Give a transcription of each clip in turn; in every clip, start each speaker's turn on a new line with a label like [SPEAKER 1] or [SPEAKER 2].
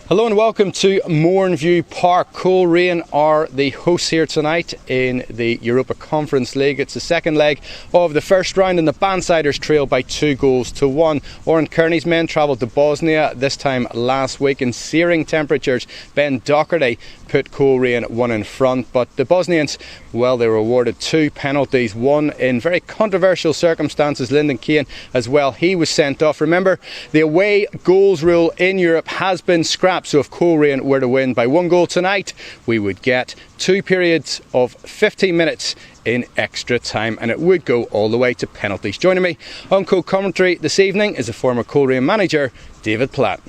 [SPEAKER 1] Hello and welcome to Mourneview Park. Coleraine are the hosts here tonight in the Europa Conference League. It's the second leg of the first round and the Bandsiders trail by 2-1. Oran Kearney's men travelled to Bosnia this time last week in searing temperatures. Ben Doherty put Coleraine one in front, but the Bosnians, well, they were awarded 2 penalties, one in very controversial circumstances. Lyndon Kane as well, he was sent off. Remember, the away goals rule in Europe has been scrapped, so if Coleraine were to win by 1 goal tonight, we would get 2 periods of 15 minutes in extra time, and it would go all the way to penalties. Joining me on co-commentary this evening is a former Coleraine manager, David Platt.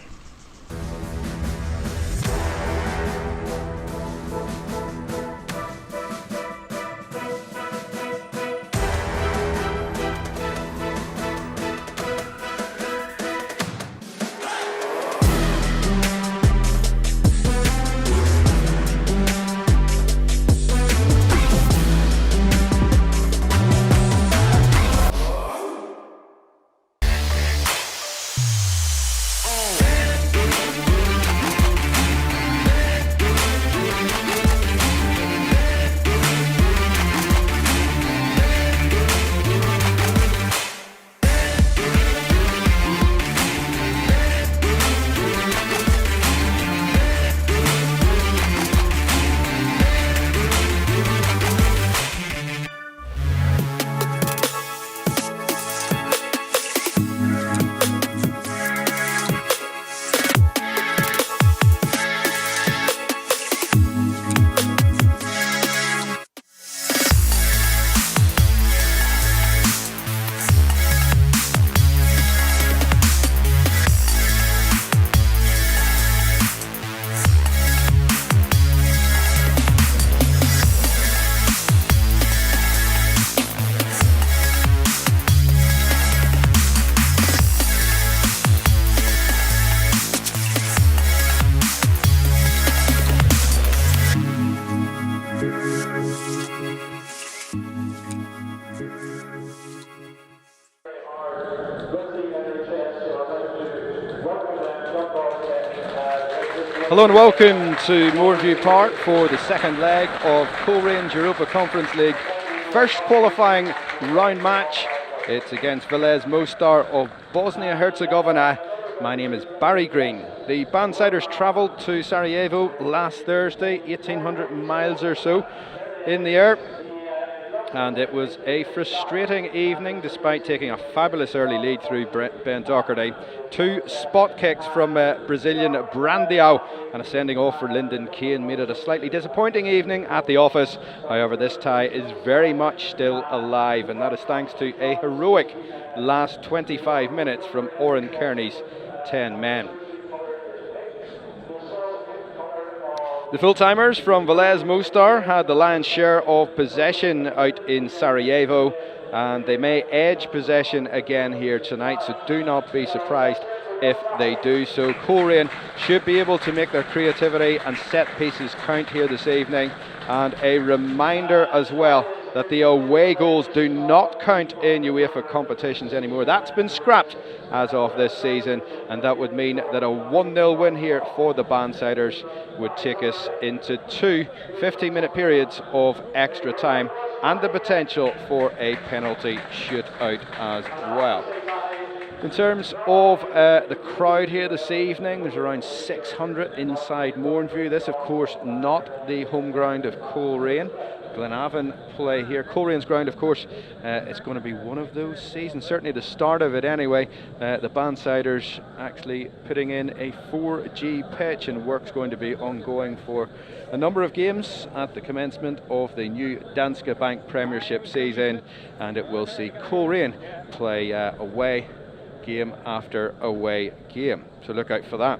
[SPEAKER 1] Hello and welcome to Mourneview Park for the second leg of Coleraine Europa Conference League first qualifying round match. It's against Velez Mostar of Bosnia-Herzegovina. My name is Barry Green. The Bandsiders travelled to Sarajevo last Thursday, 1,800 miles or so in the air. And it was a frustrating evening despite taking a fabulous early lead through Ben Doherty. 2 spot kicks from Brazilian Brandiao and a sending off for Lyndon Kane made it a slightly disappointing evening at the office. However, this tie is very much still alive, and that is thanks to a heroic last 25 minutes from Oran Kearney's 10 men. The full-timers from Velez Mostar had the lion's share of possession out in Sarajevo, and they may edge possession again here tonight, so do not be surprised if they do so. Coleraine should be able to make their creativity and set pieces count here this evening, and a reminder as well that the away goals do not count in UEFA competitions anymore. That's been scrapped as of this season, and that would mean that a 1-0 win here for the Bandsiders would take us into 2 15-minute periods of extra time and the potential for a penalty shootout as well. In terms of the crowd here this evening, there's around 600 inside Mourneview. This, of course, not the home ground of Coleraine. Glenavon play here. Colerane's ground, of course, it's going to be one of those seasons, certainly the start of it anyway. The Bandsiders actually putting in a 4G pitch, and work's going to be ongoing for a number of games at the commencement of the new Danske Bank Premiership season, and it will see Coleraine play away game after away game, so look out for that.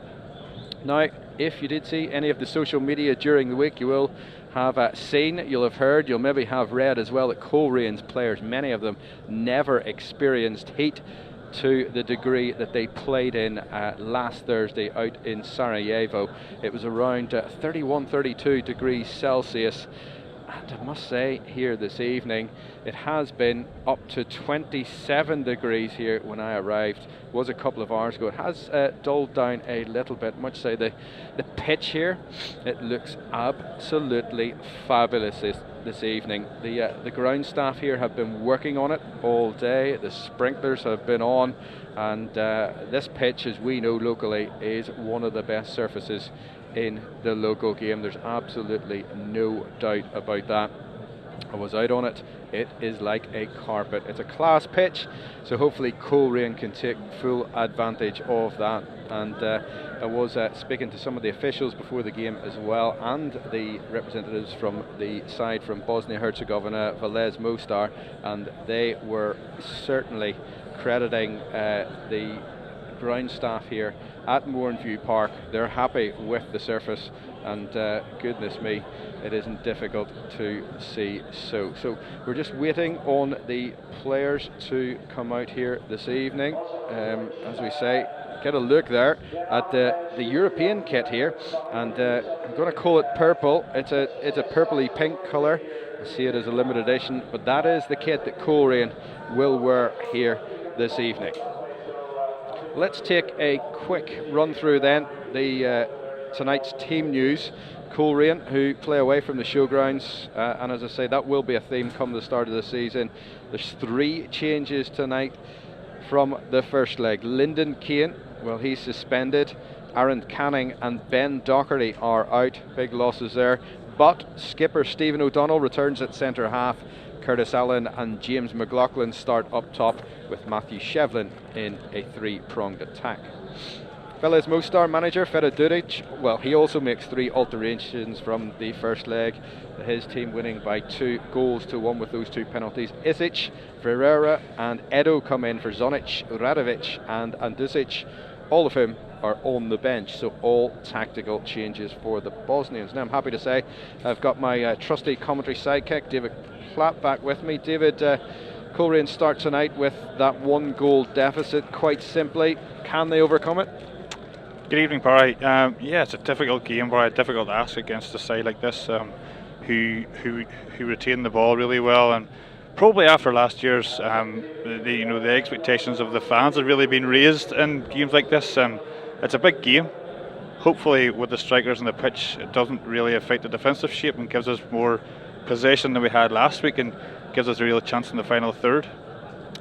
[SPEAKER 1] Now, if you did see any of the social media during the week, you will have seen, you'll have heard, you'll maybe have read as well that Colerane's players, many of them, never experienced heat to the degree that they played in last Thursday out in Sarajevo. It was around 31-32 degrees Celsius, And I must say, here this evening, it has been up to 27 degrees here when I arrived. It was a couple of hours ago. It has dulled down a little bit. Much say the pitch here, it looks absolutely fabulous this evening. The ground staff here have been working on it all day. The sprinklers have been on, and this pitch, as we know locally, is one of the best surfaces in the local game. There's absolutely no doubt about that. I was out on it. It is like a carpet. It's a class pitch, so hopefully Coleraine can take full advantage of that. And I was speaking to some of the officials before the game as well, and the representatives from the side from Bosnia-Herzegovina, Velez Mostar, and they were certainly crediting the ground staff here at Mourneview Park. They're happy with the surface, and goodness me, it isn't difficult to see. So we're just waiting on the players to come out here this evening. As we say, get a look there at the European kit here, and I'm going to call it purple. It's a purpley pink colour. I see it as a limited edition, but that is the kit that Coleraine will wear here this evening. Let's take a quick run through then tonight's team news. Coleraine, who play away from the showgrounds, and as I say, that will be a theme come the start of the season. There's 3 changes tonight from the first leg. Lyndon Kane, well, he's suspended. Aaron Canning and Ben Docherty are out. Big losses there. But skipper Stephen O'Donnell returns at centre half. Curtis Allen and James McLaughlin start up top, with Matthew Shevlin in a 3-pronged attack. Velez Mostar manager Feda Dudic, well, he also makes 3 alterations from the first leg. His team winning by 2-1 with those 2 penalties. Isic, Ferreira and Edo come in for Zonic, Radovic and Andusic, all of whom are on the bench, so all tactical changes for the Bosnians. Now I'm happy to say I've got my trusty commentary sidekick David Platt back with me. David, Coleraine start tonight with that 1-goal deficit. Quite simply, can they overcome it?
[SPEAKER 2] Good evening, Barry. Yeah, it's a difficult game, Barry, a difficult ask against a side like this, who retain the ball really well, and probably after last year's, the expectations of the fans have really been raised in games like this. It's a big game. Hopefully, with the strikers on the pitch, it doesn't really affect the defensive shape and gives us more possession than we had last week, and gives us a real chance in the final third.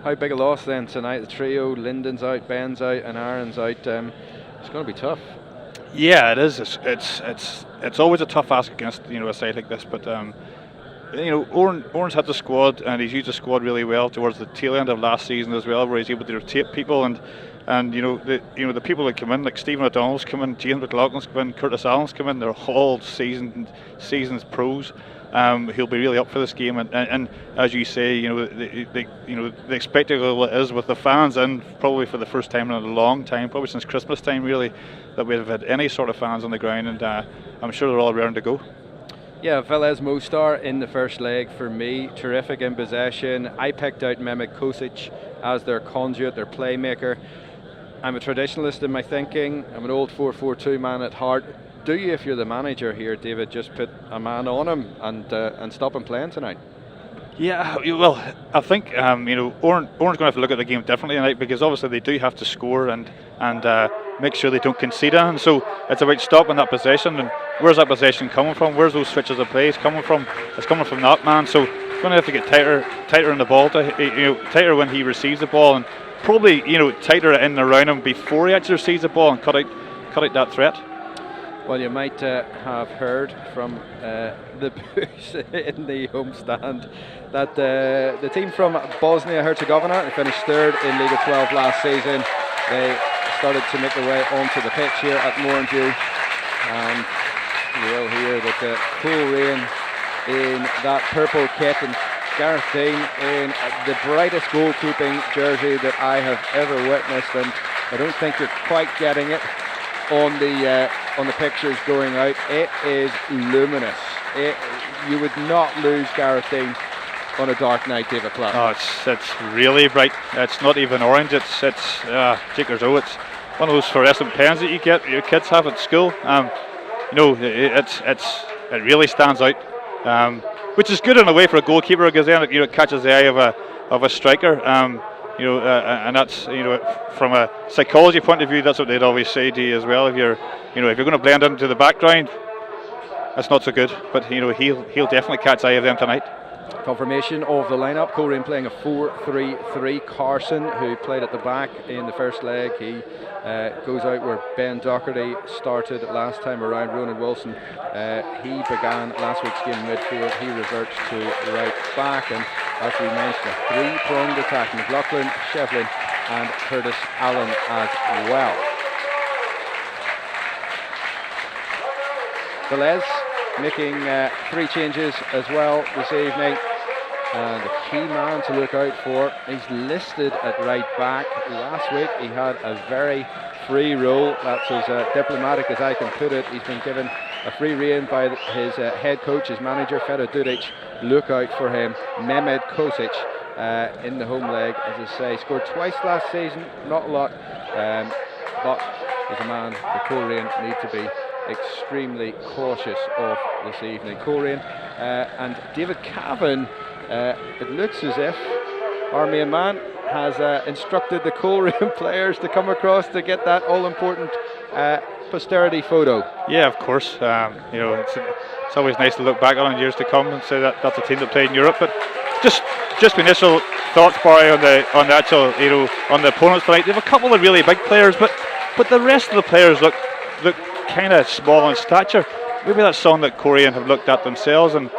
[SPEAKER 1] How big a loss then tonight? The trio, Lyndon's out, Ben's out and Aaron's out. It's going to be tough.
[SPEAKER 2] Yeah, it is. It's always a tough ask against a side like this, but Oran's had the squad, and he's used the squad really well towards the tail end of last season as well, where he's able to rotate people, and the people that come in, like Stephen O'Donnell's come in, James McLaughlin's come in, Curtis Allen's come in. They're all seasons pros. He'll be really up for this game, and as you say, the spectacle it is with the fans, and probably for the first time in a long time, probably since Christmas time, really, that we've had any sort of fans on the ground, and I'm sure they're all raring to go.
[SPEAKER 1] Yeah, Velez Mostar in the first leg for me, terrific in possession. I picked out Mehmet Kosic as their conduit, their playmaker. I'm a traditionalist in my thinking. I'm an old 4-4-2 man at heart. Do you, if you're the manager here, David, just put a man on him and stop him playing tonight?
[SPEAKER 2] Yeah, well, I think Oran's going to have to look at the game differently tonight, because obviously they do have to score and make sure they don't concede. And so it's about stopping that possession. And where's that possession coming from? Where's those switches of plays coming from? It's coming from that man. So he's going to have to get tighter on the ball, tighter when he receives the ball, and probably tighter in and around him before he actually receives the ball, and cut out that threat.
[SPEAKER 1] Well, you might have heard from the booth in the homestand that the team from Bosnia-Herzegovina, they finished 3rd in League of 12 last season. They started to make their way onto the pitch here at Mourneview, and you will hear that Coleraine in that purple kit, and Gareth Dean in the brightest goalkeeping jersey that I have ever witnessed, and I don't think you're quite getting it on the pictures going out. It is luminous. You would not lose Gareth Dean on a dark night, David Clark.
[SPEAKER 2] Oh, it's really bright. It's not even orange. It's Jakers. It's one of those fluorescent pens that your kids have at school. It really stands out. which is good in a way for a goalkeeper, because then it catches the eye of a striker. And that's, from a psychology point of view, that's what they'd always say to you as well. If you're going to blend into the background, that's not so good. But he'll definitely catch the eye of them tonight.
[SPEAKER 1] Confirmation of the lineup. Coleraine playing a 4-3-3. Carson, who played at the back in the first leg, he goes out where Ben Docherty started last time around. Ronan Wilson, he began last week's game in midfield. He reverts to right back, and as we mentioned, a three-pronged attack. McLaughlin, Shevlin and Curtis Allen as well. Velez making 3 changes as well this evening, and the key man to look out for, he's listed at right back. Last week he had a very free role. That's as diplomatic as I can put it. He's been given a free rein by his head coach, his manager Feda Dudic. Look out for him. Mehmed Kosic in the home leg, as I say, scored twice last season, not a lot, but he's a man the Coleraine need to be extremely cautious of this evening. Coleraine and David Cavan, it looks as if our main man has instructed the Coleraine players to come across to get that all-important posterity photo.
[SPEAKER 2] Yeah, of course. It's always nice to look back on in years to come and say that that's a team that played in Europe. But just initial thoughts, Barry, on the actual, on the opponents tonight. They have a couple of really big players, but the rest of the players look kind of small in stature. Maybe that's something that Coleraine have looked at themselves and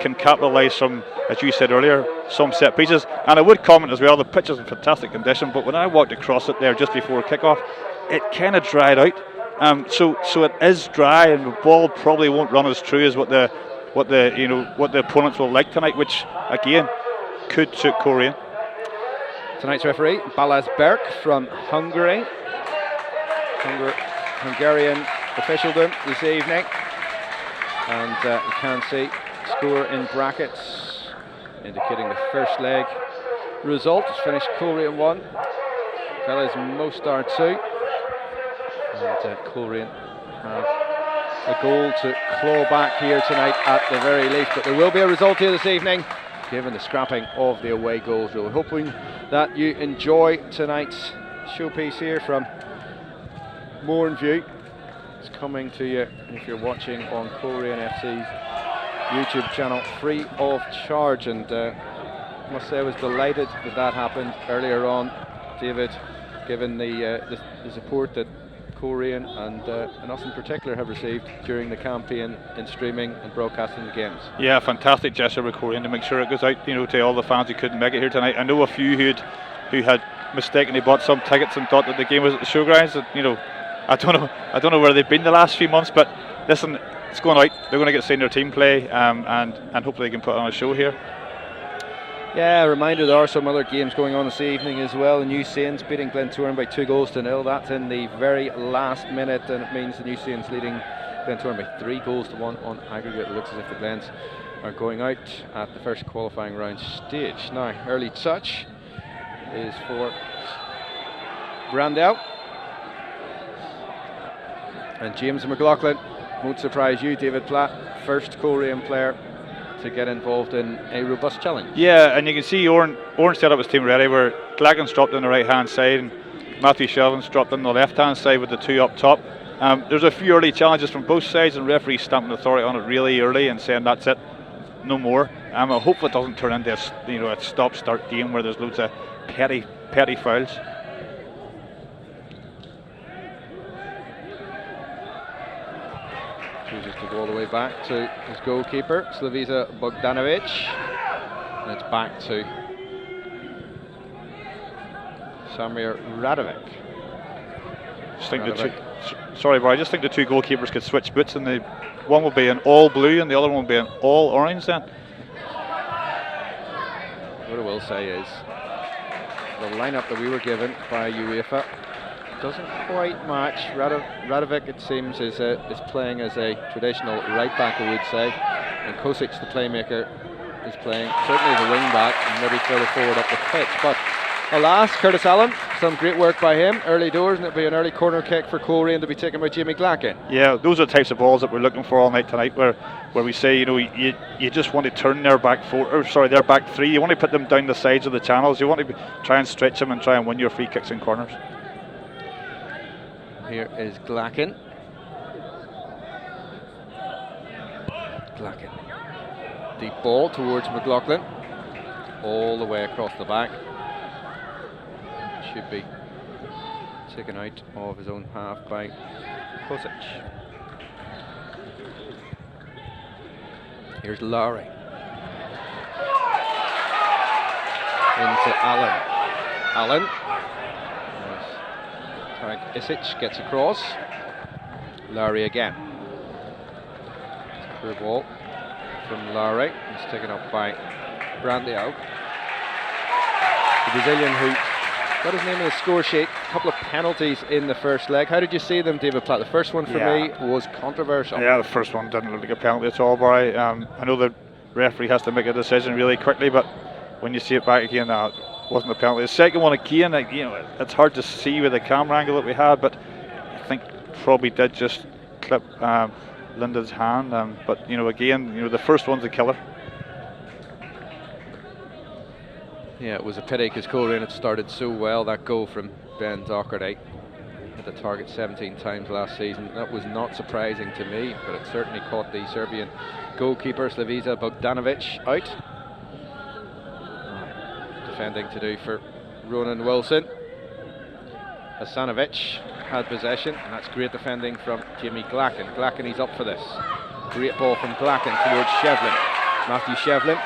[SPEAKER 2] can capitalise from, as you said earlier, some set pieces. And I would comment as well, the pitch is in fantastic condition, but when I walked across it there just before kick-off, it kind of dried out. So it is dry, and the ball probably won't run as true as what the opponents will like tonight, which again could suit Coleraine.
[SPEAKER 1] Tonight's referee, Balázs Berk from Hungary. Hungarian officialdom this evening, and you can see score in brackets indicating the first leg result. It's finished Coleraine 1, Velez Mostar 2, and Coleraine have a goal to claw back here tonight at the very least, but there will be a result here this evening given the scrapping of the away goals rule. Hoping that you enjoy tonight's showpiece here from Mourneview. It's coming to you, if you're watching, on Coleraine FC's YouTube channel, free of charge, and I must say I was delighted that happened earlier on, David, given the support that Coleraine and us in particular have received during the campaign in streaming and broadcasting the games. Yeah, fantastic gesture with Coleraine to make sure it goes out, to all the fans who couldn't make it here tonight. I know a few who had mistakenly bought some tickets and thought that the game was at the showgrounds. I don't know where they've been the last few months, but listen, it's going out. They're going to get to see their team play, and hopefully they can put on a show here. Yeah, a reminder there are some other games going on this evening as well. The New Saints beating Glentoran by 2-0. That's in the very last minute, and it means the New Saints leading Glentoran by 3-1 on aggregate. It looks as if the Glens are going out at the first qualifying round stage. Now, early touch is for Brandel. And James McLaughlin, won't surprise you, David Platt, first Coleraine player to get involved in a robust challenge. Yeah, and you can see Oran set up his team ready, where Glagan's dropped on the right hand side and Matthew Shelvin's dropped on the left hand side with the two up top. There's a few early challenges from both sides, and referees stamping authority on it really early and saying that's it, no more. I hope it doesn't turn into a stop-start game where there's loads of petty fouls. Chooses to go all the way back to his goalkeeper, Slavica Bogdanovic, and it's back to Samir Radovic. I just think the two goalkeepers could switch boots, and one will be in all blue and the other one will be in all orange then. What I will say is the lineup that we were given by UEFA doesn't quite match. Radovic, it seems, is playing as a traditional right back, I would say, and Kosic, the playmaker, is playing certainly as a wing back and maybe further forward up the pitch. But Alas, Curtis Allen, some great work by him early doors, and it'll be an early corner kick for Coleraine to be taken by Jamie Glacken.
[SPEAKER 2] Yeah, those are the types of balls that we're looking for all night tonight, where we say, you know, you just want to turn their back their back three. You want to put them down the sides of the channels. You want to try and stretch them and try and win your free kicks and corners.
[SPEAKER 1] Here is Glacken. Glacken. Deep ball towards McLaughlin, all the way across the back. Should be taken out of his own half by Kosic. Here's Lowry. Into Allen. Allen. Tarek Isic gets across. Lowry again. Clear ball from Lowry. He's taken up by Brandio. The Brazilian who got his name in the score sheet. A couple of penalties in the first leg. How did you see them, David Platt? The first one for me was controversial.
[SPEAKER 2] Yeah, the first one didn't look like a penalty at all, Barry. I know the referee has to make a decision really quickly, but when you see it back again, it wasn't a penalty. The second one again, you know, it's hard to see with the camera angle that we had, but I think probably did just clip Linda's hand. But you know, again, you know, the first one's a killer.
[SPEAKER 1] Yeah, it was a pity because Coleraine had started so well. That goal from Ben Doherty, hit the target 17 times last season. That was not surprising to me, but it certainly caught the Serbian goalkeeper Slavica Bogdanovic out. Defending to do for Ronan Wilson. Hasanovic had possession, and that's great defending from Jimmy Glacken. Glacken, he's up for this. Great ball from Glacken towards Shevlin. Matthew Shevlin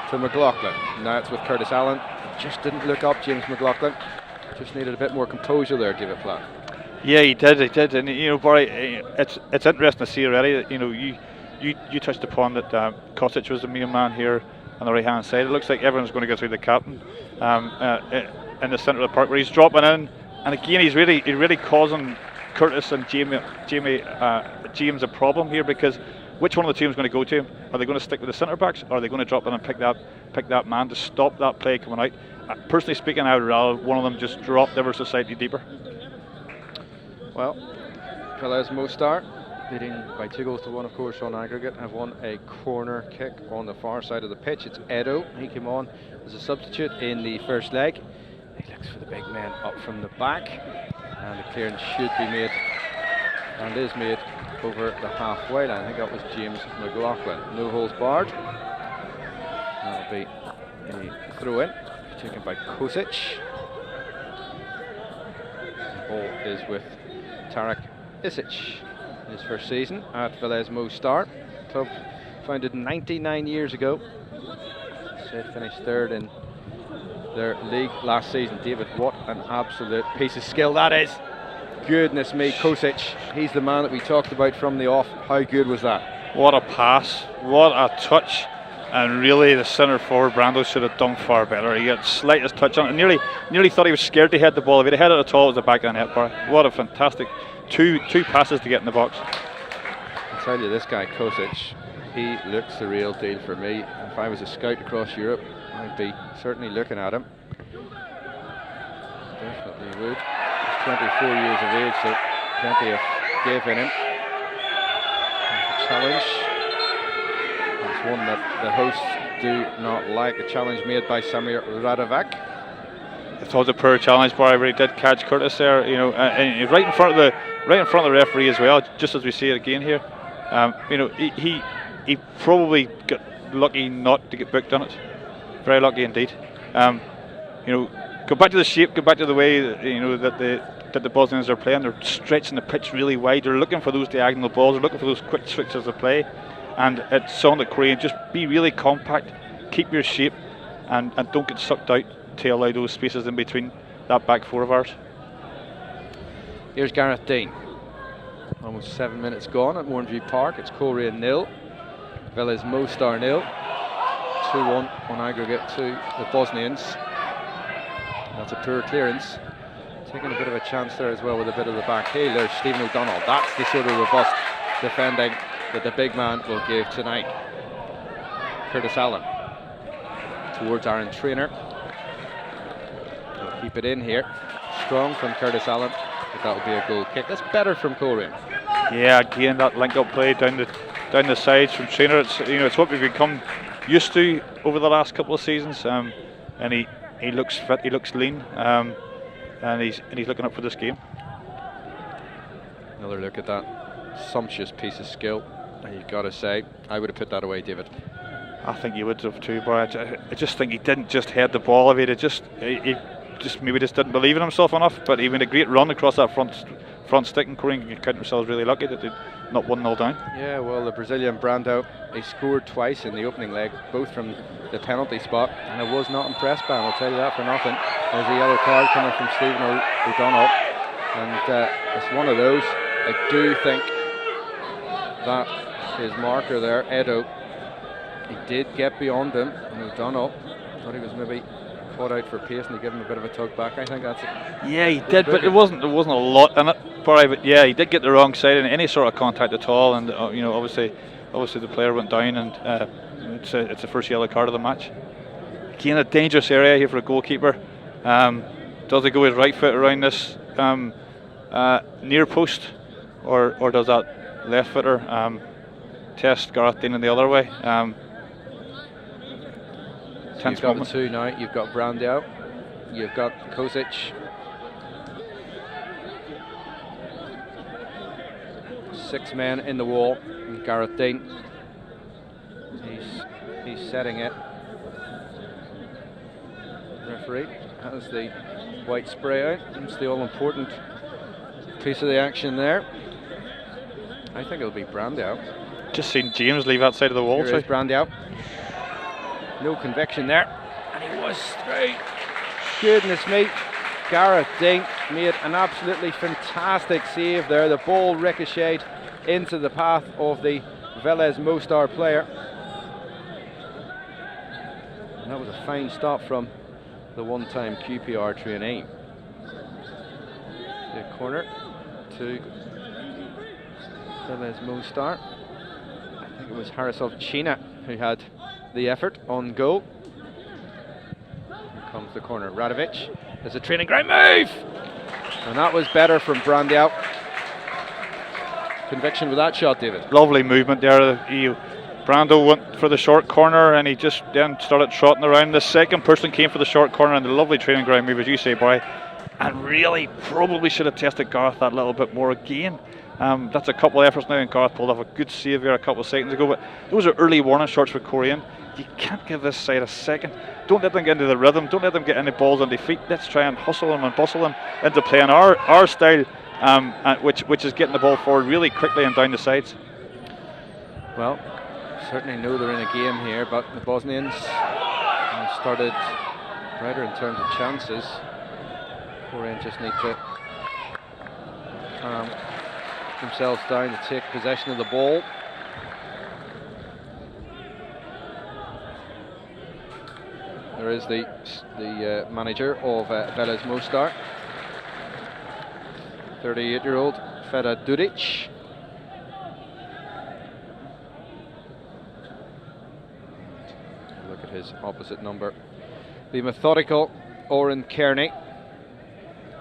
[SPEAKER 1] to McLaughlin. Now it's with Curtis Allen. Just didn't look up, James McLaughlin. Just needed a bit more composure there, David Platt.
[SPEAKER 2] Yeah, he did, and you know, Barry, it's interesting to see already. You know, you touched upon that Kosic was the main man here on the right hand side. It looks like everyone's going to go through the captain in the centre of the park where he's dropping in, and again he's really causing Curtis and James a problem here, because which one of the teams is going to go to him? Are they going to stick with the centre backs, or are they going to drop in and pick that man to stop that play coming out? Personally speaking, I would rather one of them just dropped ever so slightly deeper.
[SPEAKER 1] Well, Velez Mostar, leading by 2-1 of course on aggregate, have won a corner kick on the far side of the pitch. It's Edo. He came on as a substitute in the first leg. He looks for the big man up from the back, and the clearance should be made, and is made, over the halfway line. I think that was James McLaughlin. No holds barred. That'll be a throw in, taken by Kosic. The ball is with Tarek Isic. His first season at Velez Mostar. Club founded 99 years ago. Said finished third in their league last season. David, what an absolute piece of skill that is. Goodness me, Kosic, he's the man that we talked about from the off. How good was that?
[SPEAKER 2] What a pass, what a touch, and really the centre forward Brando should have done far better. He got slightest touch on it, and nearly thought he was scared to head the ball. If he'd had it at all, it was the back of the net bar. What a fantastic two passes to get in the box.
[SPEAKER 1] I tell you, this guy Kosic, he looks the real deal for me. If I was a scout across Europe, I'd be certainly looking at him. Definitely would. 24 years of age, so plenty of give in him. Challenge. It's one that the hosts do not like. A challenge made by Samir Radovac.
[SPEAKER 2] I thought it was a poor challenge, but I really did catch Curtis there. You know, and right in front of the referee as well. Just as we see it again here. You know, he probably got lucky not to get booked on it. Very lucky indeed. You know, go back to the shape, go back to the way that, you know, that the Bosnians are playing. They're stretching the pitch really wide. They're looking for those diagonal balls. They're looking for those quick switches of play. And it's on the Coleraine. Just be really compact, keep your shape, and don't get sucked out to allow those spaces in between that back four of ours.
[SPEAKER 1] Here's Gareth Dean. Almost 7 minutes gone at Mourneview Park. It's Coleraine 0, Velez Mostar 0. 2-1 on aggregate to the Bosnians. That's a poor clearance. Taking a bit of a chance there as well with a bit of the back heel. There's Stephen O'Donnell. That's the sort of robust defending that the big man will give tonight. Curtis Allen towards Aaron Traynor. keep it in here. Strong from Curtis Allen, but that will be a goal kick. That's better from Coleraine.
[SPEAKER 2] Yeah, again that link-up play down the sides from Trainer. It's it's what we've become used to over the last couple of seasons. And he looks fit, he looks lean, and he's looking up for this game.
[SPEAKER 1] Another look at that sumptuous piece of skill. And you've got to say, I would have put that away, David.
[SPEAKER 2] I think he would have too, but I just think he didn't just head the ball away. He just maybe just didn't believe in himself enough. But he made a great run across that front stick, and Coleraine can count themselves really lucky that they're not 1-0 down.
[SPEAKER 1] Yeah, well, the Brazilian Brando, he scored twice in the opening leg, both from the penalty spot, and I was not impressed by him, I'll tell you that for nothing. There's a yellow card coming from Stephen O'Donnell, and it's one of those. I do think that his marker there, Edo, he did get beyond him, and O'Donnell thought he was maybe caught out for pace, and he gave him a bit of a tug back. I think that's it.
[SPEAKER 2] Yeah, he did, but there wasn't a lot in it. But yeah, he did get the wrong side in any sort of contact at all, and obviously the player went down, and it's the first yellow card of the match. Again, a dangerous area here for a goalkeeper. Does he go with right foot around this near post, or does that left footer test Gareth Dean in the other way?
[SPEAKER 1] So you've got the two now. You've got Brandao, you've got Kosic. Six men in the wall. And Gareth Dean. He's setting it. Referee has the white spray out. It's the all-important piece of the action there. I think it'll be Brandao.
[SPEAKER 2] Just seen James leave outside of the wall.
[SPEAKER 1] Here is Brandao. No conviction there, and he was through. Goodness me, Gareth Dean made an absolutely fantastic save there. The ball ricocheted into the path of the Velez Mostar player, and that was a fine stop from the one-time QPR trainee. The corner to Velez Mostar. I think it was Harisov China who had the effort on goal. Here comes the corner. Radovic. There's a training ground move, and that was better from Brandao. Conviction with that shot, David.
[SPEAKER 2] Lovely movement there. Brando went for the short corner, and he just then started trotting around. The second person came for the short corner, and the lovely training ground move, as you say, Barry. And really, probably should have tested Gareth that little bit more again. That's a couple of efforts now, and Gareth pulled off a good save there a couple of seconds ago. But those are early warning shots for Coleraine. You can't give this side a second. Don't let them get into the rhythm. Don't let them get any balls on their feet. Let's try and hustle them and bustle them into playing our style, which is getting the ball forward really quickly and down the sides.
[SPEAKER 1] Well, certainly know they're in a game here, but the Bosnians started brighter in terms of chances. Coleraine just need to calm themselves down to take possession of the ball. There is the manager of Velez Mostar, 38-year-old Feda Dudic. Look at his opposite number. The methodical Oren Kearney.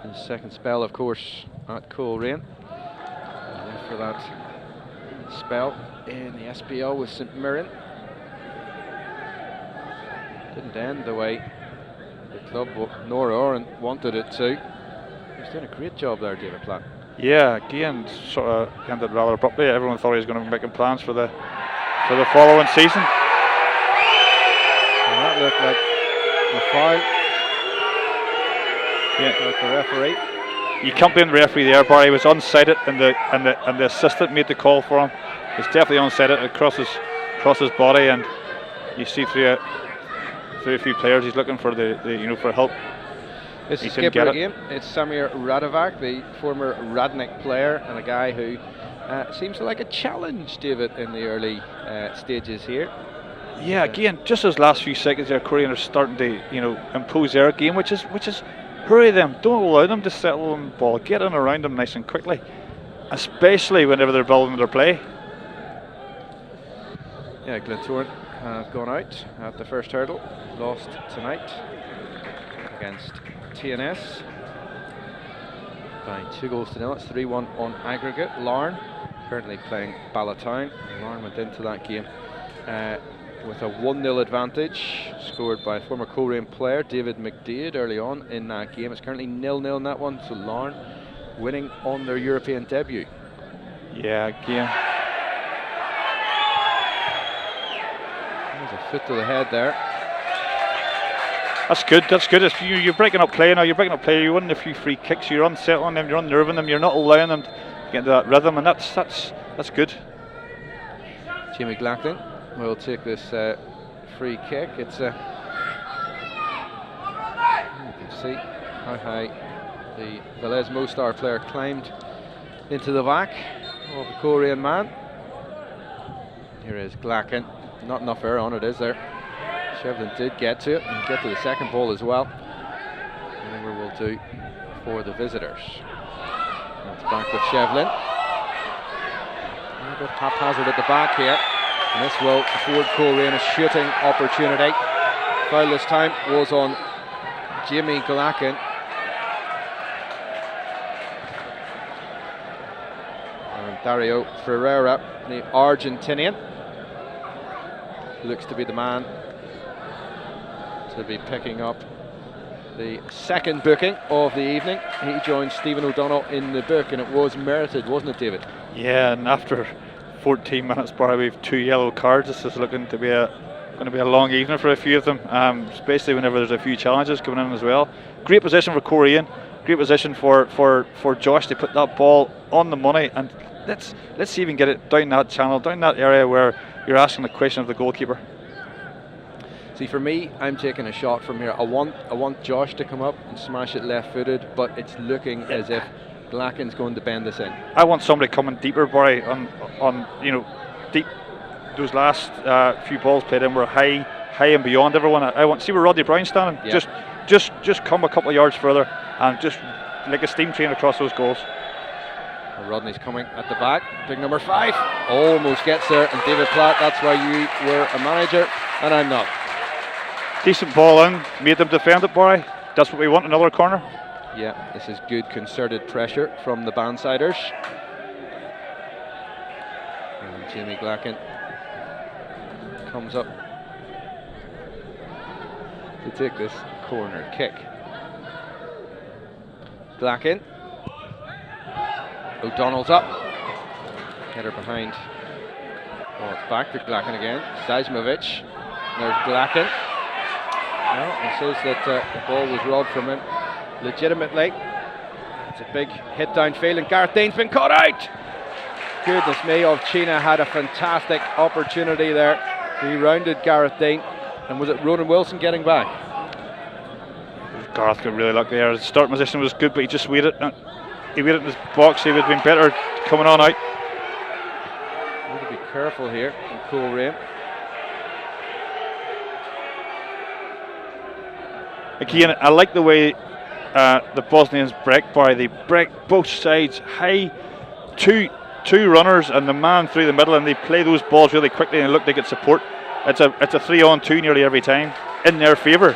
[SPEAKER 1] His second spell, of course, at Coleraine. And for that spell in the SPL with St Mirren. Didn't end the way the club nor Oren wanted it to. He's doing a great job there, David Platt.
[SPEAKER 2] Yeah, again, sort of ended rather abruptly. Everyone thought he was going to be making plans for the following season.
[SPEAKER 1] And that looked like a foul.
[SPEAKER 2] Yeah,
[SPEAKER 1] Like the referee.
[SPEAKER 2] You can't blame the referee there, Barry. He was unsighted, and the assistant made the call for him. It's definitely unsighted across his body, and you see through a few players he's looking for for help.
[SPEAKER 1] It's the skipper again. It's Samir Radovac, the former Radnik player, and a guy who seems to like a challenge, David, in the early stages here.
[SPEAKER 2] Yeah, again, just those last few seconds there, Coleraine are starting to impose their game, which is hurry them. Don't allow them to settle on the ball. Get in around them nice and quickly, especially whenever they're building their play.
[SPEAKER 1] Yeah, Glentoran have gone out at the first hurdle, lost tonight against TNS by 2-0. It's 3-1 on aggregate. Larne currently playing Ballatown. Larne went into that game with a 1-0 advantage, scored by former Coleraine player David McDade early on in that game. It's currently 0-0 in that one, so Larne winning on their European debut.
[SPEAKER 2] Yeah, again.
[SPEAKER 1] There's a foot to the head there.
[SPEAKER 2] That's good. That's good. You're breaking up play now. You're breaking up play. You're winning a few free kicks. You're unsettling them. You're unnerving them. You're not allowing them to get into that rhythm, and that's good.
[SPEAKER 1] Jimmy Glackton will take this free kick. It's you can see how high the Velez Mostar player climbed into the back of the Coleraine man. Here is Glackton. Not enough air on it, is there? Shevlin did get to it and get to the second ball as well. Whatever will do for the visitors. That's back with Shevlin. A bit haphazard at the back here. And this will afford Coleraine a shooting opportunity. Foul this time was on Jimmy Glackton. And Dario Ferreira, the Argentinian, looks to be the man to be picking up the second booking of the evening. He joined Stephen O'Donnell in the book, and it was merited, wasn't it, David?
[SPEAKER 2] Yeah, and after 14 minutes, Barry, we have 2 yellow cards. This is looking to be going to be a long evening for a few of them, especially whenever there's a few challenges coming in as well. Great position for Coleraine, great position for Josh to put that ball on the money, and let's see if we can get it down that channel, down that area where you're asking the question of the goalkeeper.
[SPEAKER 1] See, for me, I'm taking a shot from here. I want Josh to come up and smash it left-footed, but it's looking as if Glackton's going to bend this in.
[SPEAKER 2] I want somebody coming deeper, Barry, on deep. Those last few balls played in were high and beyond everyone. I want to see where Rodney Brown's standing. Yeah. Just come a couple of yards further and just like a steam train across those goals.
[SPEAKER 1] Well, Rodney's coming at the back. Big number 5 almost gets there, and David Platt, that's why you were a manager and I'm not.
[SPEAKER 2] Decent ball in, made them defend it, Barry. That's what we want, another corner.
[SPEAKER 1] Yeah, this is good concerted pressure from the bandsiders. And Jimmy Glackton comes up to take this corner kick. Glackton. O'Donnell's up. Header behind. Oh, it's back to Glackton again. Sajmovic. There's Glackton. Well, he says that the ball was robbed from him legitimately. It's a big hit downfield, and Gareth Dean's been caught out. Goodness me, Ovchina had a fantastic opportunity there. He rounded Gareth Dean, and was it Ronan Wilson getting back?
[SPEAKER 2] Gareth got really lucky there. His start position was good, but he just waited. He waited in his box. He would have been better coming on out.
[SPEAKER 1] Need to be careful here in Coleraine.
[SPEAKER 2] Again, I like the way the Bosnians break, Barry. They break both sides high, two runners and the man through the middle, and they play those balls really quickly and look like it's support. It's a 3-on-2 nearly every time in their favour.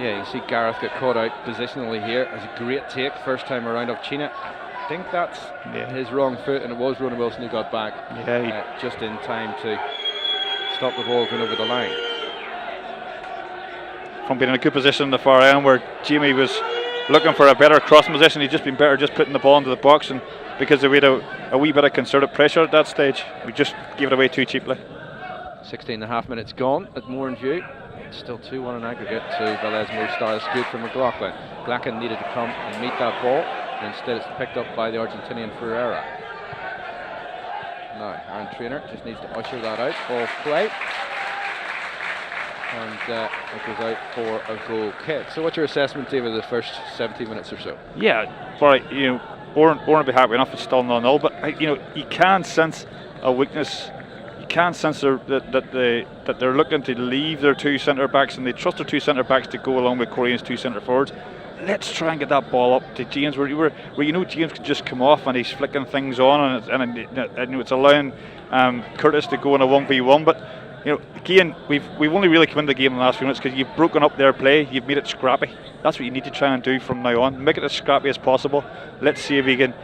[SPEAKER 1] Yeah, you see Gareth get caught out positionally here. It was a great take first time around of China. I think that's his wrong foot, and it was Ronan Wilson who got back just in time to stop the ball going over the line.
[SPEAKER 2] From being in a good position in the far end where Jamie was looking for a better crossing position, he'd just been better just putting the ball into the box, and because we had a wee bit of concerted pressure at that stage, we just gave it away too cheaply.
[SPEAKER 1] 16.5 minutes gone at Mourneview. It's still 2-1 in aggregate to Velez Mostar. It's good from McLaughlin. Glackton needed to come and meet that ball. Instead, it's picked up by the Argentinian Ferreira. Now, Aaron Trainer just needs to usher that out. Ball play. And it goes out for a goal kick. So what's your assessment, David, of the first 17 minutes or so?
[SPEAKER 2] Yeah, but Oran will be happy enough it's still 0-0, but you can sense a weakness. You can sense that they're looking to leave their 2 centre backs, and they trust their 2 centre backs to go along with Korean's 2 centre forwards. Let's try and get that ball up to James, where James can just come off and he's flicking things on, and it's allowing Curtis to go in a 1v1, but again, we've only really come into the game in the last few minutes because you've broken up their play, you've made it scrappy. That's what you need to try and do from now on. Make it as scrappy as possible. Let's see if you can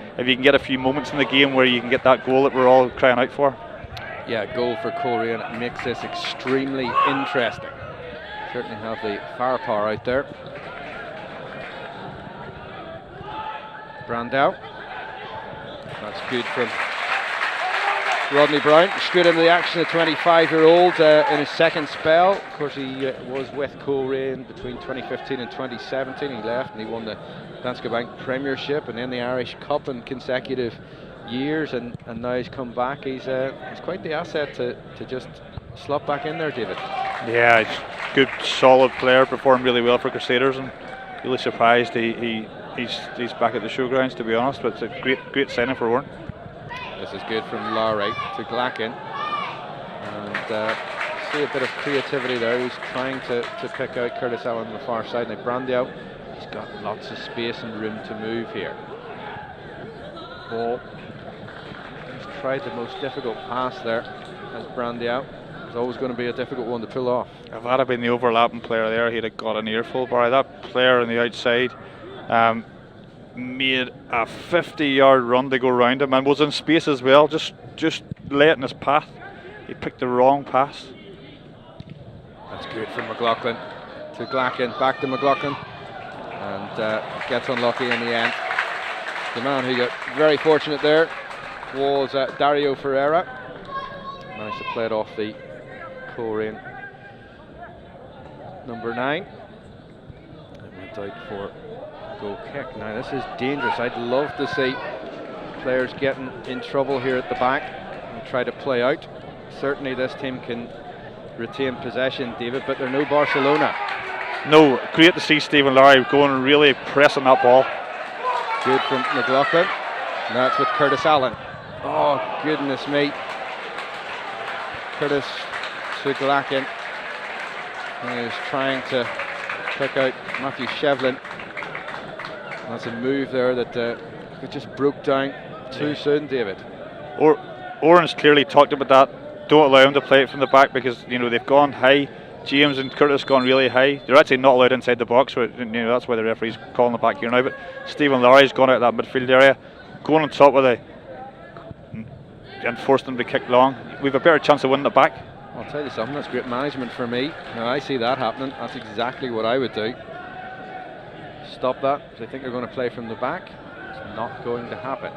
[SPEAKER 2] get a few moments in the game where you can get that goal that we're all crying out for.
[SPEAKER 1] Yeah, goal for Coleraine makes this extremely interesting. Certainly have the firepower out there. Brandau. That's good from Rodney Brown. Straight into the action, a 25-year-old in his second spell. Of course, he was with Coleraine between 2015 and 2017. He left and he won the Danske Bank Premiership and then the Irish Cup in consecutive years, and now he's come back. He's quite the asset to just slot back in there, David. Yeah,
[SPEAKER 2] he's a good, solid player. Performed really well for Crusaders, and really surprised he's back at the showgrounds, to be honest. But it's a great signing for Oran.
[SPEAKER 1] This is good from Lowry to Glacken, and see a bit of creativity there. He's trying to pick out Curtis Allen on the far side. Now Brandau, he's got lots of space and room to move here. Ball. He's tried the most difficult pass there as Brandau. It's always going to be a difficult one to pull off.
[SPEAKER 2] If that had been the overlapping player there, he'd have got an earful. By that player on the outside made a 50-yard run to go round him and was in space as well, just late in his path. He picked the wrong pass.
[SPEAKER 1] That's good from McLaughlin to Glacken, back to McLaughlin, and gets unlucky in the end. The man who got very fortunate there was Dario Ferreira. Managed to play it off the Coleraine number 9. It went out for a goal kick. Now this is dangerous. I'd love to see players getting in trouble here at the back and try to play out. Certainly this team can retain possession, David, but they're no Barcelona.
[SPEAKER 2] No, great to see Stephen Lowry going and really pressing that ball.
[SPEAKER 1] Good from McLaughlin. Now it's with Curtis Allen. Oh, goodness me. Curtis to Glacken. He was trying to pick out Matthew Shevlin. That's a move there that it just broke down too soon, David.
[SPEAKER 2] Orange clearly talked about that. Don't allow him to play it from the back because they've gone high. James and Curtis gone really high. They're actually not allowed inside the box, so that's why the referee's calling it back here now. But Stephen Lowry's gone out of that midfield area, going on top of and forced them to kick long. We've a better chance of winning it back.
[SPEAKER 1] I'll tell you something, that's great management for me. Now I see that happening, that's exactly what I would do. Stop that. They think they're going to play from the back. It's not going to happen.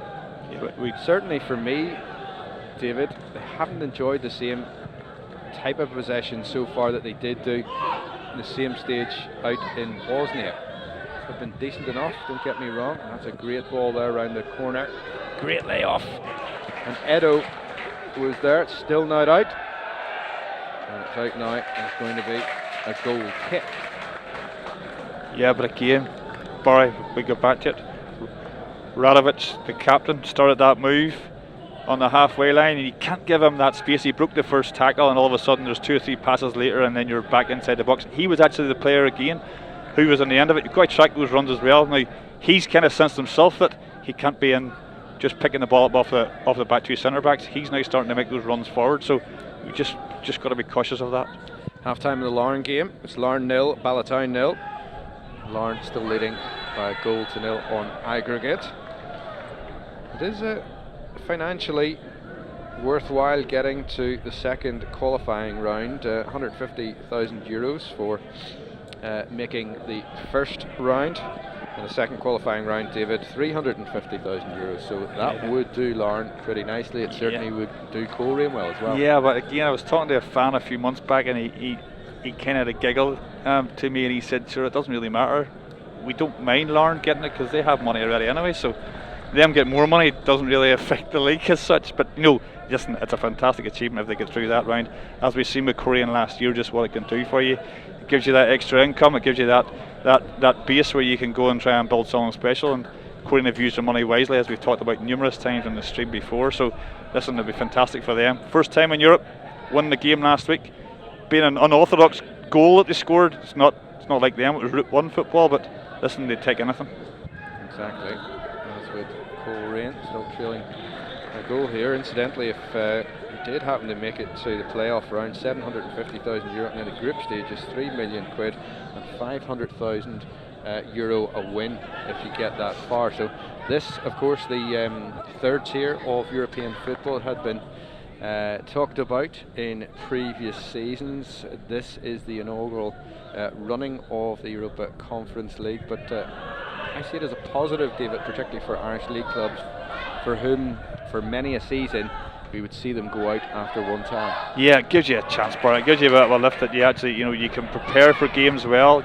[SPEAKER 1] Yeah, certainly for me, David, they haven't enjoyed the same type of possession so far that they did do in the same stage out in Bosnia. They've been decent enough, don't get me wrong. That's a great ball there around the corner. Great layoff. And Edo was there, it's still not out. And it's out now, and it's going to be a goal kick.
[SPEAKER 2] Yeah, but again, Barry, we go back to it. Radovic, the captain, started that move on the halfway line, and you can't give him that space. He broke the first tackle, and all of a sudden there's 2 or 3 passes later, and then you're back inside the box. He was actually the player again who was on the end of it. You've got to track those runs as well. Now he's kind of sensed himself that he can't be in just picking the ball up off the back 2 centre backs. He's now starting to make those runs forward, so you just got to be cautious of that.
[SPEAKER 1] Half time in the Larne game. It's Larne 0, Ballatown 0. Larne still leading by a goal to 0 on aggregate. It is financially worthwhile getting to the second qualifying round. 150,000 euros for making the first round. And the second qualifying round, David, 350,000 euros. So that would do Larne pretty nicely. It certainly would do Coleraine well as well.
[SPEAKER 2] Yeah, but again, I was talking to a fan a few months back, and he kind of giggled to me, and he said, "Sure, it doesn't really matter. We don't mind Larne getting it because they have money already anyway. So them get more money doesn't really affect the league as such." But listen, it's a fantastic achievement if they get through that round. As we've seen with Coleraine last year, just what it can do for you. It gives you that extra income. It gives you that base where you can go and try and build something special. And Coleraine have used their money wisely, as we've talked about numerous times on the stream before. So listen, it'll be fantastic for them. First time in Europe, won the game last week. Being an unorthodox goal that they scored, it's not like them. It was Route 1 football, but listen, they'd take anything.
[SPEAKER 1] Exactly. As with Coleraine, still trailing a goal here. Incidentally, if he did happen to make it to the playoff round, €750,000, and in the group stage is £3 million and €500,000 a win if you get that far. So this, of course, the third tier of European football had been talked about in previous seasons. This is the inaugural running of the Europa Conference League, but I see it as a positive, David, particularly for Irish league clubs, for whom, for many a season, we would see them go out after one time.
[SPEAKER 2] Yeah, it gives you a chance, Brian. It gives you a bit of a lift that you actually, you can prepare for games well.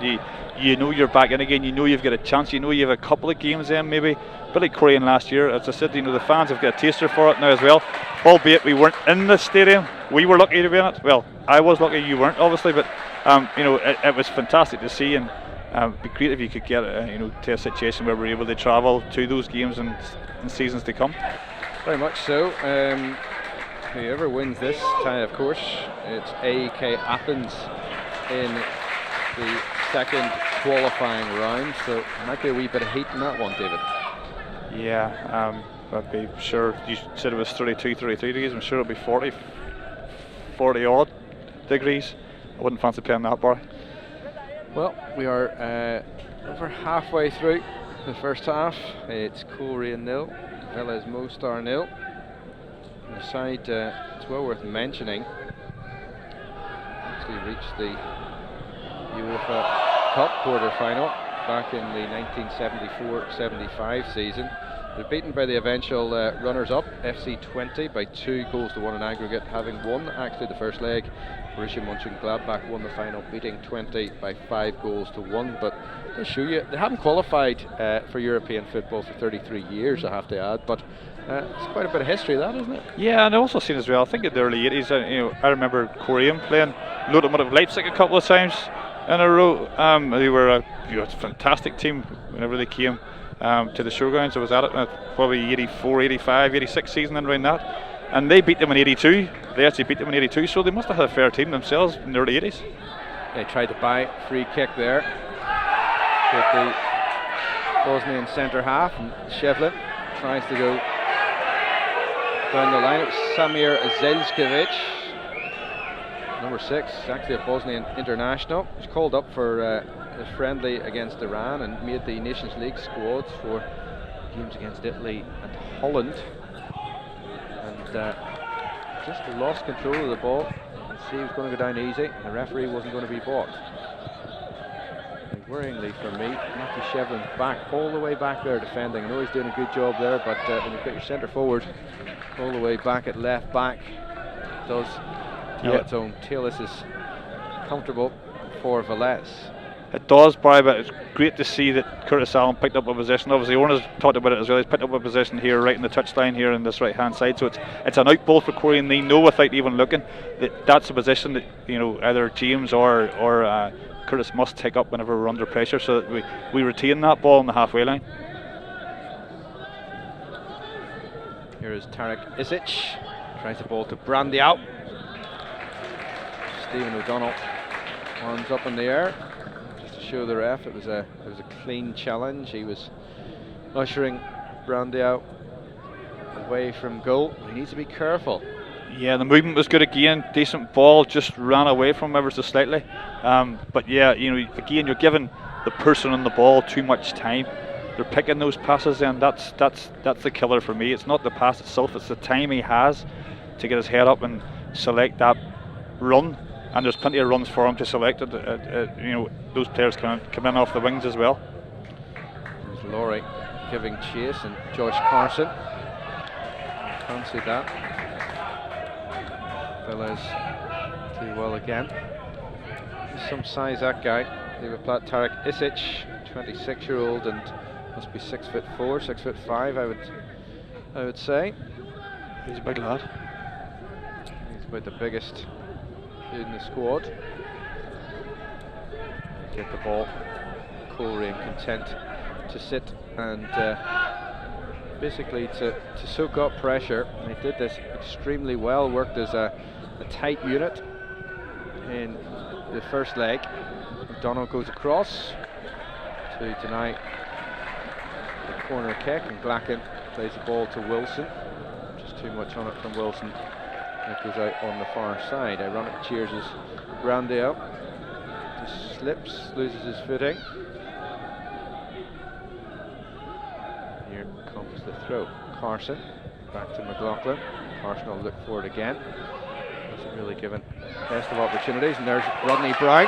[SPEAKER 2] You know you're back in again. You know you've got a chance. You know you have a couple of games in, maybe. A bit like Coleraine last year. As I said, the fans have got a taster for it now as well. Albeit we weren't in the stadium. We were lucky to be in it. Well, I was lucky. You weren't, obviously. But it was fantastic to see, and it'd be great if you could get to a situation where we're able to travel to those games in seasons to come.
[SPEAKER 1] Very much so. Whoever wins this tie, of course, it's AEK Athens in the second qualifying round, so there might be a wee bit of heat in that one, David.
[SPEAKER 2] Yeah, I'd be sure. You said it was 32, 33 degrees. I'm sure it'll be 40 odd degrees. I wouldn't fancy playing that, bar.
[SPEAKER 1] Well, we are over halfway through the first half. It's Coleraine 0, Velez Mostar 0. The side, it's well worth mentioning, actually reached the UEFA Cup quarter-final back in the 1974-75 season. They're beaten by the eventual runners-up, FC Twente, by 2-1 in aggregate, having won actually the first leg. Borussia Mönchengladbach won the final, beating Twente by 5-1. But they show you, they haven't qualified for European football for 33 years, I have to add, but it's quite a bit of history, that, isn't it?
[SPEAKER 2] Yeah, and I also seen as well, I think in the early 80s, I remember Coleraine playing Lokomotiv Leipzig a couple of times in a row. They were a fantastic team whenever they came to the showgrounds. I was at it probably 84, 85, 86 season and around that. And they beat them in 82. They actually beat them in 82, so they must have had a fair team themselves in the early 80s. They
[SPEAKER 1] tried to buy free kick there with the Bosnian centre half, and Shevlin tries to go down the line. It was Samir Zeljkovic, number 6, actually a Bosnian international. He was called up for a friendly against Iran and made the Nations League squads for games against Italy and Holland. And just lost control of the ball. You can see he was going to go down easy. The referee wasn't going to be bought. And worryingly for me, Matthew Shevlin's back, all the way back there defending. I know he's doing a good job there, but when you've got your centre forward all the way back at left back, it does get its own tail. This is comfortable for Velez.
[SPEAKER 2] It does, Barry, but it's great to see that Curtis Allen picked up a position. Obviously, Owen has talked about it as well. He's picked up a position here, right in the touchline here on this right-hand side. So it's an out ball for Coleraine. They know without even looking that that's a position that either James or Curtis must take up whenever we're under pressure, so that we retain that ball on the halfway line.
[SPEAKER 1] Here is Tarek Isic, tries the ball to Brandy out. Stephen O'Donnell arms up in the air. Show the ref it was a clean challenge. He was ushering Brandy out away from goal. He needs to be careful.
[SPEAKER 2] Yeah, the movement was good again. Decent ball, just ran away from him ever so slightly. But yeah, again, you're giving the person on the ball too much time. They're picking those passes in. That's the killer for me. It's not the pass itself; it's the time he has to get his head up and select that run. And there's plenty of runs for him to select. Those players can come in off the wings as well.
[SPEAKER 1] There's Laurie giving chase, and Josh Carson. Fancy that. Velez too well again. There's some size, that guy. David Platt, Tarek Isic, 26-year-old, and must be 6'4", 6'5", I would say.
[SPEAKER 2] He's a big lad.
[SPEAKER 1] He's about the biggest in the squad. Get the ball. Coleraine content to sit and basically to soak up pressure. And they did this extremely well. Worked as a tight unit in the first leg. McDonald goes across to deny the corner kick, and Glacken plays the ball to Wilson, just too much on it from Wilson. It goes out on the far side. Ironic cheers as Brandale just slips, loses his footing. Here comes the throw. Carson back to McLaughlin. Carson will look for it again. Wasn't really given best of opportunities. And there's Rodney Brown.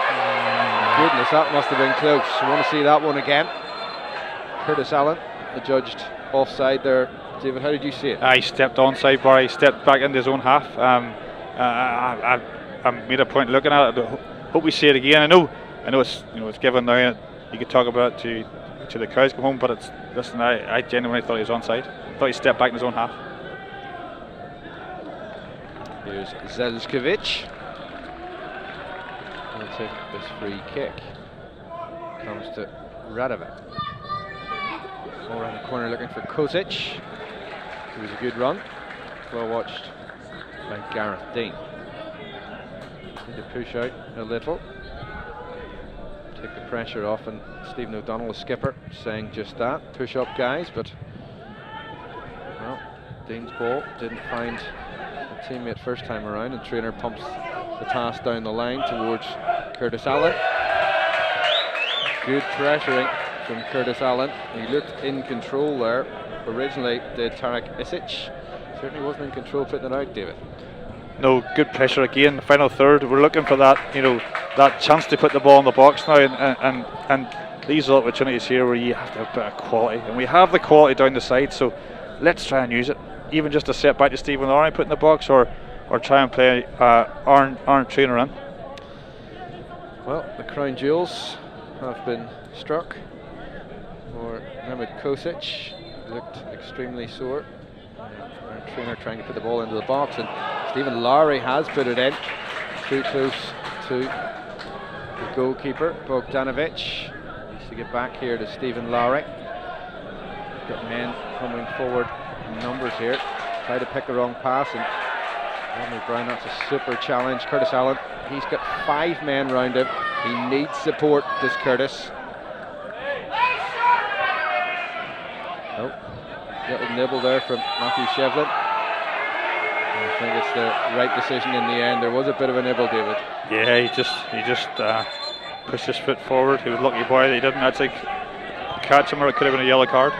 [SPEAKER 1] Goodness, that must have been close. I want to see that one again. Curtis Allen adjudged offside there. David, how did you see it?
[SPEAKER 2] He stepped onside, Barry. He stepped back into his own half. I made a point looking at it. Hope we see it again. I know it's it's given now. You could talk about it to the cows come home, but it's listen. I genuinely thought he was onside. I thought he stepped back in his own half.
[SPEAKER 1] Here's Zelskovic. He'll take this free kick. Comes to Radovic. More around the corner looking for Kosic. It was a good run. Well watched by Gareth Dean. Need to push out a little. Take the pressure off, and Stephen O'Donnell, the skipper, saying just that. Push up, guys, but well, Dean's ball didn't find a teammate first time around, and Traynor pumps the pass down the line towards Curtis Allen. Good pressuring from Curtis Allen. He looked in control there. Originally did Tarek Isic. Certainly wasn't in control putting it out, David.
[SPEAKER 2] No, good pressure again. The final third, we're looking for that, that chance to put the ball in the box now, and these are opportunities here where you have to have a bit of quality, and we have the quality down the side. So let's try and use it. Even just a set back to Stephen Lurgan, put in the box, or try and play Aaron Traynor in.
[SPEAKER 1] Well, the crown jewels have been struck. For Mehmet Kosic, looked extremely sore. Traynor trying to put the ball into the box, and Stephen Lowry has put it in. Too close to the goalkeeper, Bogdanovic. Needs to get back here to Stephen Lowry. Got men coming forward in numbers here. Try to pick the wrong pass, and Rodney Brown, that's a super challenge. Curtis Allen, he's got 5 men round him. He needs support, does Curtis. Oh, little nibble there from Matthew Shevlin. I think it's the right decision in the end. There was a bit of a nibble, David.
[SPEAKER 2] Yeah, he just pushed his foot forward. He was lucky boy that he didn't actually catch him, or it could have been a yellow card.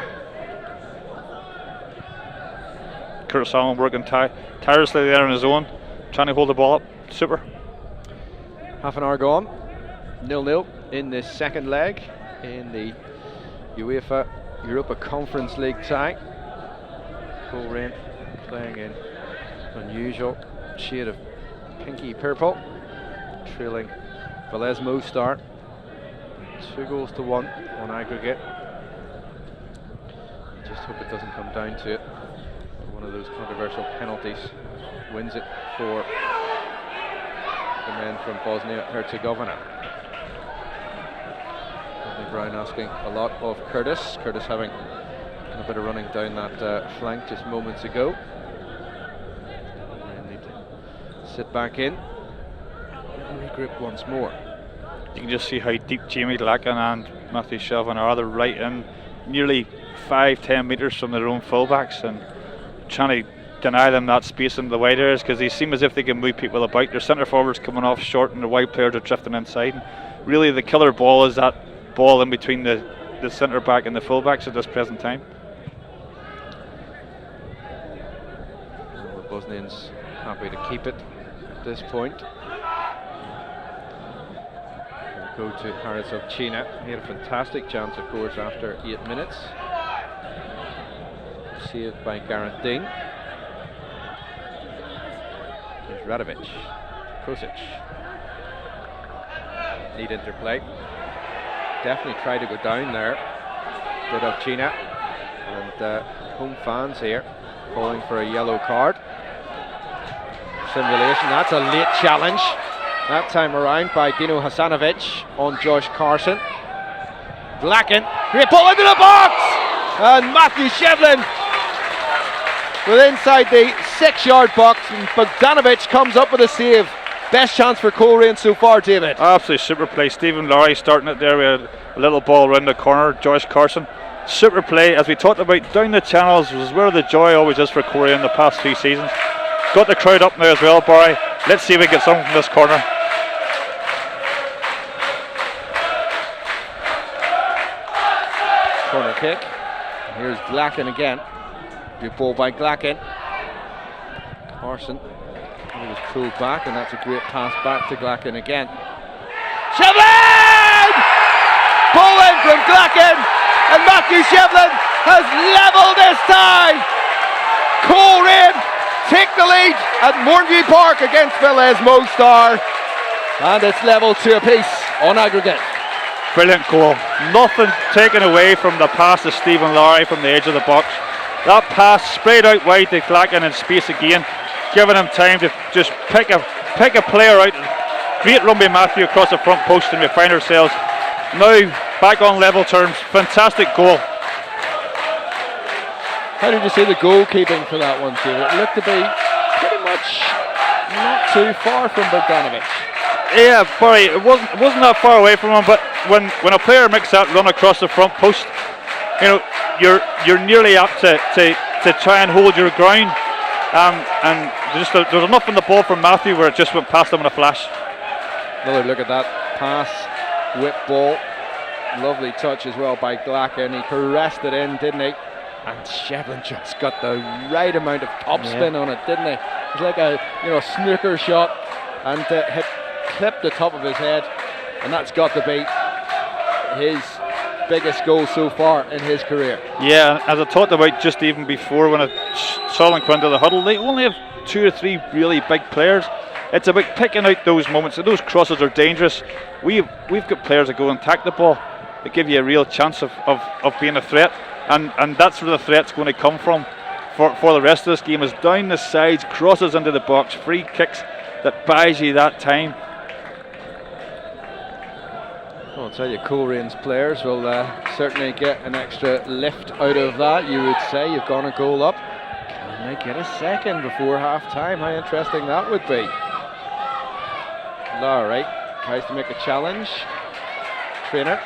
[SPEAKER 2] Curtis Allen working tirelessly there on his own, trying to hold the ball up. Super.
[SPEAKER 1] Half an hour gone. 0-0 in the second leg in the UEFA Europa Conference League tie. Coleraine playing in unusual shade of pinky purple, trailing Velez Mostar 2-1 on aggregate. Just hope it doesn't come down to it. One of those controversial penalties wins it for the men from Bosnia-Herzegovina. Rodney Brown asking a lot of Curtis. Curtis having a bit of running down that flank just moments ago. And need to sit back in and regroup once more.
[SPEAKER 2] You can just see how deep Jamie Lacken and Matthew Shelvin are. They're right in, nearly 5-10 metres from their own fullbacks, and trying to deny them that space in the wide areas, because they seem as if they can move people about. Their centre forwards coming off short, and the wide players are drifting inside. And really, the killer ball is that ball in between the centre back and the fullbacks at this present time.
[SPEAKER 1] The Bosnians happy to keep it at this point. We'll go to Haris Ovchina. He had a fantastic chance, of course, after 8 minutes. Saved by Gareth Dean. Here's Radovic. Kosic. Neat interplay. Definitely tried to go down there. Did Ovchina. And home fans here calling for a yellow card. Simulation. That's a late challenge. That time around by Dino Hasanovic on Josh Carson. Lacken. Great ball into the box! And Matthew Shevlin with inside the 6-yard box, and Bogdanovic comes up with a save. Best chance for Coleraine so far, David.
[SPEAKER 2] Absolutely super play. Stephen Lowry starting it there with a little ball around the corner. Josh Carson super play, as we talked about, down the channels was where the joy always is for Coleraine in the past 2 seasons. Got the crowd up now as well, Barry. Let's see if we get something from this corner.
[SPEAKER 1] Corner kick. Here's Glacken again. Good ball by Glacken. Carson. He was pulled back, and that's a great pass back to Glacken again. Shevlin! Ball in from Glacken, and Matthew Shevlin has levelled this tie. Coleraine take the lead at Mourneview Park against Velez Mostar, and it's level 2-apiece on aggregate.
[SPEAKER 2] Brilliant goal. Nothing taken away from the pass to Stephen Lowry from the edge of the box. That pass sprayed out wide to Glacken in space again, giving him time to just pick a player out. Great run by Matthew across the front post, and we find ourselves now back on level terms. Fantastic goal.
[SPEAKER 1] How did you see the goalkeeping for that one, David? It looked to be pretty much not too far from Bogdanovic.
[SPEAKER 2] Yeah, Barry, it wasn't that far away from him, but when a player makes that run across the front post, you know, you're nearly apt to try and hold your ground. And there was enough in the ball from Matthew where it just went past him in a flash.
[SPEAKER 1] Another look at that pass, whip ball. Lovely touch as well by Glacken. He caressed it in, didn't he? And Shevlin just got the right amount of topspin on it, didn't he? It was like a snooker shot, and hit clipped the top of his head, and that's got to be his biggest goal so far in his career.
[SPEAKER 2] Yeah, as I talked about just even before when I saw them go into the huddle, they only have 2 or 3 really big players. It's about picking out those moments, and those crosses are dangerous. We've got players that go and tack the ball, that give you a real chance of being a threat, and that's where the threat's going to come from for the rest of this game, is down the sides, crosses into the box, free kicks that buys you that time.
[SPEAKER 1] I'll tell you, Colerane's players will certainly get an extra lift out of that. You would say you've gone a goal up. Can they get a second before half time? How interesting that would be. Lowry tries to make a challenge. Trainer.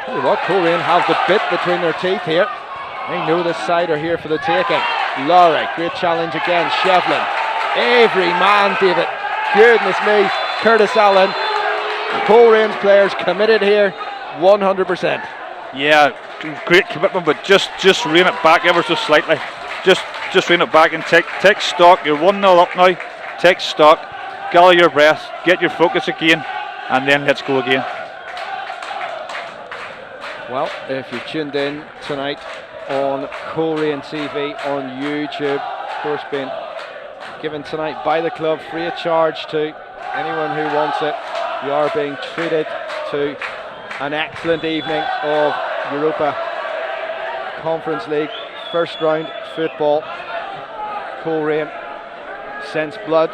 [SPEAKER 1] Tell you what, Coleraine have the bit between their teeth here. They know this side are here for the taking. Lowry, great challenge again. Shevlin. Every man, David. Goodness me. Curtis Allen. Colerane's players committed here 100%.
[SPEAKER 2] Yeah, great commitment, but just rein it back ever so slightly. Just rein it back and take stock. You're 1-0 up now. Take stock, gather your breath, get your focus again, and then let's go again.
[SPEAKER 1] Well, if you're tuned in tonight on Coleraine TV on YouTube, of course being given tonight by the club free of charge to anyone who wants it. You are being treated to an excellent evening of Europa Conference League first round football. Coleraine sense blood.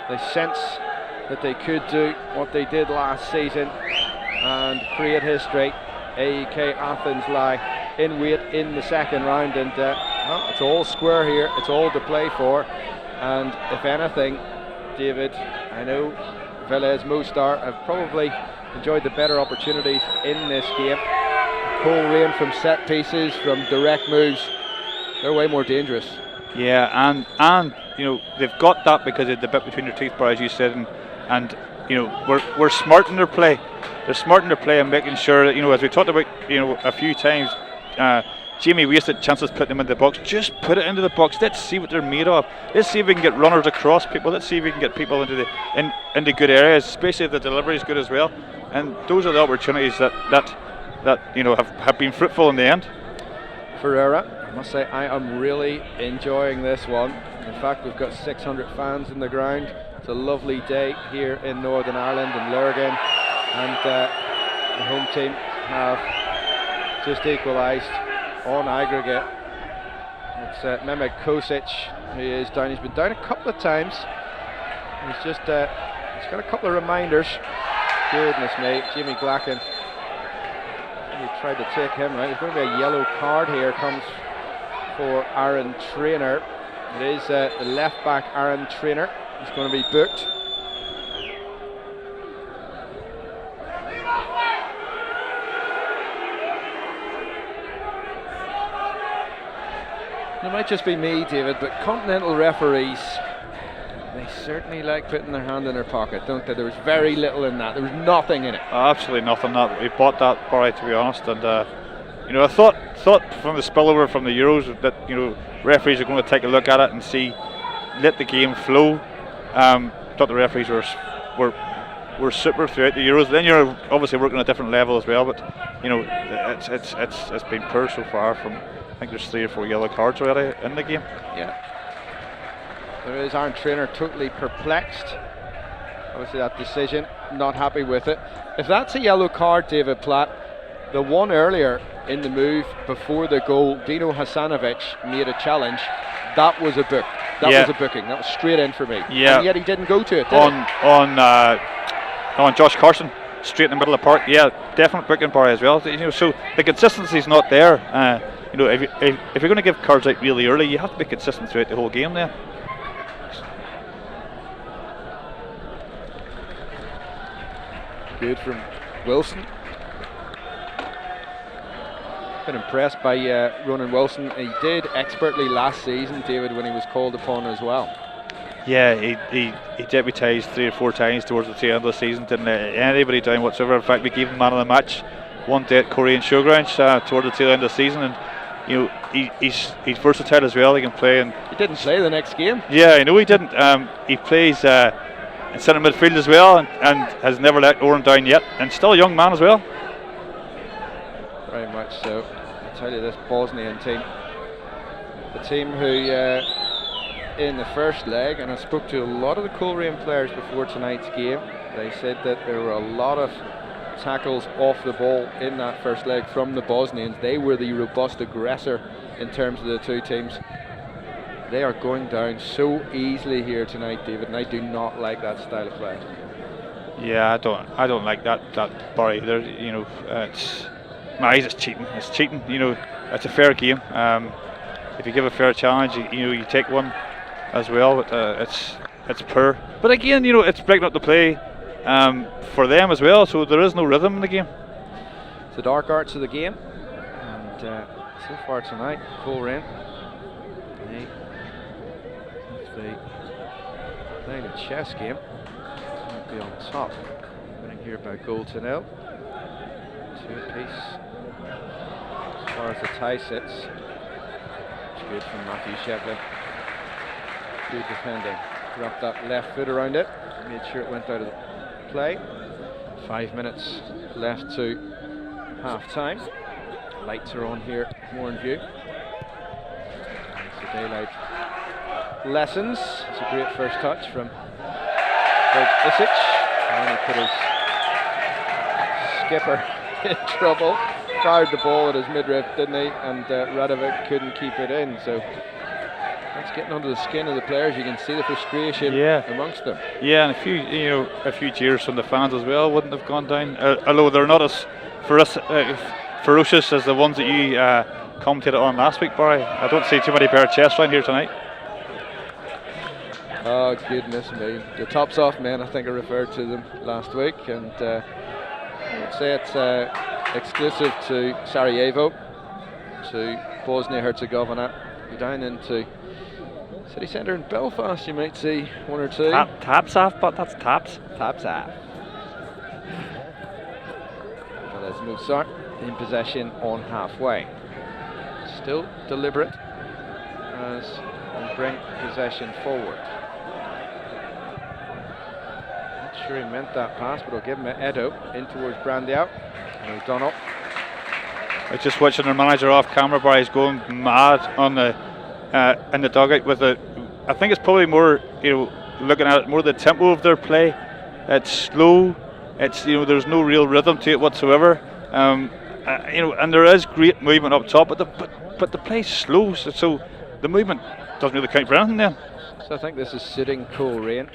[SPEAKER 1] They sense that they could do what they did last season and create history. AEK Athens lie in wait in the second round, and well, it's all square here. It's all to play for, and if anything, David, I know Velez Mostar have probably enjoyed the better opportunities in this game. Coleraine from set pieces, from direct moves, they're way more dangerous.
[SPEAKER 2] Yeah, and you know, they've got that because of the bit between their teeth, as you said, and you know, we're smart in their play. They're smart in their play and making sure that, you know, as we talked about, you know, a few times, Jamie wasted chances putting them into the box. Just put it into the box. Let's see what they're made of. Let's see if we can get runners across people. Let's see if we can get people into good areas, especially if the delivery is good as well. And those are the opportunities that you know have been fruitful in the end.
[SPEAKER 1] Ferreira, I must say I am really enjoying this one. In fact, we've got 600 fans in the ground. It's a lovely day here in Northern Ireland in Lurgan, and the home team have just equalised on aggregate. It's Mehmet Kosic who is down. He's been down a couple of times. He's just he's got a couple of reminders. Goodness me, Jimmy Glacken. He tried to take him right. There's going to be a yellow card here. Comes for Aaron Trainer. It is the left back Aaron Trainer. He's going to be booked. might just be me, David, but continental referees, they certainly like putting their hand in their pocket, don't they? There was very little in that. There was nothing in it.
[SPEAKER 2] Absolutely nothing. That we bought that, Barry, to be honest. And you know, I thought from the spillover from the Euros that, you know, referees are going to take a look at it and see, let the game flow. Thought the referees were super throughout the Euros. Then you're obviously working at a different level as well. But you know, it's been poor so far. From I think there's 3 or 4 yellow cards already in the game.
[SPEAKER 1] Yeah. There is Aaron Trainer totally perplexed. Obviously that decision, not happy with it. If that's a yellow card, David Platt, the one earlier in the move before the goal, Dino Hasanovic made a challenge. That was a book. That was a booking. That was straight in for me.
[SPEAKER 2] Yeah.
[SPEAKER 1] And yet he didn't go to it,
[SPEAKER 2] on Josh Carson, straight in the middle of the park. Yeah, definite booking, Barry, as well. You know, so the consistency's not there. You know, if you're going to give cards out really early, you have to be consistent throughout the whole game then.
[SPEAKER 1] Good from Wilson. Been impressed by Ronan Wilson. He did expertly last season, David, when he was called upon as well.
[SPEAKER 2] Yeah, he deputised 3 or 4 times towards the tail end of the season, didn't let anybody down whatsoever. In fact, we gave him man of the match one day at Coleraine Showgrounds toward the tail end of the season, and you know, he's versatile as well. He can play, and
[SPEAKER 1] he didn't play the next game.
[SPEAKER 2] Yeah, I know he didn't. He plays in centre midfield as well, and has never let Oran down yet, and still a young man as well.
[SPEAKER 1] Very much so. I tell you, this Bosnian team, the team who in the first leg, and I spoke to a lot of the Coleraine players before tonight's game, they said that there were a lot of tackles off the ball in that first leg from the Bosnians. They were the robust aggressor in terms of the two teams. They are going down so easily here tonight, David, and I do not like that style of play.
[SPEAKER 2] Yeah, I don't like that bar either. You know, it's my eyes. It's cheating. It's cheating. You know, it's a fair game. If you give a fair challenge, you know, you take one as well. But it's poor. But again, you know, it's breaking up the play for them as well. So there is no rhythm in the game.
[SPEAKER 1] It's the dark arts of the game, and so far tonight, Coleraine, if they play a chess game, might be on top. Winning here by goal to 0. 2 apiece. As far as the tie sits, it's good from Matthew Shevlin. Good defending. Wrapped that left foot around it. Made sure it went out of the play. 5 minutes left to half time. Lights are on here at Mourneview. It's the daylight lessons. It's a great first touch from Greg Isic. And then he put his skipper in trouble. Fired the ball at his midriff, didn't he? And Radovic couldn't keep it in. So that's getting under the skin of the players. You can see the frustration amongst them.
[SPEAKER 2] Yeah, and a few cheers from the fans as well wouldn't have gone down. Although they're not as ferocious as the ones that you commentated on last week, Barry. I don't see too many pair of chests around here tonight.
[SPEAKER 1] Oh goodness me! The tops off men, I think I referred to them last week, and I would say it's exclusive to Sarajevo, to Bosnia-Herzegovina. Go down into city centre in Belfast, you might see 1 or 2.
[SPEAKER 2] Taps off, but that's taps.
[SPEAKER 1] Taps off. Velez Mostar in possession on halfway. Still deliberate as we bring possession forward. Not sure he meant that pass, but I'll give him an Edo in towards Brandow. And O'Donnell.
[SPEAKER 2] I was just watching their manager off camera, but he's going mad on the in the dugout with it. I think it's probably more, you know, looking at it, more the tempo of their play. It's slow. It's, you know, there's no real rhythm to it whatsoever. You know, and there is great movement up top, but the play's slow, so the movement doesn't really count for anything then.
[SPEAKER 1] So I think this is suiting Coleraine.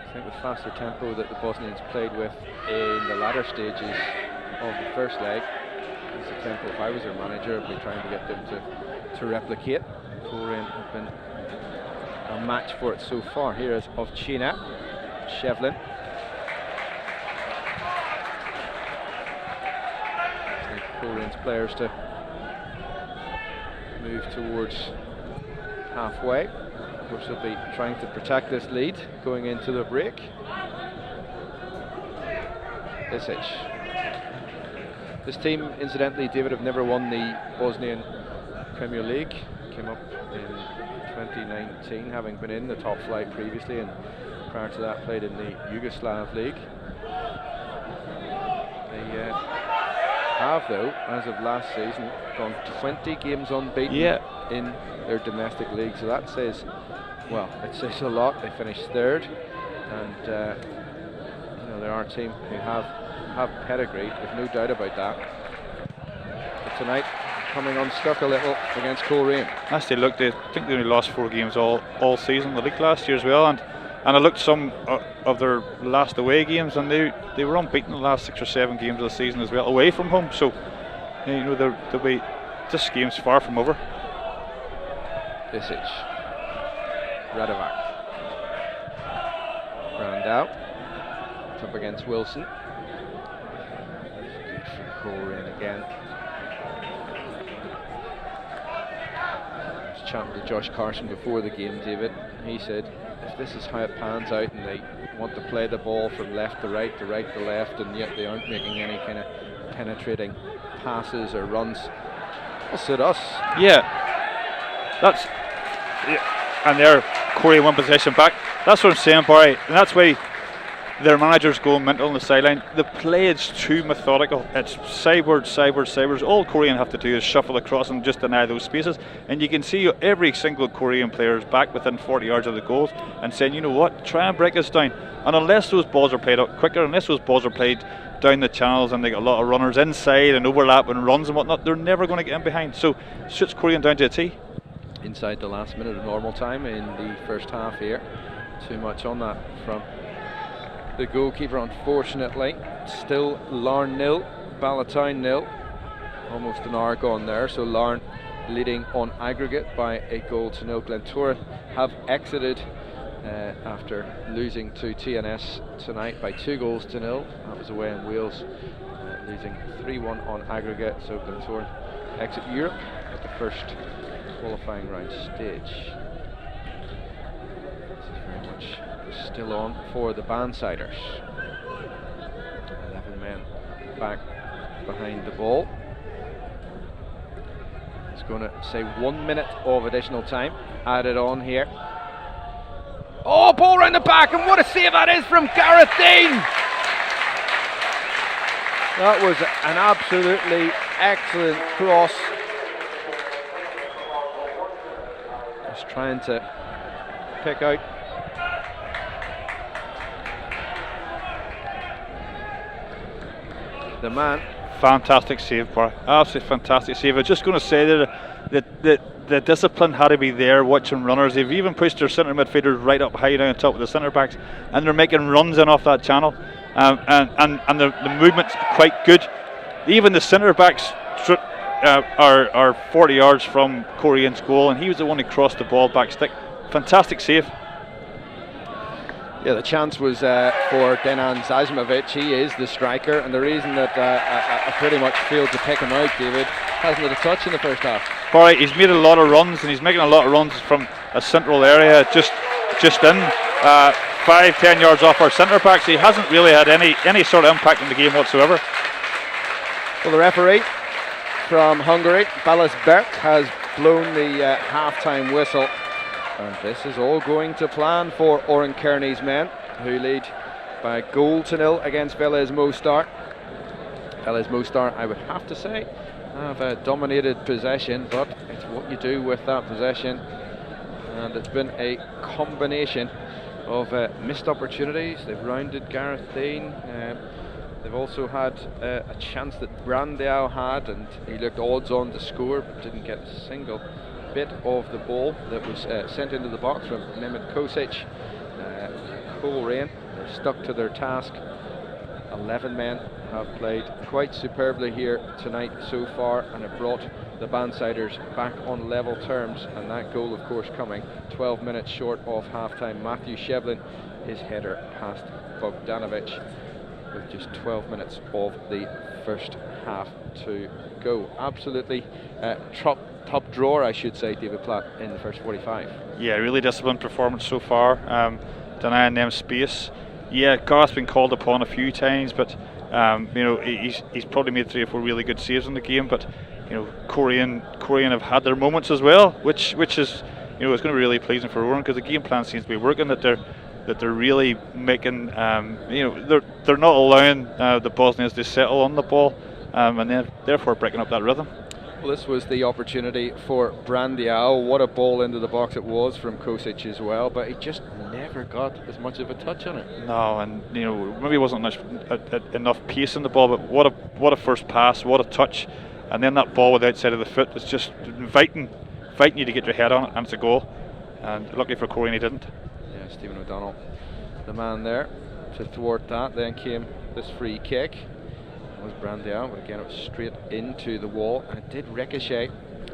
[SPEAKER 1] I think the faster tempo that the Bosnians played with in the latter stages of the first leg is the tempo, if I was their manager, I'd be trying to get them to replicate. Coleraine have been a match for it so far. Here is Ovchina, Shevlin. I think Coleraine's players to move towards halfway. Of course, they'll be trying to protect this lead going into the break. Isic. This team, incidentally, David, have never won the Bosnian Premier League. Came up in 2019, having been in the top flight previously, and prior to that played in the Yugoslav League. They have, though, as of last season, gone 20 games unbeaten in their domestic league. So that says, well, it says a lot. They finished third, and you know, there are a team who have pedigree. There's no doubt about that. But tonight, coming unstuck a little against Coleraine.
[SPEAKER 2] As they looked, I think they only lost 4 games all season, the league last year as well, and I looked some of their last away games, and they were unbeaten the last 6 or 7 games of the season as well, away from home. So you know, they'll be, this game's far from over.
[SPEAKER 1] Isic, Radovac, Brandau, up against Wilson. Good for Coleraine again. I was chatting to Josh Carson before the game, David. He said, if this is how it pans out and they want to play the ball from left to right to left, and yet they aren't making any kind of penetrating passes or runs, it'll suit us.
[SPEAKER 2] Yeah, that's, and they're Coleraine one possession back. That's what I'm saying, Barry, and that's why their managers go mental on the sideline. The play is too methodical. It's sidewards. All Coleraine have to do is shuffle across and just deny those spaces. And you can see every single Coleraine player is back within 40 yards of the goals and saying, you know what, try and break us down. And unless those balls are played out quicker, unless those balls are played down the channels and they got a lot of runners inside and overlap and runs and whatnot, they're never going to get in behind. So it suits Coleraine down to a T.
[SPEAKER 1] Inside the last minute of normal time in the first half here. Too much on that from the goalkeeper, unfortunately. Still Larne 0, Ballatown 0. Almost an hour gone there, so Larne leading on aggregate by 1-0. Glentoran have exited after losing to TNS tonight by 2-0. That was away in Wales, losing 3-1 on aggregate. So Glentoran exit Europe at the first qualifying round stage. This is very much still on for the Bandsiders. 11 men back behind the ball. It's going to say 1 minute of additional time added on here. Oh, ball round the back, and what a save that is from Gareth Dean! That was an absolutely excellent cross. Just trying to pick out the man.
[SPEAKER 2] Fantastic save, Barry. Absolutely fantastic save. I was just going to say that the discipline had to be there watching runners. They've even pushed their centre midfielders right up high down on top of the centre backs, and they're making runs in off that channel. And the movement's quite good. Even the centre backs are 40 yards from Coreaine's goal, and he was the one who crossed the ball back stick. Fantastic save.
[SPEAKER 1] Yeah, the chance was for Denan Zazimovic. He is the striker, and the reason that I pretty much failed to pick him out, David, hasn't had a touch in the first half.
[SPEAKER 2] Barry, he's made a lot of runs, and he's making a lot of runs from a central area, just in 5-10 yards off our centre backs. He hasn't really had any sort of impact in the game whatsoever.
[SPEAKER 1] Well, the referee from Hungary, Balas Berk, has blown the half-time whistle. And this is all going to plan for Oran Kearney's men, who lead by 1-0 against Velez Mostar. Velez Mostar, I would have to say, have dominated possession, but it's what you do with that possession. And it's been a combination of missed opportunities. They've rounded Gareth Dean. They've also had a chance that Brandau had, and he looked odds on to score, but didn't get a single bit of the ball that was sent into the box from Mehmet Kosic. Coleraine, they're stuck to their task. 11 men have played quite superbly here tonight so far, and have brought the Bandsiders back on level terms. And that goal, of course, coming 12 minutes short of half-time. Matthew Shevlin, his header past Bogdanovic, with just 12 minutes of the first half to go. Absolutely top drawer, I should say, David Platt, in the first 45.
[SPEAKER 2] Yeah, really disciplined performance so far, denying them space. Yeah, Garth's been called upon a few times, but he's probably made 3 or 4 really good saves in the game. But Coleraine have had their moments as well, which is it's going to be really pleasing for Oran, because the game plan seems to be working. That they're really making they're not allowing the Bosnians to settle on the ball, and then therefore breaking up that rhythm.
[SPEAKER 1] Well, this was the opportunity for Brandiao. What a ball into the box it was from Kosic as well, but he just never got as much of a touch on it.
[SPEAKER 2] No, and maybe wasn't enough pace in the ball, but what a first pass, what a touch, and then that ball with the outside of the foot was just inviting you to get your head on it, and it's a goal. And luckily for Coleraine, he didn't.
[SPEAKER 1] Yeah, Stephen O'Donnell, the man there to thwart that. Then came this free kick. Was Brandiao, but again it was straight into the wall, and it did ricochet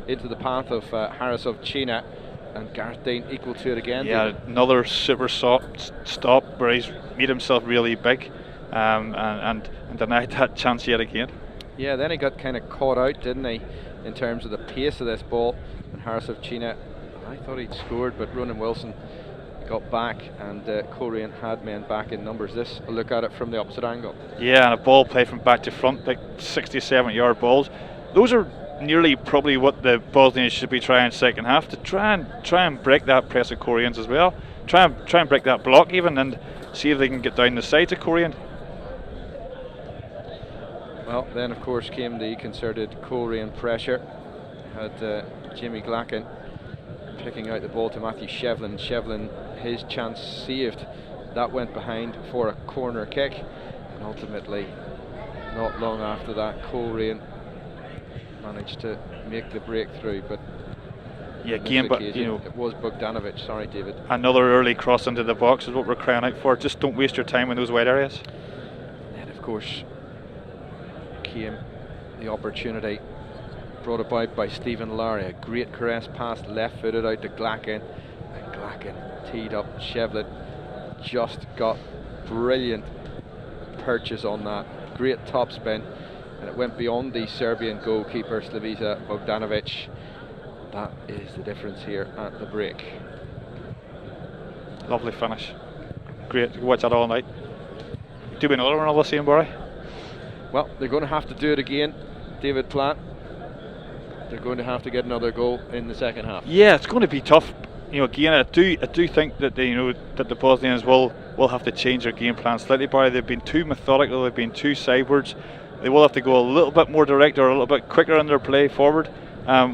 [SPEAKER 1] into the path of Harrisov China, and Gareth Dean equal to it again.
[SPEAKER 2] Yeah, another super stop where he's made himself really big, and denied that chance yet again.
[SPEAKER 1] Yeah, then he got kind of caught out, didn't he, in terms of the pace of this ball. And Harrisov China, I thought he'd scored, but Ronan Wilson got back, and Coleraine had men back in numbers. This, a look at it from the opposite angle.
[SPEAKER 2] Yeah, and a ball play from back to front, like 60-70 yard balls. Those are nearly probably what the Bosnians should be trying second half, to try and break that press of Coleraines as well. Try and break that block even, and see if they can get down the sides of Coleraine.
[SPEAKER 1] Well, then of course came the concerted Coleraine pressure. Had Jimmy Glacken picking out the ball to Matthew Shevlin. Shevlin, his chance saved. That went behind for a corner kick, and ultimately, not long after that, Coleraine managed to make the breakthrough. But
[SPEAKER 2] yeah, again, but
[SPEAKER 1] it was Bogdanovic. Sorry, David.
[SPEAKER 2] Another early cross into the box is what we're crying out for. Just don't waste your time in those wide areas.
[SPEAKER 1] And of course came the opportunity brought about by Stephen Lowry. A great caress pass left-footed out to Glacken, and Glacken teed up Shevlin. Just got brilliant purchase on that. Great top spin, and it went beyond the Serbian goalkeeper Slavica Bogdanovic. That is the difference here at the break.
[SPEAKER 2] Lovely finish. Great. You watch that all night. Do we another one all the same, Barry?
[SPEAKER 1] Well, they're going to have to do it again, David Platt. They're going to have to get another goal in the second half. Yeah,
[SPEAKER 2] it's going to be tough. Again, I do think that that the Bosnians will have to change their game plan slightly. Barry, they've been too methodical. They've been too sidewards. They will have to go a little bit more direct or a little bit quicker in their play forward.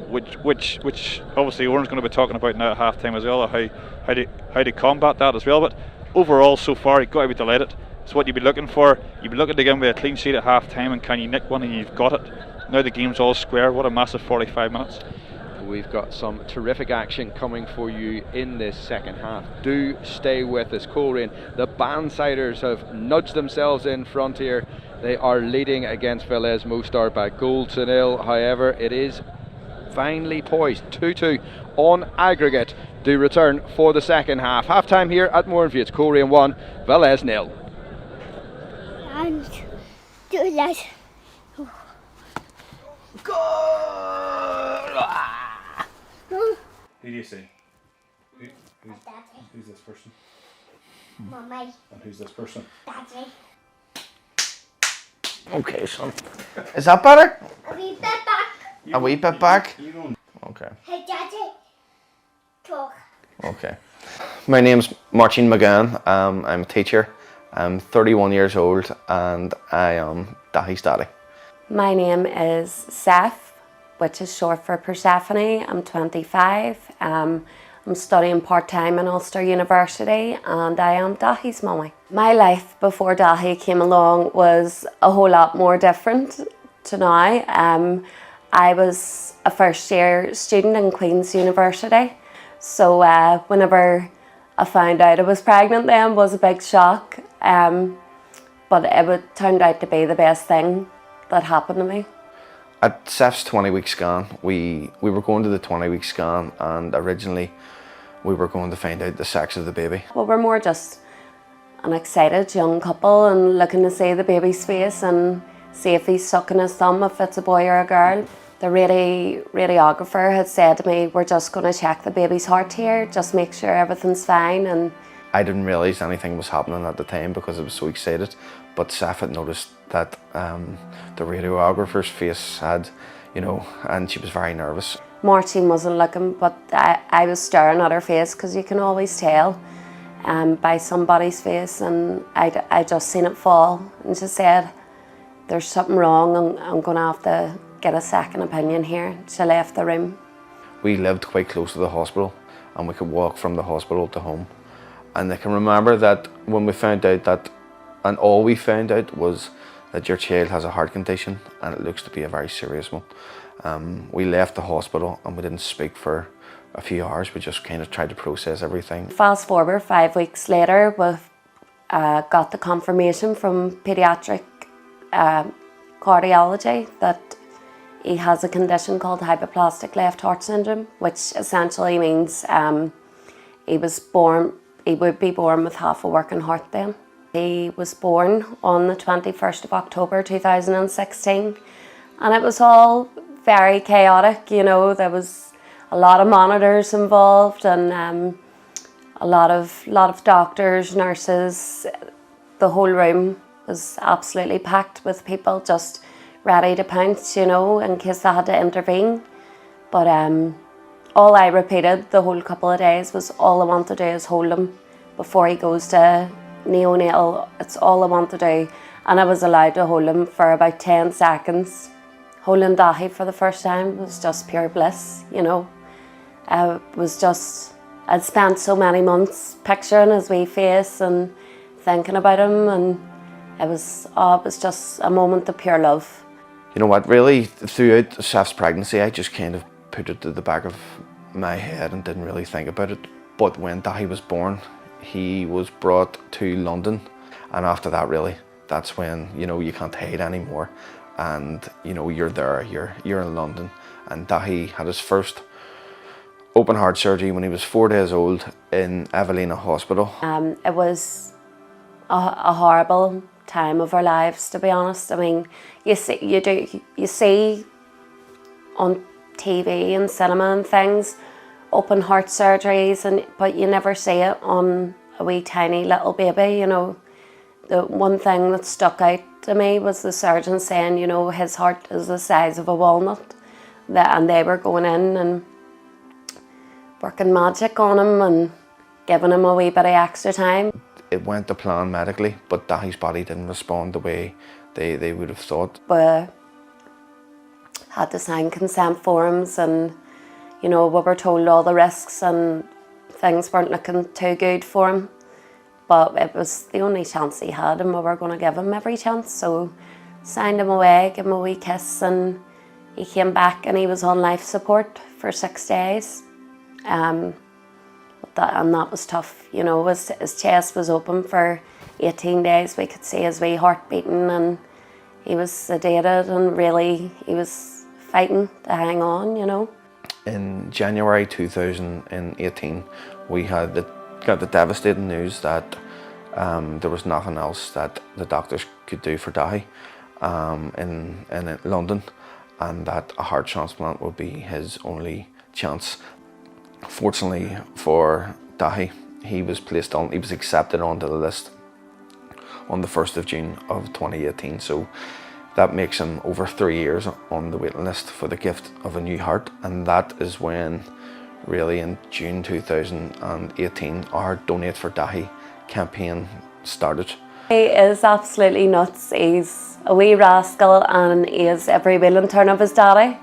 [SPEAKER 2] Which obviously Oran's going to be talking about now at half time as well, how to combat that as well. But overall, so far, you've got to be delighted. It's what you'd be looking for. You'd be looking to get with a clean sheet at half time, and can you nick one, and you've got it. Now the game's all square. What a massive 45 minutes.
[SPEAKER 1] We've got some terrific action coming for you in this second half. Do stay with us. Coleraine, the Bandsiders have nudged themselves in front here. They are leading against Velez Mostar by 1-0. However, it is finely poised. 2-2 on aggregate. Do return for the second half. Half time here at Mourneview. It's Coleraine 1, Velez 0.
[SPEAKER 3] And do that.
[SPEAKER 4] Who do you see? Who's this person?
[SPEAKER 3] Mommy.
[SPEAKER 4] And who's this person?
[SPEAKER 3] Daddy.
[SPEAKER 5] Okay, son. Is that better?
[SPEAKER 3] A wee bit back.
[SPEAKER 5] A wee bit back?
[SPEAKER 4] You don't.
[SPEAKER 5] Okay.
[SPEAKER 3] Hey, Daddy. Talk.
[SPEAKER 5] Okay. My name's Martin McGann. I'm a teacher. I'm 31 years old, and I am Dahi's daddy.
[SPEAKER 6] My name is Seth, which is short for Persephone. I'm 25. I'm studying part-time in Ulster University, and I am Dahi's mummy. My life before Dahi came along was a whole lot more different to now. I was a first-year student in Queen's University, so whenever I found out I was pregnant then was a big shock, but it turned out to be the best thing that happened to me.
[SPEAKER 5] At Seth's 20-week scan, we were going to the 20-week scan, and originally we were going to find out the sex of the baby.
[SPEAKER 6] Well, we're more just an excited young couple and looking to see the baby's face and see if he's sucking his thumb, if it's a boy or a girl. The radiographer had said to me, we're just going to check the baby's heart here, just make sure everything's fine. And
[SPEAKER 5] I didn't realise anything was happening at the time because I was so excited, but Saf had noticed that the radiographer's face had, you know, and she was very nervous.
[SPEAKER 6] Martine wasn't looking, but I was staring at her face, because you can always tell by somebody's face, and I just seen it fall, and she said, there's something wrong, and I'm going to have to get a second opinion here. She left the room.
[SPEAKER 5] We lived quite close to the hospital, and we could walk from the hospital to home. And I can remember that when we found out that, and all we found out was that your child has a heart condition, and it looks to be a very serious one. We left the hospital and we didn't speak for a few hours. We just kind of tried to process everything.
[SPEAKER 6] Fast forward 5 weeks later, we got the confirmation from paediatric cardiology that he has a condition called hypoplastic left heart syndrome, which essentially means he would be born with half a working heart then. He was born on the 21st of October 2016, and it was all very chaotic, you know. There was a lot of monitors involved, and a lot of doctors, nurses. The whole room was absolutely packed with people just ready to pounce, you know, in case they had to intervene. But all I repeated the whole couple of days was, all I want to do is hold him before he goes to neonatal. It's all I want to do. And I was allowed to hold him for about 10 seconds. Holding Dahi for the first time was just pure bliss, you know. I'd spent so many months picturing his wee face and thinking about him, and it was just a moment of pure love.
[SPEAKER 5] You know what, really, throughout Saf's pregnancy, I just kind of put it to the back of my head and didn't really think about it. But when Dahi was born, he was brought to London, and after that, really, that's when, you know, you can't hide anymore, and you know, you're there, you're in London. And Dahi had his first open heart surgery when he was 4 days old in Evelina Hospital.
[SPEAKER 6] It was a horrible time of our lives, to be honest. I mean, you see on TV and cinema and things open heart surgeries, but you never see it on a wee tiny little baby, you know. The one thing that stuck out to me was the surgeon saying, you know, his heart is the size of a walnut, and they were going in and working magic on him and giving him a wee bit of extra time.
[SPEAKER 5] It went to plan medically, but Dahi's body didn't respond the way they would have thought.
[SPEAKER 6] We had to sign consent forms, and you know, we were told all the risks and things weren't looking too good for him. But it was the only chance he had, and we were going to give him every chance. So signed him away, gave him a wee kiss, and he came back and he was on life support for 6 days. And that was tough, you know. His chest was open for 18 days. We could see his wee heart beating, and he was sedated, and really he was fighting to hang on, you know.
[SPEAKER 5] In January 2018, we got the devastating news that there was nothing else that the doctors could do for Dahi in London, and that a heart transplant would be his only chance. Fortunately for Dahi, he was accepted onto the list on the 1st of June of 2018. So that makes him over 3 years on the waiting list for the gift of a new heart. And that is when, really, in June 2018, our Donate for Dahi campaign started.
[SPEAKER 6] He is absolutely nuts. He's a wee rascal, and he is every will and turn of his daddy.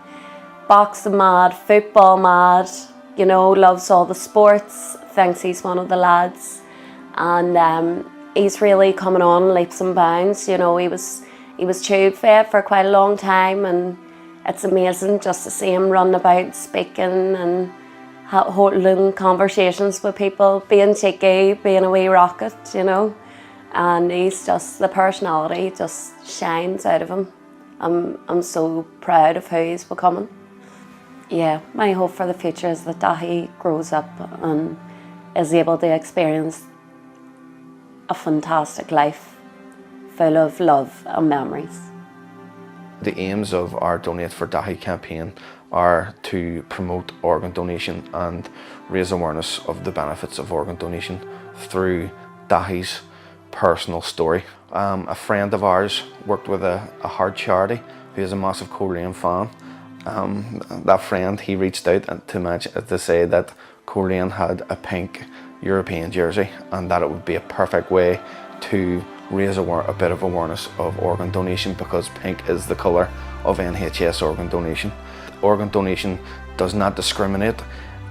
[SPEAKER 6] Boxing mad, football mad, you know, loves all the sports, thinks he's one of the lads. And he's really coming on leaps and bounds. You know, he was tube fed for quite a long time, and it's amazing just to see him run about speaking and holding conversations with people, being cheeky, being a wee rocket, you know. And he's just, the personality just shines out of him. I'm so proud of who he's becoming. Yeah, my hope for the future is that Dahi grows up and is able to experience a fantastic life full of love and memories.
[SPEAKER 5] The aims of our Donate for Dahi campaign are to promote organ donation and raise awareness of the benefits of organ donation through Dahi's personal story. A friend of ours worked with a heart charity who is a massive Coleraine fan. That friend, he reached out to say that Coleraine had a pink European jersey and that it would be a perfect way to raise a bit of awareness of organ donation, because pink is the colour of NHS organ donation. Organ donation does not discriminate.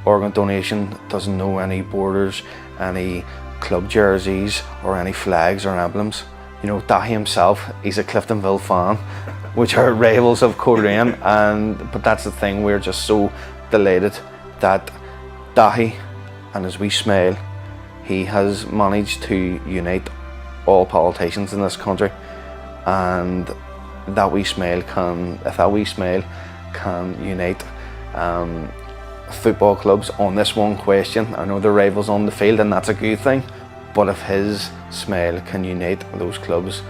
[SPEAKER 5] Organ donation doesn't know any borders, any club jerseys or any flags or emblems. You know, Dahi himself, he's a Cliftonville fan, which are rivals of Coleraine, but that's the thing, we're just so delighted that Dahi and his wee smile, he has managed to unite all politicians in this country, and that wee smile can, if that wee smile can unite football clubs on this one question. I know they're rivals on the field and that's a good thing, but if his smile can unite those clubs,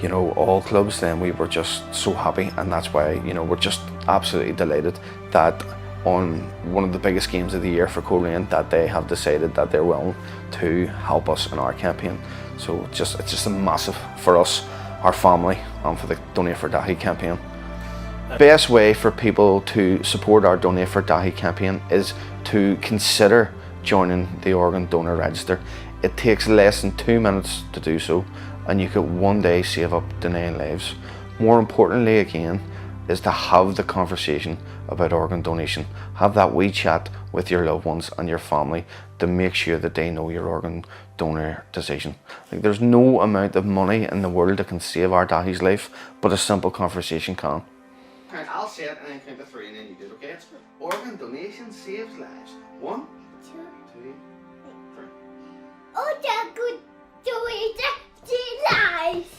[SPEAKER 5] you know, all clubs, then we were just so happy, and that's why, you know, we're just absolutely delighted that on one of the biggest games of the year for Coleraine that they have decided that they're willing to help us in our campaign. So it's just a massive for us, our family, and for the Donate for Dahi campaign. Best way for people to support our Donate for Dahi campaign is to consider joining the organ donor register. It takes less than 2 minutes to do so, and you could one day save up to 9 lives. More importantly again, is to have the conversation about organ donation. Have that wee chat with your loved ones and your family to make sure that they know your organ donor decision. Like, there's no amount of money in the world that can save our Dahi's life, but a simple conversation can. I'll say it and then count to 3 and then you do it, okay? It's organ donation saves lives. 1, 2, 3.
[SPEAKER 3] Oh, that good donation lives.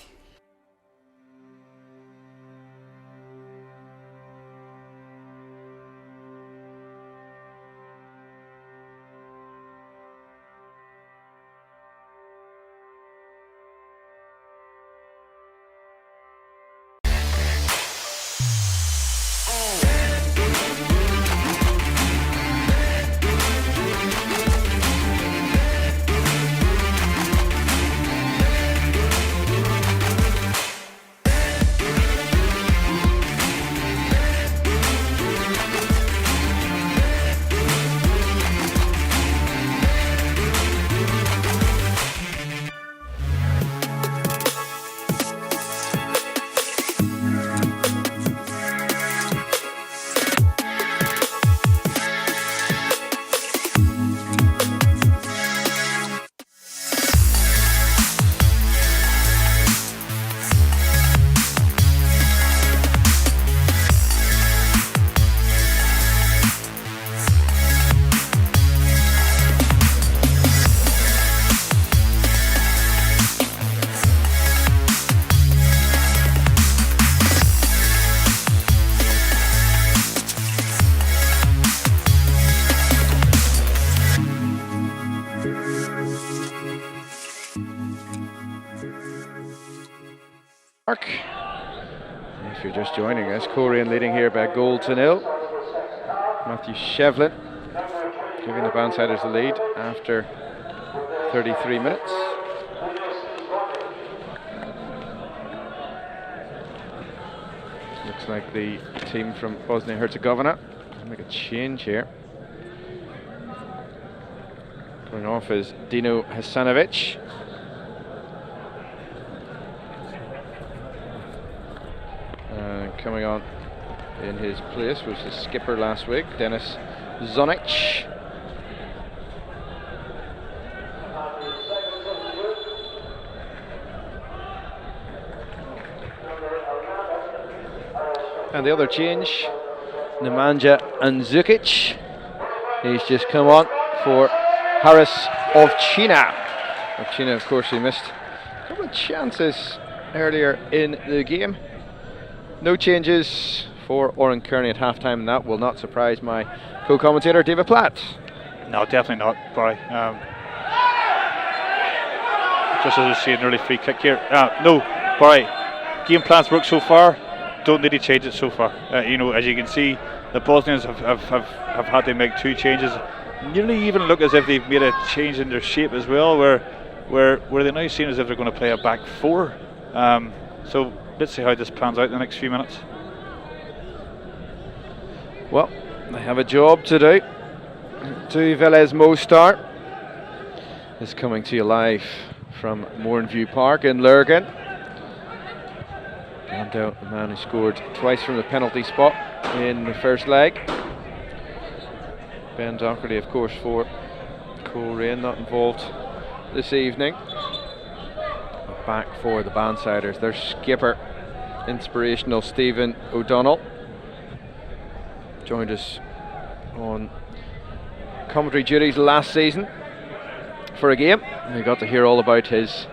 [SPEAKER 1] Park. If you're just joining us, Coleraine leading here by 1-0. Matthew Shevlin giving the Boundsiders the lead after 33 minutes. Looks like the team from Bosnia-Herzegovina will make a change here. Going off is Dino Hasanovic. Coming on in his place was the skipper last week, Denis Zonic. And the other change, Nemanja Andzukic. He's just come on for Haris Ovchina. Ovchina, of course, he missed a couple of chances earlier in the game. No changes for Oran Kearney at halftime, and that will not surprise my co-commentator David Platt.
[SPEAKER 2] No, definitely not, Barry. Just as I see an early free kick here. No, Barry, game plan's worked so far. don't need to change it so far. You know, as you can see, the Bosnians have had to make 2 changes. Nearly even look as if they've made a change in their shape as well, where they now seem as if they're going to play a back 4. So let's see how this pans out in the next few minutes.
[SPEAKER 1] Well, they have a job to do. FK Velez Mostar is coming to you live from Mourneview Park in Lurgan. And the man who scored twice from the penalty spot in the first leg. Ben Doherty, of course, for Coleraine, not involved this evening. Back for the Bandsiders, their skipper, inspirational Stephen O'Donnell, joined us on commentary duties last season for a game. We got to hear all about his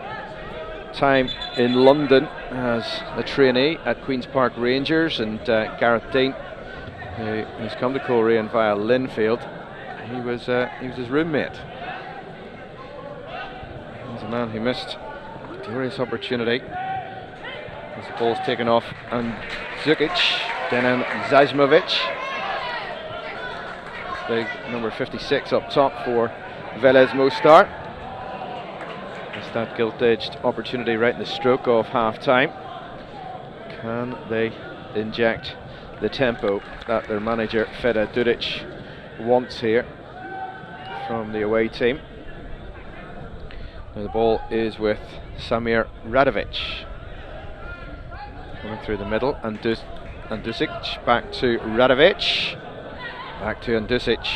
[SPEAKER 1] time in London as a trainee at Queen's Park Rangers, and Gareth Dean, who's come to Coleraine via Linfield. He was his roommate. He's a man who missed a glorious opportunity as the ball's taken off, and Zukic, Denan Zajmovic, big number 56 up top for Velez Mostar. It's that gilt-edged opportunity right in the stroke of half-time. Can they inject the tempo that their manager Feda Dudic wants here from the away team? Now the ball is with Samir Radovic. Coming through the middle, and Andusic back to Radovic. Back to Andusic.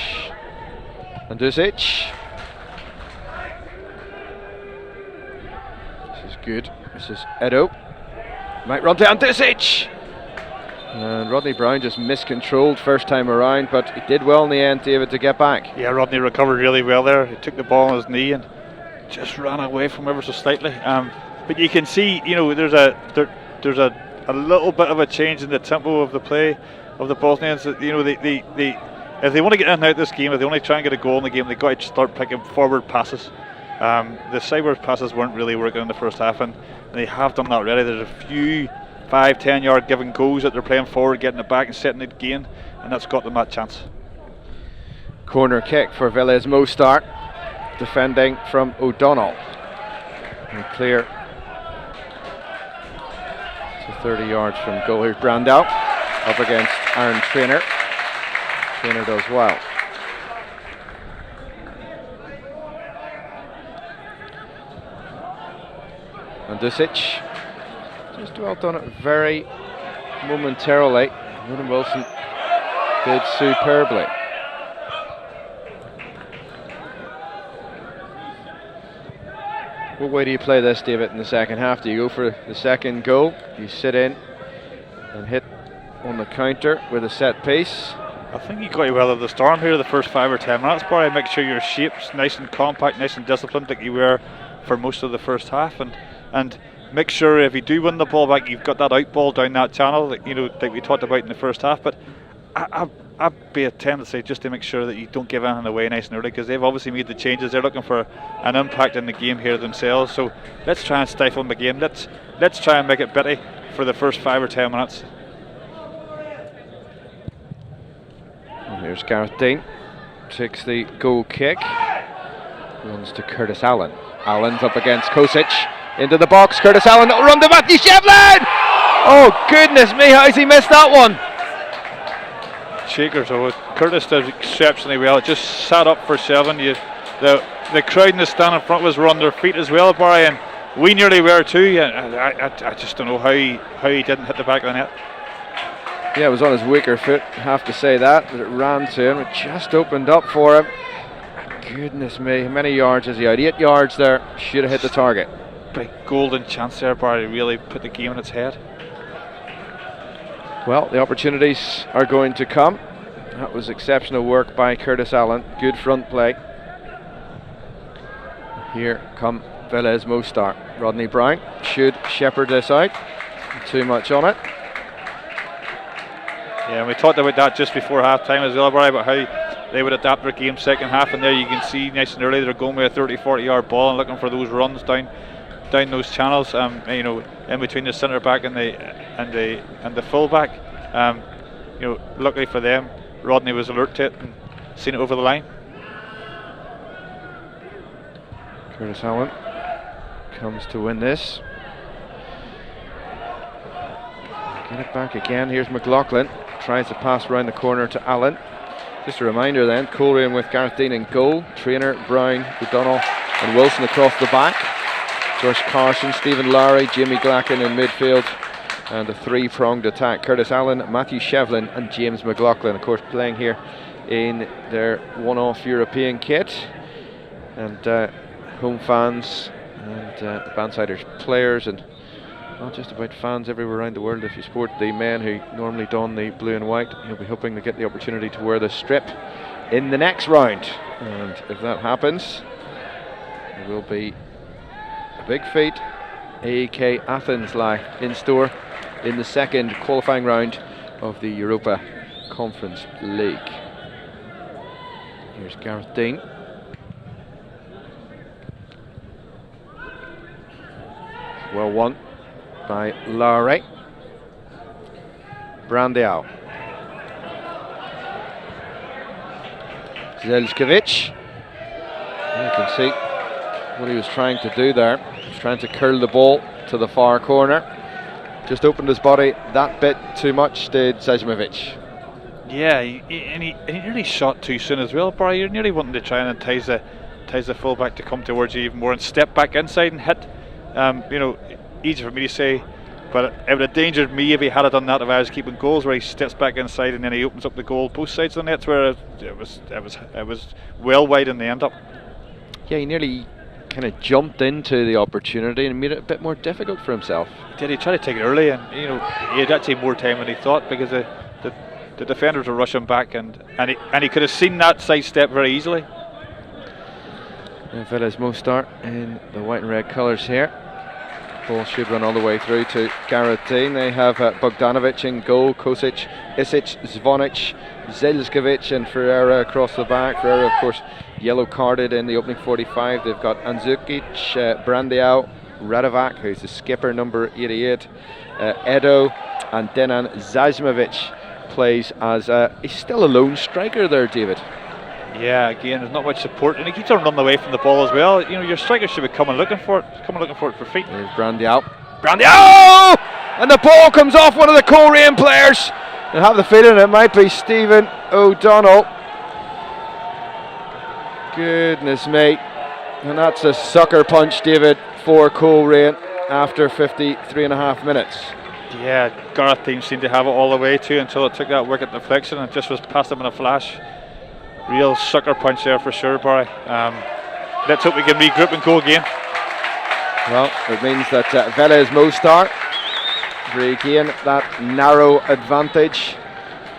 [SPEAKER 1] Andusic. This is good. This is Edo. Might run to Andusic. And Rodney Brown just miscontrolled first time around, but he did well in the end, David, to get back.
[SPEAKER 2] Yeah, Rodney recovered really well there. He took the ball on his knee and just ran away from ever so slightly. But you can see, you know, there's a little bit of a change in the tempo of the play of the Bosnians. You know, they if they want to get in and out this game, if they want to try and get a goal in the game, they've got to start picking forward passes. The sideward passes weren't really working in the first half, and they have done that already. There's a few 5-10 yard given goals that they're playing forward, getting it back and setting it again, and that's got them that chance.
[SPEAKER 1] Corner kick for Velez Mostar, defending from O'Donnell. And clear to 30 yards from goal. Here's Brandau up against Aaron Traynor. Traynor does well. And Dusic just dwelt on it very momentarily. William Wilson did superbly. What way do you play this, David, in the second half? Do you go for the second goal? Do you sit in and hit on the counter with a set piece?
[SPEAKER 2] I think you got to weather the storm here the first 5 or 10 minutes, Barry. Make sure your shape's nice and compact, nice and disciplined, like you were for most of the first half, and make sure if you do win the ball back, you've got that out ball down that channel, like, you know, like we talked about in the first half. But I'd be a tendency just to make sure that you don't give anything away nice and early, because they've obviously made the changes. They're looking for an impact in the game here themselves. So let's try and stifle them again. Let's try and make it bitty for the first 5 or 10 minutes.
[SPEAKER 1] And here's Gareth Dean, takes the goal kick, runs to Curtis Allen. Allen's up against Kosic, into the box. Curtis Allen, that'll run to Matthew Shevlin! Oh goodness me, how's he missed that one?
[SPEAKER 2] Shaker, so Curtis did exceptionally well. It just sat up for Shevlin. The crowd in the stand in front of us were on their feet as well, Barry, and we nearly were too. I just don't know how he didn't hit the back of the net.
[SPEAKER 1] Yeah, it was on his weaker foot, I have to say that, but it ran to him. It just opened up for him. Goodness me, how many yards is he out? 8 yards there, should have hit the target.
[SPEAKER 2] Big golden chance there, Barry, really put the game in its head.
[SPEAKER 1] Well, the opportunities are going to come. That was exceptional work by Curtis Allen, good front play. Here come Velez Mostar. Rodney Brown should shepherd this out. Too much on it.
[SPEAKER 2] Yeah, and we talked about that just before half time as well, Barry, about how they would adapt their game second half, and there you can see nice and early they're going with a 30-40 yard ball and looking for those runs down down those channels. You know, in between the centre back and the full back. You know, luckily for them, Rodney was alert to it and seen it over the line.
[SPEAKER 1] Curtis Allen comes to win this. Get it back again. Here's McLaughlin. Tries to pass around the corner to Allen. Just a reminder then, Coleraine with Gareth Dean in goal. Trainer, Brown, O'Donnell and Wilson across the back. Josh Carson, Stephen Lowry, Jimmy Glacken in midfield. And a three-pronged attack. Curtis Allen, Matthew Shevlin and James McLaughlin, of course, playing here in their one-off European kit. And home fans and Bandsiders players, and not just about fans everywhere around the world. If you support the men who normally don the blue and white, you'll be hoping to get the opportunity to wear the strip in the next round. And if that happens, there will be a big feat. AEK Athens lie in store in the second qualifying round of the Europa Conference League. Here's Gareth Dean. Well won by Lowry. Brandeau. Zelskovic. You can see what he was trying to do there. He was trying to curl the ball to the far corner. Just opened his body that bit too much, did Zajmovic.
[SPEAKER 2] Yeah, he nearly shot too soon as well, Barry. You're nearly wanting to try and entice the fullback to come towards you even more and step back inside and hit. You know, easy for me to say, but it would have endangered me if he had done that if I was keeping goals, where he steps back inside and then he opens up the goal both sides of the net, where it was well wide in the end up.
[SPEAKER 1] Yeah, he nearly kind of jumped into the opportunity and made it a bit more difficult for himself.
[SPEAKER 2] He tried to take it early, and you know, he had actually more time than he thought, because the defenders were rushing back, and he could have seen that side step very easily.
[SPEAKER 1] Velez Mostar in the white and red colours here. Ball should run all the way through to Gareth Dean. They have Bogdanovic in goal, Kosic, Isic, Zvonic, Zelskovic and Ferreira across the back. Ferreira, of course, yellow carded in the opening 45. They've got Andzukic, Brandeau, Radovac, who's the skipper, number 88, Edo, and Denan Zajmovic plays as he's still a lone striker there, David.
[SPEAKER 2] Yeah, again, there's not much support, and he keeps on running away from the ball as well. You know, your striker should be coming looking for it for feet.
[SPEAKER 1] There's Brandeau, and the ball comes off one of the Coleraine players. I have the feeling it might be Stephen O'Donnell. Goodness me, and that's a sucker punch, David, for Coleraine after 53.5 minutes.
[SPEAKER 2] Yeah, Gareth Dean seemed to have it all the way too until it took that wicket deflection and just was past him in a flash. Real sucker punch there for sure, Barry. Let's hope we can regroup and go again.
[SPEAKER 1] Well, it means that Velez Mostar regain that narrow advantage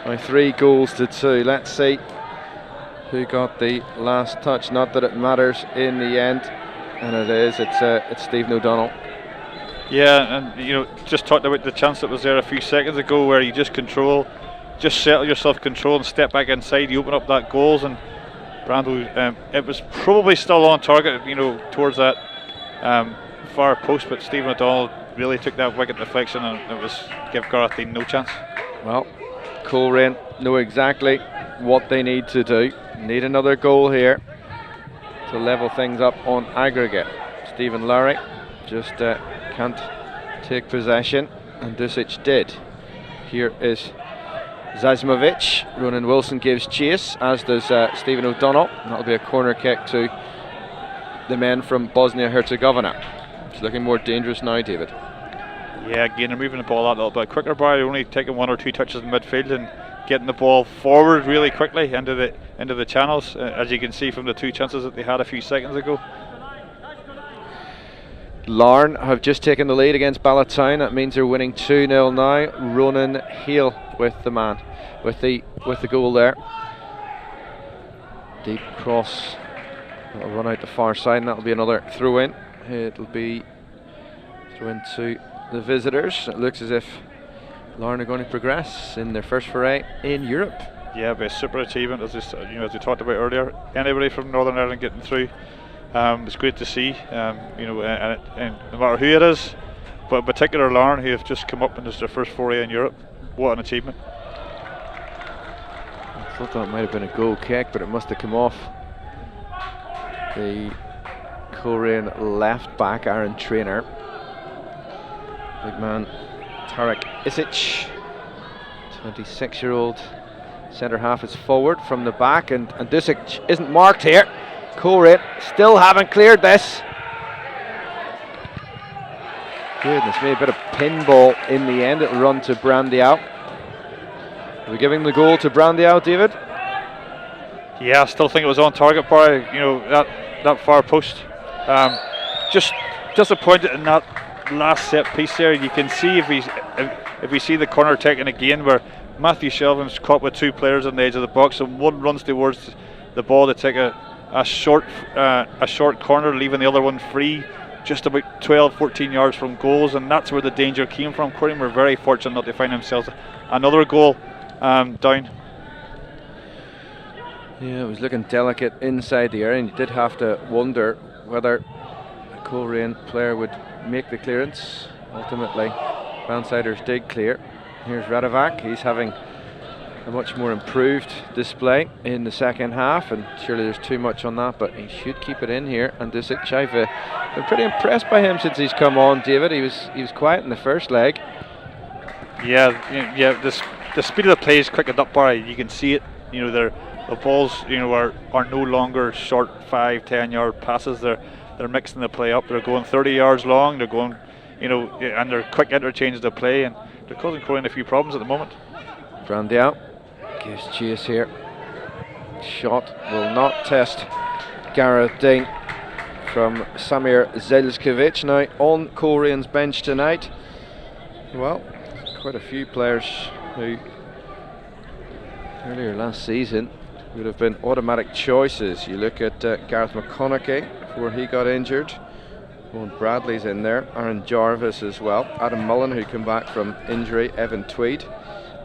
[SPEAKER 1] by 3-2. Let's see who got the last touch. Not that it matters in the end, and it is. It's Stephen O'Donnell.
[SPEAKER 2] Yeah, and you know, just talked about the chance that was there a few seconds ago, where you just settle yourself, control, and step back inside. You open up that goals, and Brando, it was probably still on target, you know, towards that far post, but Stephen O'Donnell really took that wicket deflection, and it was give Gareth Dean no chance.
[SPEAKER 1] Well, Coleraine know exactly what they need to do. Need another goal here to level things up on aggregate. Stephen Lowry just can't take possession, and Dusic did. Here is Zajmovic. Ronan Wilson gives chase, as does Stephen O'Donnell. That'll be a corner kick to the men from Bosnia-Herzegovina. It's looking more dangerous now, David.
[SPEAKER 2] Yeah, again, they're moving the ball out a little bit quicker, by only taking 1 or 2 touches in midfield and getting the ball forward really quickly into the channels, as you can see from the 2 chances that they had a few seconds ago.
[SPEAKER 1] Larne have just taken the lead against Ballatown. That means they're winning 2-0 now. Ronan Hale with the goal there. Deep cross. That'll run out the far side, and that'll be another throw in. It'll be throw in to the visitors. It looks as if Larne are going to progress in their first foray in Europe.
[SPEAKER 2] Yeah, it'll be a super achievement, as we talked about earlier. Anybody from Northern Ireland getting through It's great to see, and no matter who it is, but in particular Larne, who have just come up and it's their first foray in Europe. What an achievement.
[SPEAKER 1] I thought that might have been a goal kick, but it must have come off the Coleraine left back, Aaron Trainer. Big man Tarek Isic, 26-year-old centre half, is forward from the back, and Isic isn't marked here. Coleraine still haven't cleared this. Goodness me, a bit of pinball in the end. It'll run to Brandiau. Are we giving the goal to Brandiau, David?
[SPEAKER 2] Yeah, I still think it was on target by that far post. Just disappointed in that last set piece there. You can see if we see the corner taken again, where Matthew Shelvin's caught with two players on the edge of the box, and one runs towards the ball to take a short corner, leaving the other one free, just about 12-14 yards from goals, and that's where the danger came from. Coleraine were very fortunate not to find themselves another goal down.
[SPEAKER 1] Yeah, it was looking delicate inside the area, and you did have to wonder whether a Coleraine player would make the clearance. Ultimately, Bandsiders did clear. Here's Radovac. He's having a much more improved display in the second half, and surely there's too much on that, but he should keep it in here. And Isic, I've been pretty impressed by him since he's come on, David. He was quiet in the first leg.
[SPEAKER 2] Yeah. The speed of the play is quickened up by. You can see it. The balls, are no longer short 5-10 yard passes. They're mixing the play up. They're going 30 yards long. They're going, and they're quick interchanges of play, and they're causing Coleraine a few problems at the moment.
[SPEAKER 1] Brandiau gives chase here. Shot will not test Gareth Ding from Samir Zelskovic. Now on Colerane's bench tonight, well, quite a few players who earlier last season would have been automatic choices. You look at Gareth McConaughey before he got injured. Owen Bradley's in there. Aaron Jarvis as well. Adam Mullen, who came back from injury. Evan Tweed.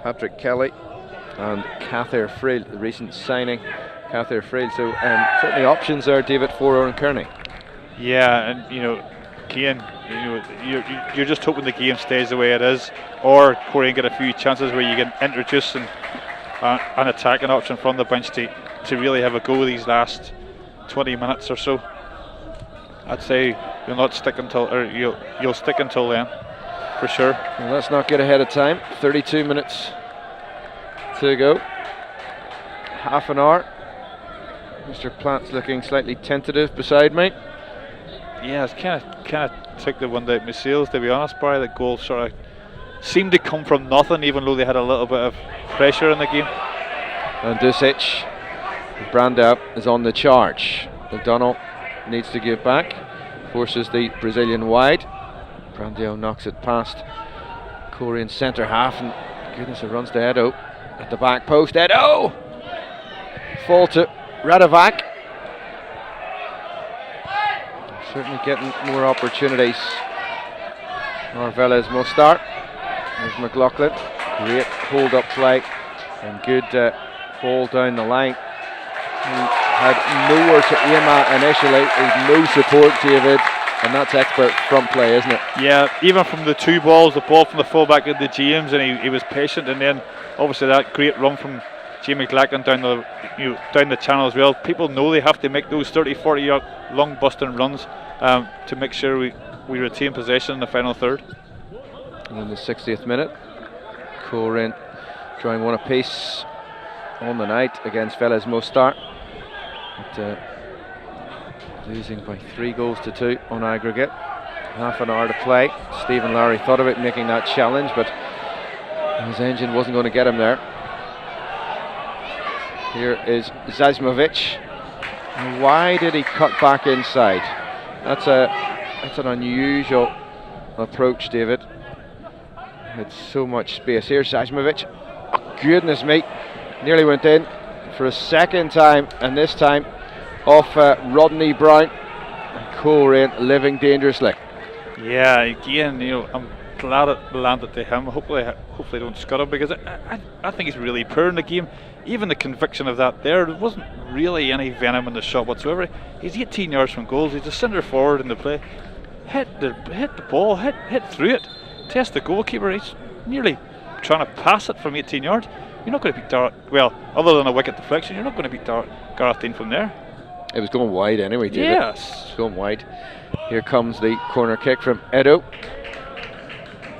[SPEAKER 1] Patrick Kelly. And Cather Friel, the recent signing. Cather Friel. So certainly options there, David, for Oran Kearney.
[SPEAKER 2] Yeah, and Cian, you're just hoping the game stays the way it is, or Coleraine get a few chances where you can introduce an attacking option from the bench to really have a go these last 20 minutes or so. I'd say you'll stick until then, for sure.
[SPEAKER 1] Well, let's not get ahead of time. 32 minutes to go. Half an hour. Mr. Platt's looking slightly tentative beside me.
[SPEAKER 2] Yeah, it's kind of took the wind out of my sails, to be honest. Barry, the goal sort of seemed to come from nothing, even though they had a little bit of pressure in the game.
[SPEAKER 1] And Isic, Brandiau is on the charge. McDonnell needs to give back, forces the Brazilian wide. Brandiau knocks it past Coleraine centre half, and goodness, it runs to Edo at the back post. Edo! Fall to Radovac. Certainly getting more opportunities. Or Velez Mostar. There's McLaughlin. Great hold up play and good ball down the line. He had nowhere to aim at initially. There's no support, David, and that's expert front play, isn't it?
[SPEAKER 2] Yeah, even from the two balls, the ball from the fullback into James, and he was patient, and then obviously that great run from Jamie McLaughlin down the channel as well. People know they have to make those 30-40 yard long busting runs to make sure we retain possession in the final third.
[SPEAKER 1] And in the 60th minute, Coleraine drawing one apiece on the night against Velez Mostar, but losing by 3-2 on aggregate. Half an hour to play. Stephen Lowry thought about making that challenge, but his engine wasn't going to get him there. Here is Zazmovic. Why did he cut back inside? That's an unusual approach, David. Had so much space. Here's Zazmovic. Oh, goodness me, nearly went in for a second time, and this time off Rodney Brown. Coleraine living dangerously.
[SPEAKER 2] Yeah, again, glad it landed to him. Hopefully don't scud him, because I think he's really poor in the game. Even the conviction of that there wasn't really any venom in the shot whatsoever. He's 18 yards from goals. He's a centre forward in the play. Hit the ball, hit through it. Test the goalkeeper. He's nearly trying to pass it from 18 yards. You're not going to beat Darragh. Well, other than a wicket deflection, you're not going to beat Gareth Dean from there.
[SPEAKER 1] It was going wide anyway, David.
[SPEAKER 2] Yes.
[SPEAKER 1] It's going wide. Here comes the corner kick from Edo.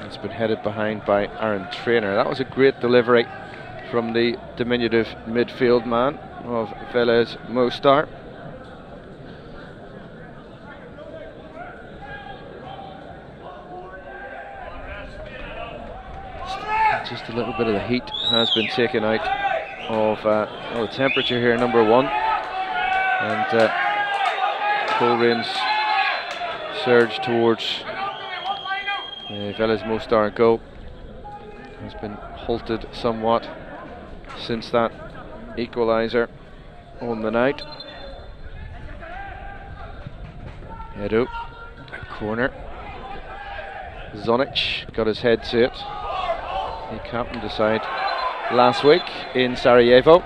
[SPEAKER 1] It's been headed behind by Aaron Traynor. That was a great delivery from the diminutive midfield man of Velez Mostar. Just a little bit of the heat has been taken out of the temperature here, number one. And Colerane's surge towards Velez Mostar goal has been halted somewhat since that equaliser on the night. Edo, corner. Zonic got his head to it. He captained the side last week in Sarajevo.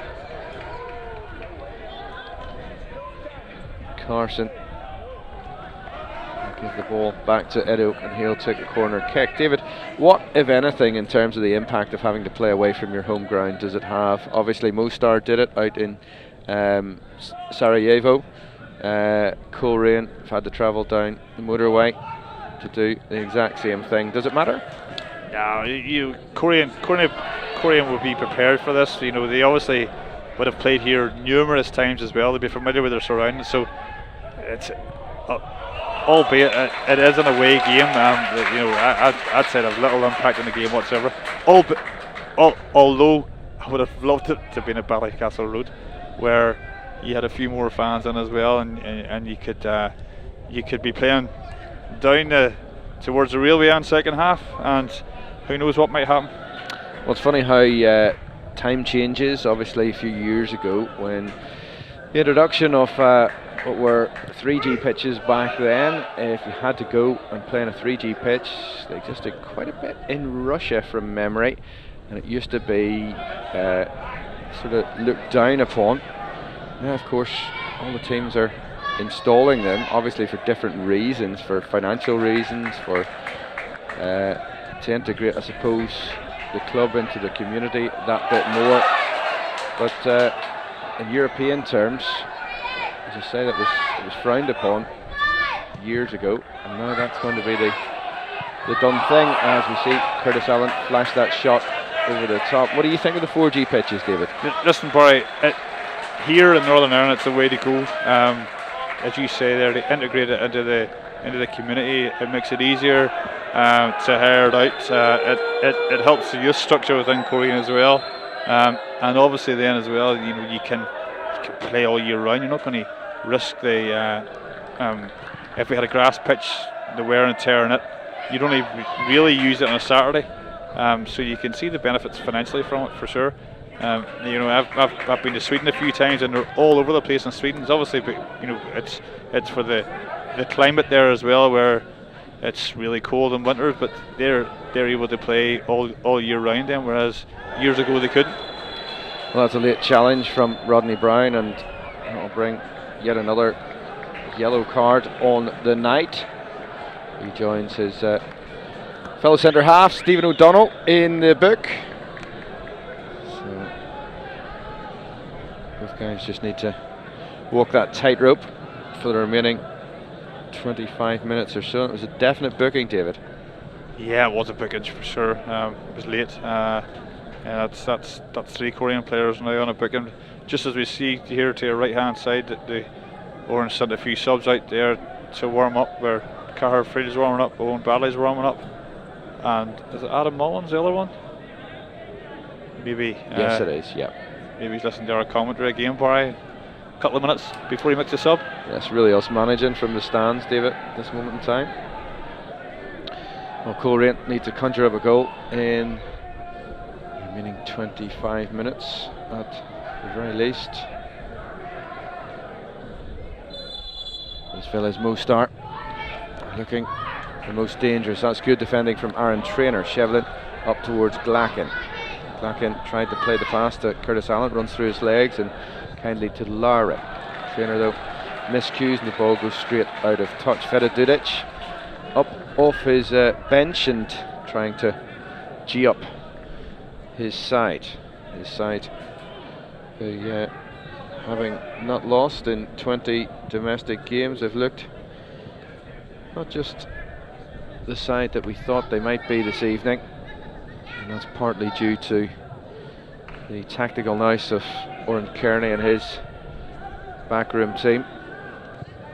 [SPEAKER 1] Carson will give the ball back to Edo, and he'll take a corner kick. David, what, if anything, in terms of the impact of having to play away from your home ground, does it have? Obviously Mostar did it out in Sarajevo. Coleraine have had to travel down the motorway to do the exact same thing. Does it matter?
[SPEAKER 2] Yeah, Coleraine would be prepared for this. You know, they obviously would have played here numerous times as well. They'd be familiar with their surroundings. So it's, albeit it is an away game. I'd say there's little impact on the game whatsoever. Although I would have loved it to be in a Ballycastle Road, where you had a few more fans in as well, and you could be playing down towards the railway end second half, and who knows what might happen.
[SPEAKER 1] Well, it's funny how time changes. Obviously a few years ago, when the introduction of what were 3G pitches back then, if you had to go and play on a 3G pitch, they existed quite a bit in Russia from memory, and it used to be sort of looked down upon. Now of course all the teams are installing them, obviously for different reasons, for financial reasons, for to integrate, I suppose, the club into the community that bit more. But in European terms, as I say, it was frowned upon years ago, and now that's going to be the done thing, as we see Curtis Allen flash that shot over the top. What do you think of the 4G pitches, David?
[SPEAKER 2] Listen, Barry, here in Northern Ireland, it's the way to go. As you say there, to integrate it into the community, it makes it easier to hire it out. It helps the youth structure within Coleraine as well, and obviously then as well, you can play all year round. You're not going to risk the if we had a grass pitch, the wear and tear in it. You'd only really use it on a Saturday, so you can see the benefits financially from it for sure. I've been to Sweden a few times, and they're all over the place in Sweden. It's obviously, it's for the climate there as well, where it's really cold in winters, but they're able to play all year round then, whereas years ago they couldn't.
[SPEAKER 1] Well, that's a late challenge from Rodney Brown, and that'll bring yet another yellow card on the night. He joins his fellow centre half Stephen O'Donnell in the book. So both guys just need to walk that tightrope for the remaining 25 minutes or so. It was a definite booking, David.
[SPEAKER 2] Yeah, it was a booking for sure. It was late. That's 3 Korean players now on a booking. Just as we see here to your right hand side, that the Orange sent a few subs out there to warm up, where Cahir Fried's warming up, Owen Bradley's warming up, and is it Adam Mullins, the other one? Maybe.
[SPEAKER 1] Yes, it is, yeah.
[SPEAKER 2] Maybe he's listening to our commentary again, Barry. A couple of minutes before he makes a sub.
[SPEAKER 1] That's really us managing from the stands, David, at this moment in time. Well, Coleraine need to conjure up a goal in the remaining 25 minutes at the very least. It's Velez Mostar looking the most dangerous. That's good defending from Aaron Traynor. Shevlin up towards Glacken. Glacken tried to play the pass to Curtis Allen, runs through his legs and kindly to Lara. Traynor though miscues and the ball goes straight out of touch. Feda Dudic up off his bench and trying to G up his side. His side having not lost in 20 domestic games, have looked not just the side that we thought they might be this evening, and that's partly due to the tactical nous of Oren Kearney and his backroom team,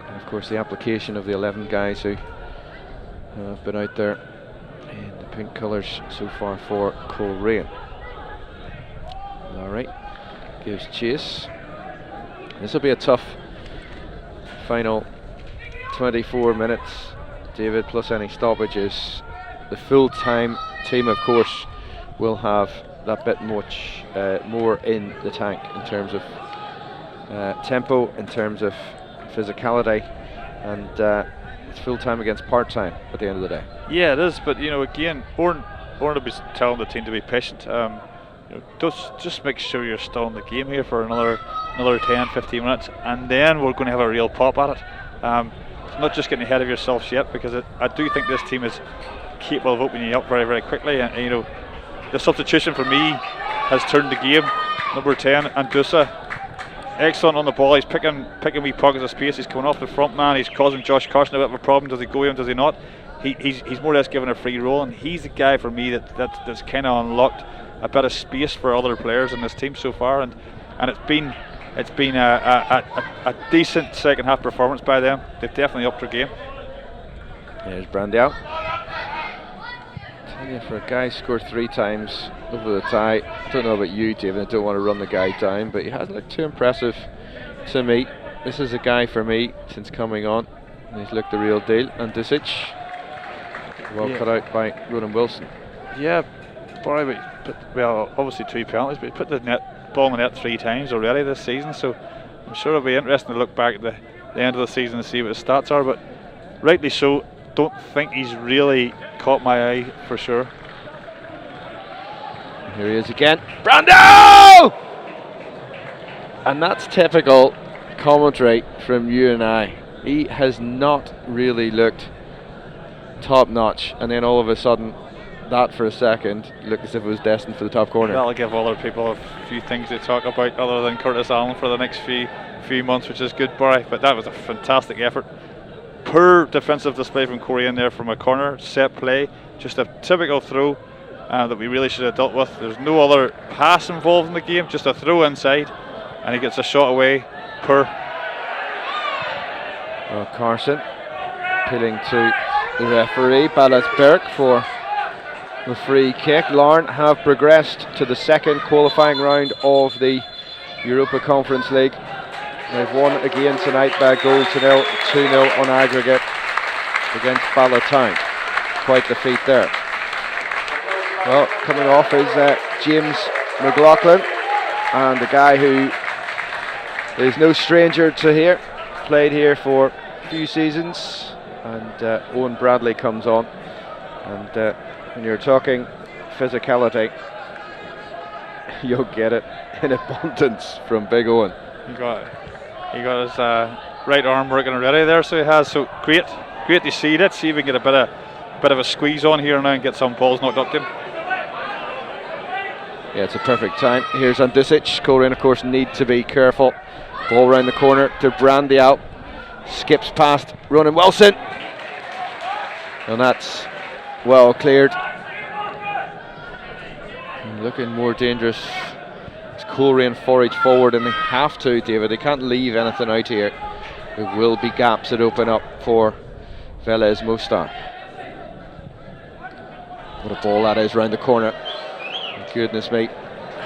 [SPEAKER 1] and of course the application of the 11 guys who have been out there in the pink colours so far for Coleraine. Larry gives chase. This will be a tough final 24 minutes, David, plus any stoppages. The full-time team, of course, will have that bit much more in the tank in terms of tempo, in terms of physicality, and it's full-time against part-time at the end of the day.
[SPEAKER 2] Yeah, it is, but again, Oren will be telling the team to be patient. Just make sure you're still in the game here for another 10-15 minutes, and then we're going to have a real pop at it. Not just getting ahead of yourselves yet, because I do think this team is capable of opening you up very, very quickly. And the substitution for me has turned the game. Number 10, Andusa, excellent on the ball. He's picking wee pockets of space. He's coming off the front man. He's causing Josh Carson a bit of a problem. Does he go in? Does he not? He's more or less given a free roll, and he's the guy for me that's kind of unlocked a bit of space for other players in this team so far, and it's been a decent second half performance by them. They've definitely upped their game.
[SPEAKER 1] There's Brandow. Tell you, for a guy scored 3 times over the tie, I don't know about you, David, I don't want to run the guy down, but he hasn't looked too impressive to me. This is a guy for me since coming on, and he's looked the real deal. And Dusic, well cut out by Ronan Wilson.
[SPEAKER 2] Yeah, boy, well, obviously 2 penalties, but he put the ball in the net 3 times already this season, so I'm sure it'll be interesting to look back at the end of the season and see what his stats are, but rightly so. Don't think he's really caught my eye for sure.
[SPEAKER 1] Here he is again, Brando! And that's typical commentary from you and I. He has not really looked top notch, and then all of a sudden that for a second looked as if it was destined for the top corner.
[SPEAKER 2] That'll give other people a few things to talk about other than Curtis Allen for the next few months, which is good, Barry. But that was a fantastic effort. Poor defensive display from Coleraine there from a corner, set play, just a typical throw that we really should have dealt with. There's no other pass involved in the game, just a throw inside, and he gets a shot away. Poor.
[SPEAKER 1] Well, Carson appealing to the referee, Balas Berg, for the free kick. Larne have progressed to the second qualifying round of the Europa Conference League. They've won again tonight by a goal to nil, 2-0 on aggregate against Ballatown. Quite the feat there. Well, coming off is James McLaughlin, and the guy who is no stranger to here, played here for a few seasons, and Owen Bradley comes on, and when you're talking physicality, you'll get it in abundance from Big Owen.
[SPEAKER 2] He got his right arm working already there, so he has. So great to see. Let's see if we can get a bit of a squeeze on here now and get some balls knocked up to him.
[SPEAKER 1] Yeah, it's a perfect time. Here's Andusic. Coleraine, of course, need to be careful. Ball round the corner to Brandow. Skips past Ronan Wilson, and that's well cleared. And looking more dangerous. Coleraine forage forward, and they have to, David. They can't leave anything out here. There will be gaps that open up for Velez Mostar. What a ball that is round the corner. Goodness me,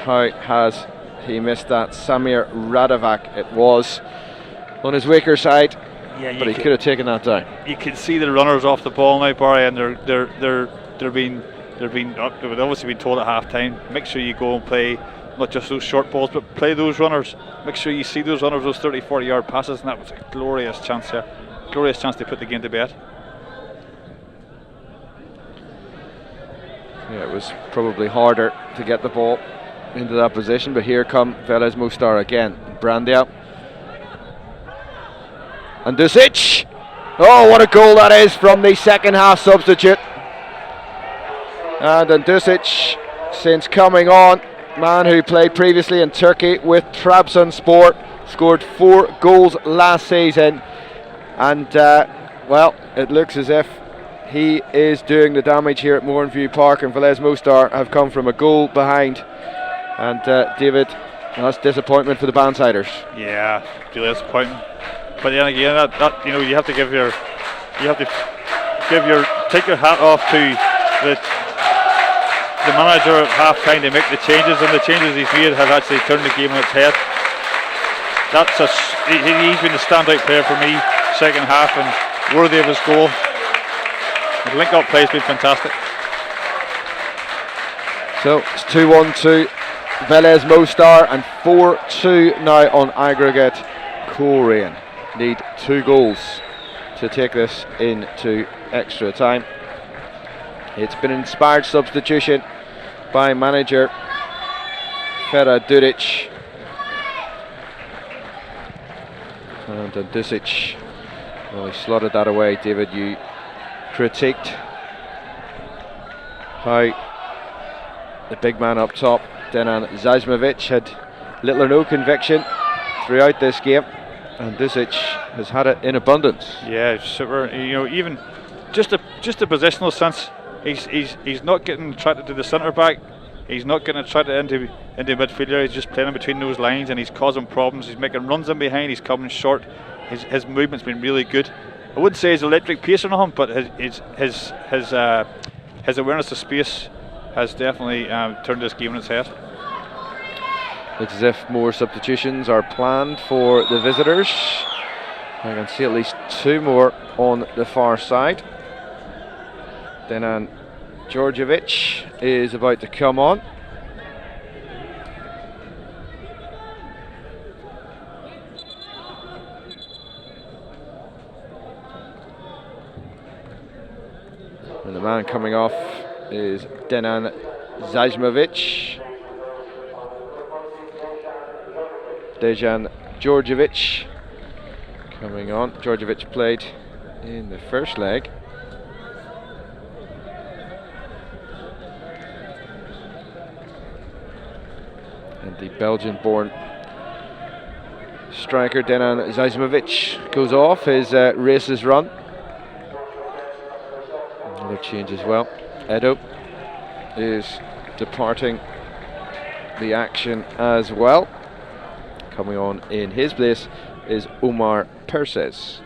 [SPEAKER 1] how has he missed that? Samir Radovac it was on his weaker side, but he could have taken that down.
[SPEAKER 2] You can see the runners off the ball now, Barry, and they've obviously been told at half time, make sure you go and play not just those short balls, but play those runners. Make sure you see those runners, those 30-40 yard passes, and that was a glorious chance here. Glorious chance to put the game to bed.
[SPEAKER 1] Yeah, it was probably harder to get the ball into that position, but here come Velez Mostar again. Brandia. And Dusic. Oh, what a goal that is from the second half substitute. And Dusic, since coming on, man who played previously in Turkey with Trabzonspor, scored 4 goals last season. And, well, it looks as if he is doing the damage here at Mourneview Park, and Velez Mostar have come from a goal behind. And David, that's disappointment for the Bandsiders.
[SPEAKER 2] Yeah, really disappointing. But then again, that you know, you have to take your hat off to the manager at half time to make the changes, and the changes he's made have actually turned the game on its head. He's been the standout player for me second half and worthy of his goal. The link-up play has been fantastic.
[SPEAKER 1] So it's 2-1 to Velez Mostar and 4-2 now on aggregate. Coleraine need 2 goals to take this into extra time. It's been an inspired substitution by manager Fera Duric. And Dusic, well, he slotted that away. David, you critiqued how the big man up top, Denan Zajmovic, had little or no conviction throughout this game, and Dusic has had it in abundance.
[SPEAKER 2] Yeah, super. You know, even just a positional sense, he's not getting attracted to the centre back. He's not getting attracted into midfielder. He's just playing in between those lines, and he's causing problems. He's making runs in behind. He's coming short. His movement's been really good. I wouldn't say his electric pace on him, but his awareness of space has definitely turned this game on its head.
[SPEAKER 1] Looks as if more substitutions are planned for the visitors. I can see at least 2 more on the far side. Denan Djordjevic is about to come on. And the man coming off is Denan Zajmovic. Dejan Djordjevic coming on. Djordjevic played in the first leg. And the Belgian-born striker Denan Zajmovic goes off. His race is run. Another change as well. Edo is departing the action as well. Coming on in his place is Omar Perses.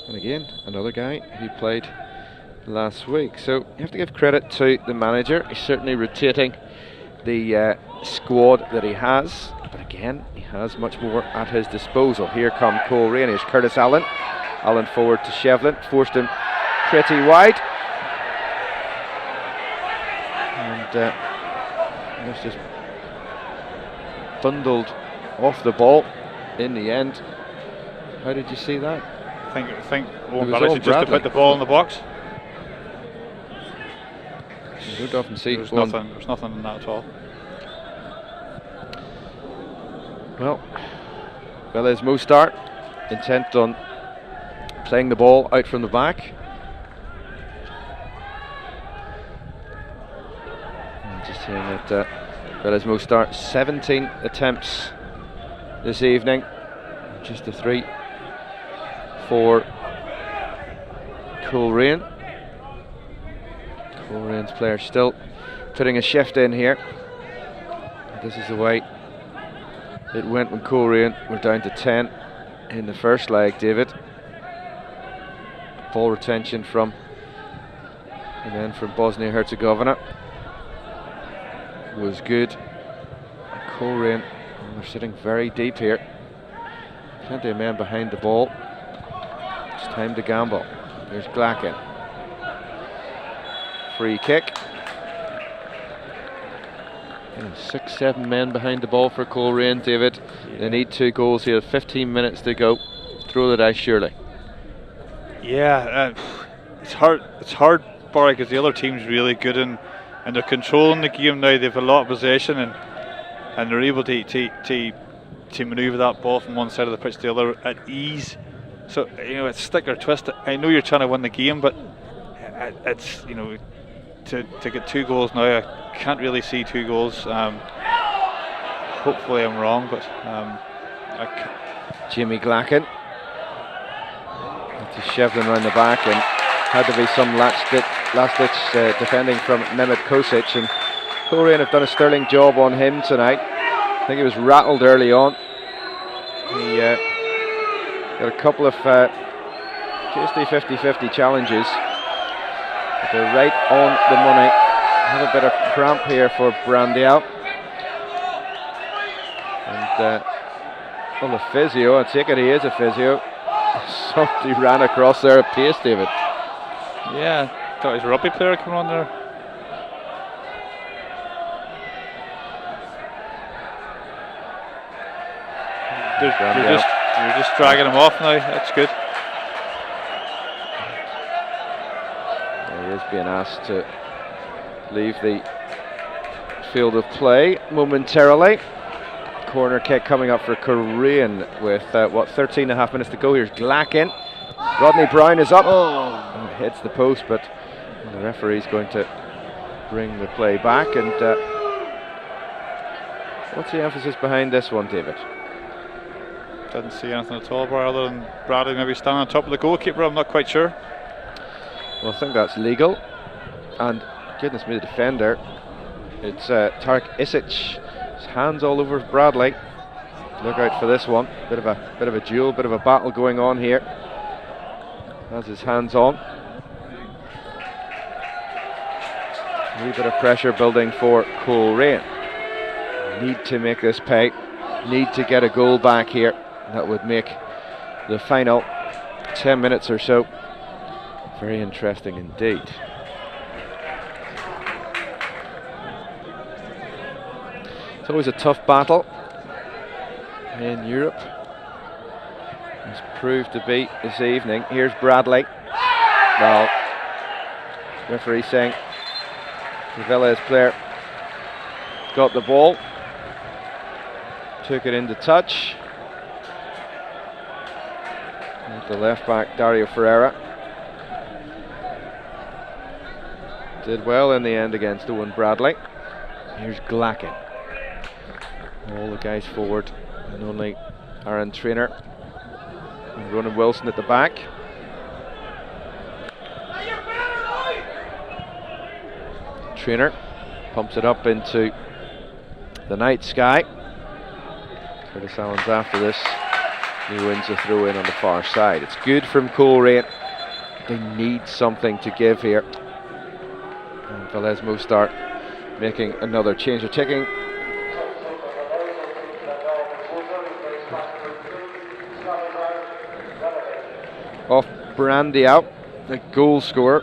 [SPEAKER 1] And again, another guy who played last week. So you have to give credit to the manager. He's certainly rotating the squad that he has. But again, he has much more at his disposal. Here come Coleraine. Here's Curtis Allen. Allen forward to Shevlin. Forced him pretty wide. And it's just bundled off the ball in the end. How did you see that?
[SPEAKER 2] I think Owen Bradley just to put the ball in the box.
[SPEAKER 1] You don't often see
[SPEAKER 2] there's nothing in that at all.
[SPEAKER 1] Well, Velez Mostar intent on playing the ball out from the back. I'm just seeing that Velez Mostar 17 attempts this evening, just a 3 for Coleraine. Colerane's player still putting a shift in here. This is the way it went when Coleraine were down to 10 in the first leg, David. Ball retention from the men from Bosnia-Herzegovina was good. Coleraine, they're sitting very deep here. Plenty of men behind the ball. It's time to gamble. There's Glacken. Free kick. And 6-7 men behind the ball for Coleraine, David. Yeah. They need 2 goals here. 15 minutes to go. Throw the dice, surely.
[SPEAKER 2] Yeah, it's hard, Barry, because the other team's really good in and they're controlling the game now. They've a lot of possession, and they're able to manoeuvre that ball from one side of the pitch to the other at ease. So it's stick or twist. I know you're trying to win the game, but it's to get 2 goals now. I can't really see 2 goals. Hopefully I'm wrong, but
[SPEAKER 1] Jimmy Glacken to Shevlin round the back, and had to be some last-ditch defending from Mehmet Kosic, and Coleraine have done a sterling job on him tonight. I think he was rattled early on. He got a couple of tasty 50-50 challenges, but they're right on the money. Have a bit of cramp here for Brandial, and well, the physio, I take it he is a physio. Somebody ran across there at pace, David.
[SPEAKER 2] yeah, thought his rugby player coming on there. You're just dragging him off now. That's good.
[SPEAKER 1] He is being asked to leave the field of play momentarily. Corner kick coming up for Coleraine with 13.5 minutes to go. Here's Glacken. Rodney Brown is up. Oh, hits the post, but the referee's going to bring the play back. And what's the emphasis behind this one, David?
[SPEAKER 2] Didn't see anything at all, other than Bradley maybe standing on top of the goalkeeper. I'm not quite sure.
[SPEAKER 1] Well, I think that's legal. And goodness me, the defender. It's Tarek Isic. His hands all over Bradley. Look out for this one. Bit of a duel, bit of a battle going on here. Has his hands on. A wee bit of pressure building for Coleraine. Need to make this pay. Need to get a goal back here. That would make the final 10 minutes or so very interesting indeed. It's always a tough battle in Europe. It's proved to be this evening. Here's Bradley. Well, referee saying the Velez player got the ball, took it into touch. And the left back Dario Ferreira did well in the end against Owen Bradley. Here's Glacken. All the guys forward, and only Aaron Trainer and Ronan Wilson at the back. Trainer pumps it up into the night sky. Curtis Allen's after this. He wins a throw in on the far side. It's good from Coleraine. They need something to give here. And Velez Mostar making another change. They're taking off Brandial, the goal scorer.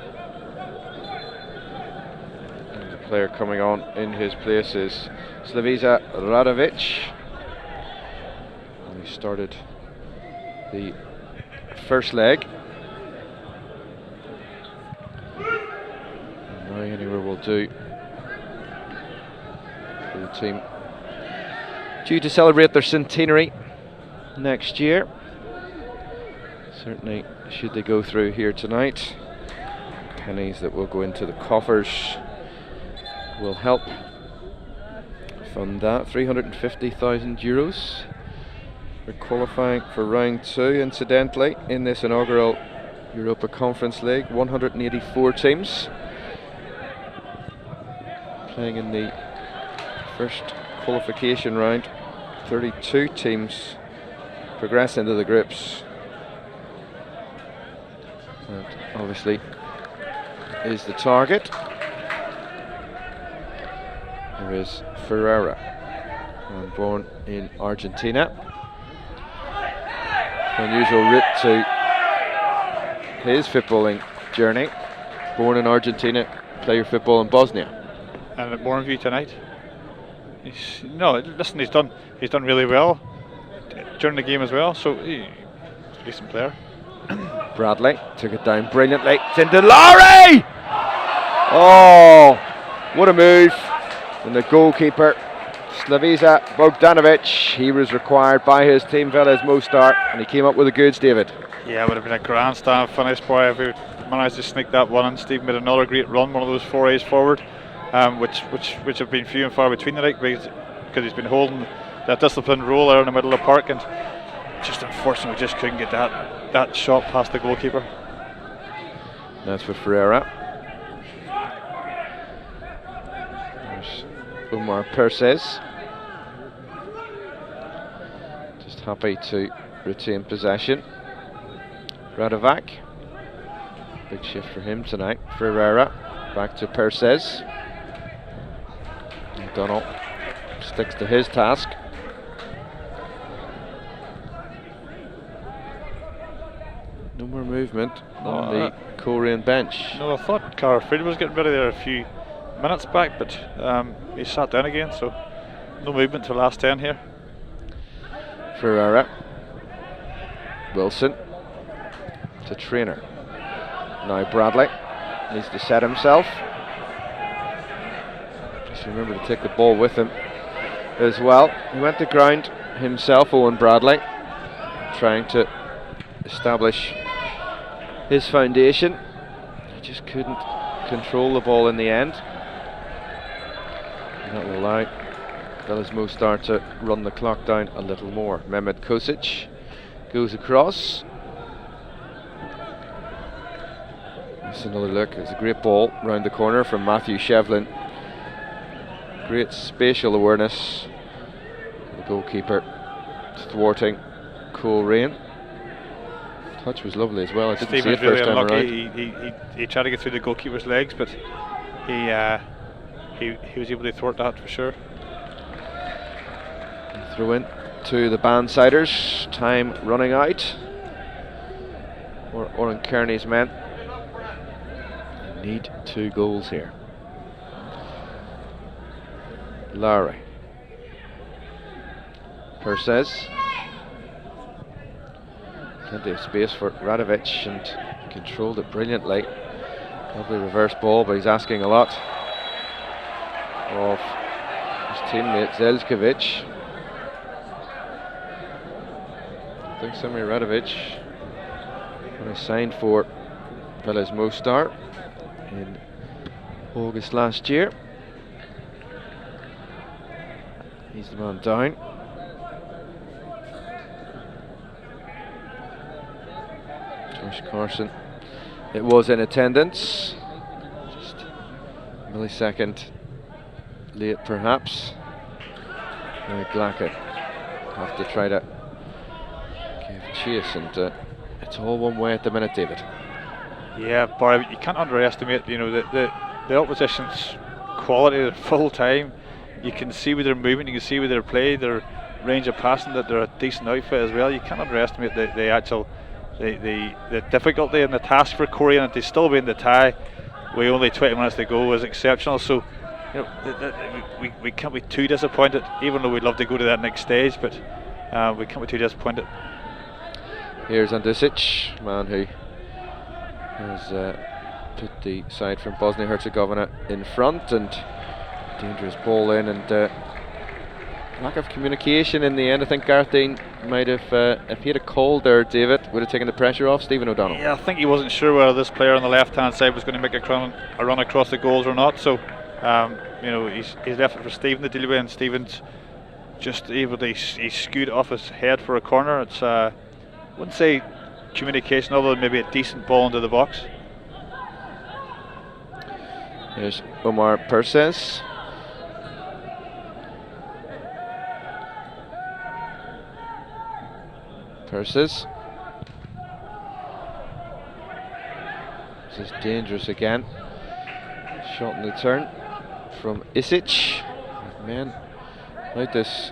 [SPEAKER 1] And the player coming on in his place is Slavica Radovic. And he started the first leg. And now anywhere will do for the team due to celebrate their centenary next year. Certainly, should they go through here tonight, pennies that will go into the coffers will help fund that. €350,000 for qualifying for round 2, incidentally, in this inaugural Europa Conference League. 184 teams playing in the first qualification round. 32 teams progress into the groups. That obviously is the target. There is Ferreira, and born in Argentina. Unusual route to his footballing journey. Born in Argentina, player football in Bosnia.
[SPEAKER 2] And at Mourneview tonight. He's done really well during the game as well. So he's a decent player. Bradley
[SPEAKER 1] took it down brilliantly. It's into Laurie! Oh, What a move. And the goalkeeper, Slavica Bogdanovic, he was required by his team, Velez Mostar, and he came up with the goods, David.
[SPEAKER 2] Yeah, it would have been a grandstand finish, boy, if he managed to sneak that one in. Steve made another great run, one of those forays forward, which have been few and far between tonight because he's been holding that disciplined role there in the middle of the park, and just unfortunately just couldn't get that shot past the goalkeeper.
[SPEAKER 1] That's for Ferreira. There's Omar Perses. Just happy to retain possession. Radovac. Big shift for him tonight. Ferreira. Back to Perses. O'Donnell sticks to his task. No more movement on the Coleraine bench.
[SPEAKER 2] No, I thought Coleraine was getting rid of there a few minutes back, but he sat down again, so no movement to the last 10 here.
[SPEAKER 1] Ferreira. Wilson to Trainer. Now Bradley needs to set himself. Just remember to take the ball with him as well. He went to ground himself, Owen Bradley, trying to establish his foundation. He just couldn't control the ball in the end. And that will allow Velez Mostar to run the clock down a little more. Mehmet Kosic goes across. That's another look. It's a great ball round the corner from Matthew Shevlin. Great spatial awareness. The goalkeeper thwarting Coleraine. Touch was lovely as well. I didn't see it
[SPEAKER 2] really
[SPEAKER 1] first time
[SPEAKER 2] unlucky.
[SPEAKER 1] around.
[SPEAKER 2] He tried to get through the goalkeeper's legs, but he was able to thwart that for sure.
[SPEAKER 1] Throw in to the Bandsiders. Time running out. Oran Kearney's men need 2 goals here. Lowry. Perses. Plenty of space for Radovic, and controlled it brilliantly. Lovely reverse ball, but he's asking a lot of his teammate Zelskovic. I think Samir Radovic, when he signed for Velez Mostar in August last year. He's the man down. Josh Carson, it was in attendance, just a millisecond late perhaps. Now Glackett have to try to give chase, and it's all one way at the minute, David.
[SPEAKER 2] Yeah, Barry, you can't underestimate, the opposition's quality at full time. You can see with their movement, you can see with their play, their range of passing, that they're a decent outfit as well. You can't underestimate the actual the difficulty and the task for Coleraine, and to still be in the tie with only 20 minutes to go is exceptional. So we can't be too disappointed, even though we'd love to go to that next stage, but we can't be too disappointed.
[SPEAKER 1] Here's Andisic, man who has put the side from Bosnia-Herzegovina in front, and dangerous ball in, and lack of communication in the end. I think Gareth Dean might have, if he had a call there, David, would have taken the pressure off Stephen O'Donnell.
[SPEAKER 2] Yeah, I think he wasn't sure whether this player on the left-hand side was going to make a run across the goals or not. So, he's left it for Stephen to deal with, and Stephen's just able to he skewed off his head for a corner. It's wouldn't say communication, other than maybe a decent ball into the box.
[SPEAKER 1] Here's Omar Perses. Perses. This is dangerous again. Shot in the turn from Isic. Man, like this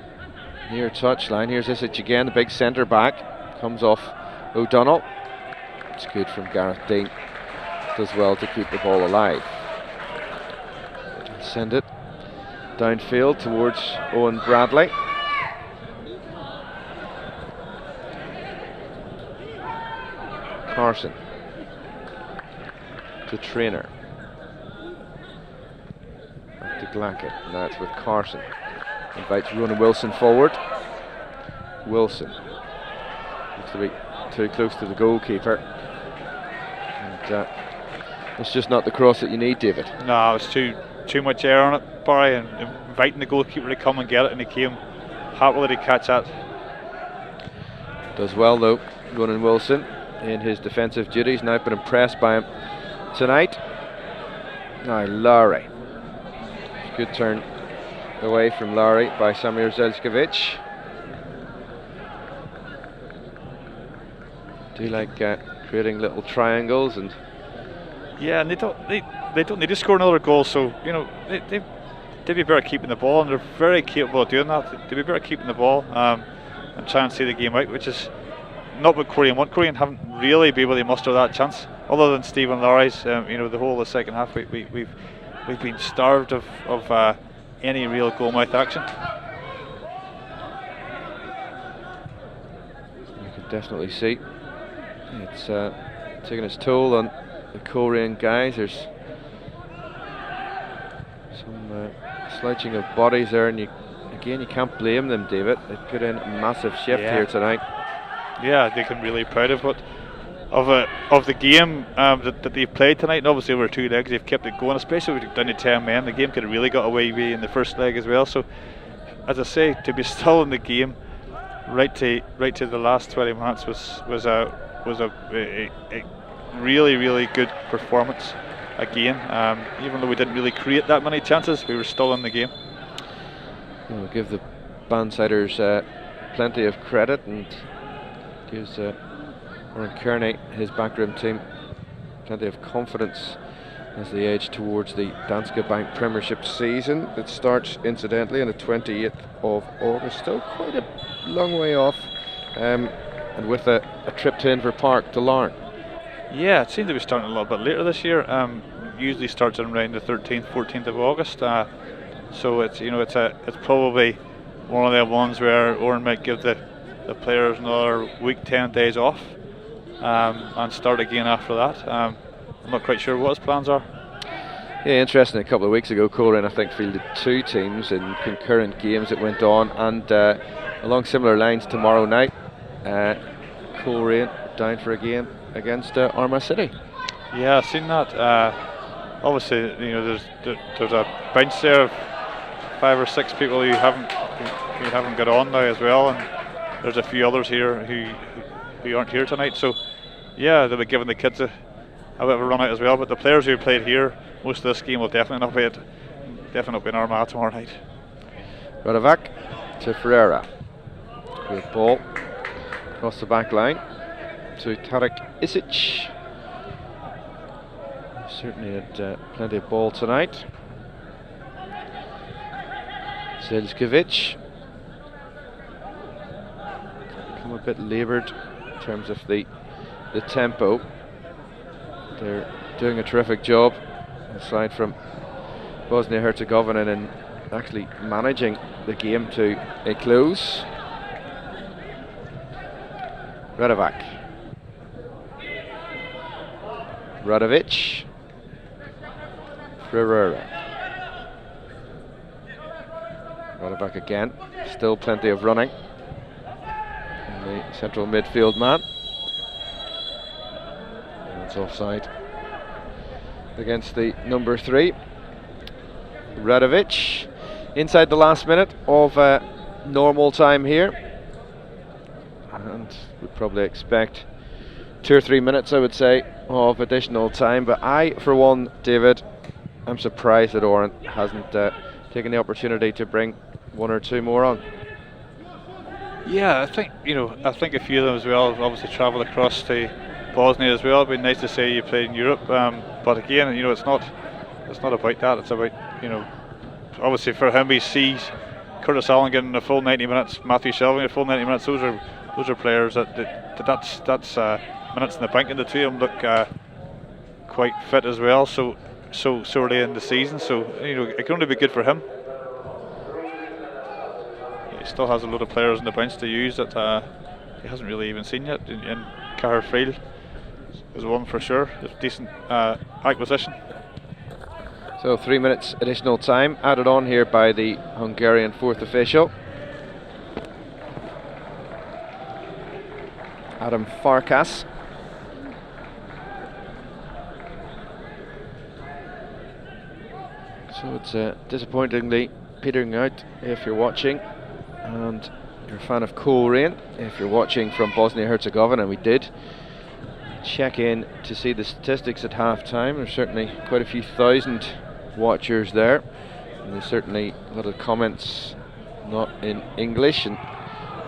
[SPEAKER 1] near touchline. Here's Isic again, the big centre back. Comes off O'Donnell. It's good from Gareth Dean. Does well to keep the ball alive. Send it downfield towards Owen Bradley. Carson to Trainer. to Glackett. Now it's with Carson. Invites Ronan Wilson forward. Wilson looks to be too close to the goalkeeper. And it's just not the cross that you need, David.
[SPEAKER 2] No, it's too much air on it, Barry, and inviting the goalkeeper to come and get it, and he came happily to catch that.
[SPEAKER 1] Does well though, Ronan Wilson in his defensive duties. Now been impressed by him tonight. Now Lowry. Good turn away from Lowry by Samir Zelskovic. Do like creating little triangles, and
[SPEAKER 2] yeah, and they don't need to score another goal, so you know they'd be better keeping the ball, and they're very capable of doing that. They'd be better keeping the ball and try and see the game out, which is not what Coleraine want. Coleraine haven't really been able to muster that chance, other than Stephen Lowry's. You know, the whole of the second half we've been starved of any real goal mouth action.
[SPEAKER 1] You can definitely see it's taking its toll on the Coleraine guys. There's some slouching of bodies there, and you can't blame them, David. They put in a massive shift here tonight.
[SPEAKER 2] Yeah, they can really be proud of the game that they've played tonight. And obviously over 2 legs they've kept it going, especially with down to 10 men. The game could have really got away in the first leg as well. So as I say, to be still in the game right to the last 20 minutes was a really good performance again. Even though we didn't really create that many chances, we were still in the game.
[SPEAKER 1] We'll give the bandsiders plenty of credit, and gives Warren Kearney, his backroom team, plenty of confidence as they edge towards the Danske Bank Premiership season that starts incidentally on the 28th of August. Still quite a long way off, and with a trip to Inver Park to Larne.
[SPEAKER 2] Yeah, it seems to be starting a little bit later this year. Usually starts around the 13th, 14th of August. So it's it's probably one of the ones where Oran might give the players another week, 10 days off, and start again after that. I'm not quite sure what his plans are.
[SPEAKER 1] Yeah, interesting. A couple of weeks ago, Coleraine, I think, fielded 2 teams in concurrent games that went on, and along similar lines tomorrow night, Coleraine down for a game against Armagh City.
[SPEAKER 2] Yeah, I've seen that. Obviously, you know, there's a bench there of 5 or 6 people who haven't got on now as well, and there's a few others here who aren't here tonight. So yeah, they'll be giving the kids a bit of a run out as well. But the players who played here most of this game will definitely not be in Armagh tomorrow night.
[SPEAKER 1] Radovac to Ferreira. Good ball across the back line to Tarek Isic. Certainly had plenty of ball tonight. Zelskovic. Become a bit laboured in terms of the tempo. They're doing a terrific job aside from Bosnia-Herzegovina in actually managing the game to a close. Radovac. Radovic. Ferreira. Radovac again. Still plenty of running. And the central midfield man. And it's offside against the number 3. Radovic inside the last minute of normal time here, and would probably expect 2 or 3 minutes, I would say, of additional time. But I, for one, David, I'm surprised that Oran hasn't taken the opportunity to bring 1 or 2 more on.
[SPEAKER 2] Yeah, I think a few of them as well have obviously travelled across to Bosnia as well. It'd be nice to say you played in Europe, but again, it's not about that. It's about, obviously for him, he sees Curtis Allen getting a full 90 minutes, Matthew Shelving a full 90 minutes. Those are players that's minutes in the bank, and the 2 of them look quite fit as well. So early in the season, so it can only be good for him. He still has a lot of players on the bench to use that he hasn't really even seen yet. In Cahir Friel is one for sure. It's a decent acquisition.
[SPEAKER 1] So 3 minutes additional time added on here by the Hungarian fourth official. Adam Farkas. So it's disappointingly petering out if you're watching, and you're a fan of Coleraine. If you're watching from Bosnia-Herzegovina, and we did check in to see the statistics at half-time. There's certainly quite a few thousand watchers there, and there's certainly a lot of comments not in English, and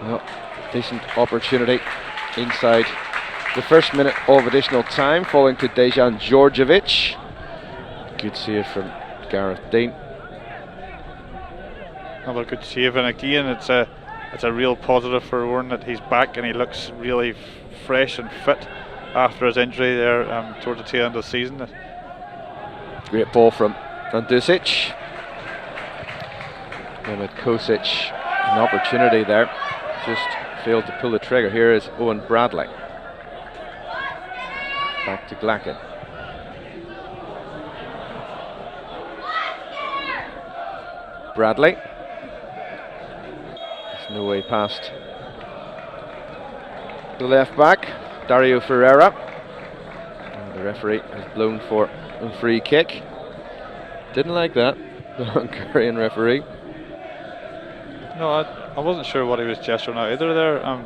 [SPEAKER 1] well, decent opportunity inside the first minute of additional time, falling to Dejan Djordjevic. Good save from Gareth Dean.
[SPEAKER 2] Another good save, and again it's a real positive for Oran that he's back and he looks really fresh and fit after his injury there towards the tail end of the season.
[SPEAKER 1] Great ball from Andusic. And with Kosic, an opportunity there, just failed to pull the trigger. Here is Owen Bradley. Back to Glacken. Bradley. There's no way past the left back, Dario Ferreira. And the referee has blown for a free kick. Didn't like that, the Hungarian referee.
[SPEAKER 2] No, I wasn't sure what he was gesturing at either there. I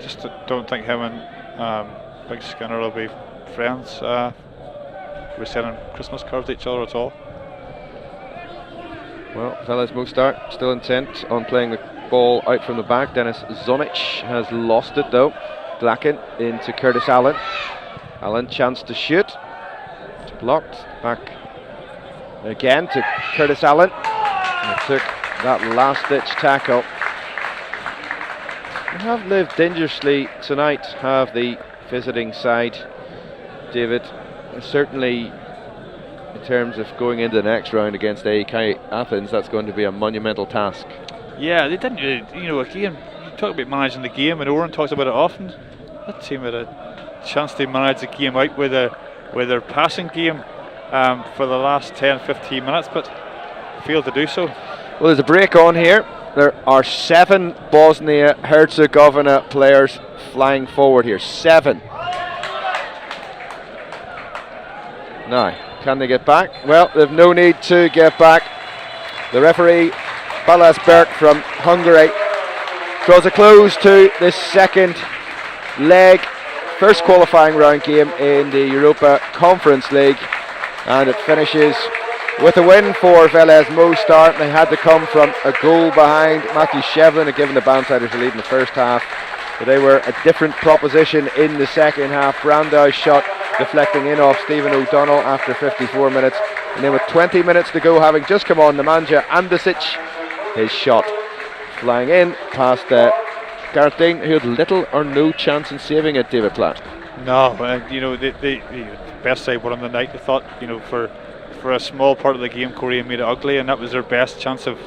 [SPEAKER 2] just don't think him and Big Skinner will be friends. We're sending Christmas cards to each other at all.
[SPEAKER 1] Well, Velez Mostar still intent on playing the ball out from the back. Denis Zonic has lost it though. Glacken into Curtis Allen. Allen chance to shoot. It's blocked. Back again to Curtis Allen. And it took that last ditch tackle. They have lived dangerously tonight, have the visiting side, David. Certainly in terms of going into the next round against AEK Athens, that's going to be a monumental task.
[SPEAKER 2] Yeah, they didn't really, again, you talk about managing the game, and Oran talks about it often. That team had a chance to manage the game out with their passing game for the last 10-15 minutes, but failed to do so.
[SPEAKER 1] Well, there's a break on here. There are 7 Bosnia-Herzegovina players flying forward here. 7. Now, can they get back? Well, they've no need to get back. The referee, Balázs Berk from Hungary, draws a close to this second leg, first qualifying round game in the Europa Conference League, and it finishes with a win for Velez Mostar. They had to come from a goal behind. Matthew Shevlin had given the Bandsiders the lead in the first half, but they were a different proposition in the second half. Brandau's shot deflecting in off Stephen O'Donnell after 54 minutes, and then with 20 minutes to go, having just come on, Nemanja Andisic, his shot flying in past Gareth Dean, who had little or no chance in saving it, David Platt.
[SPEAKER 2] No, the best side were on the night. I thought, for a small part of the game, Coleraine made it ugly, and that was their best chance of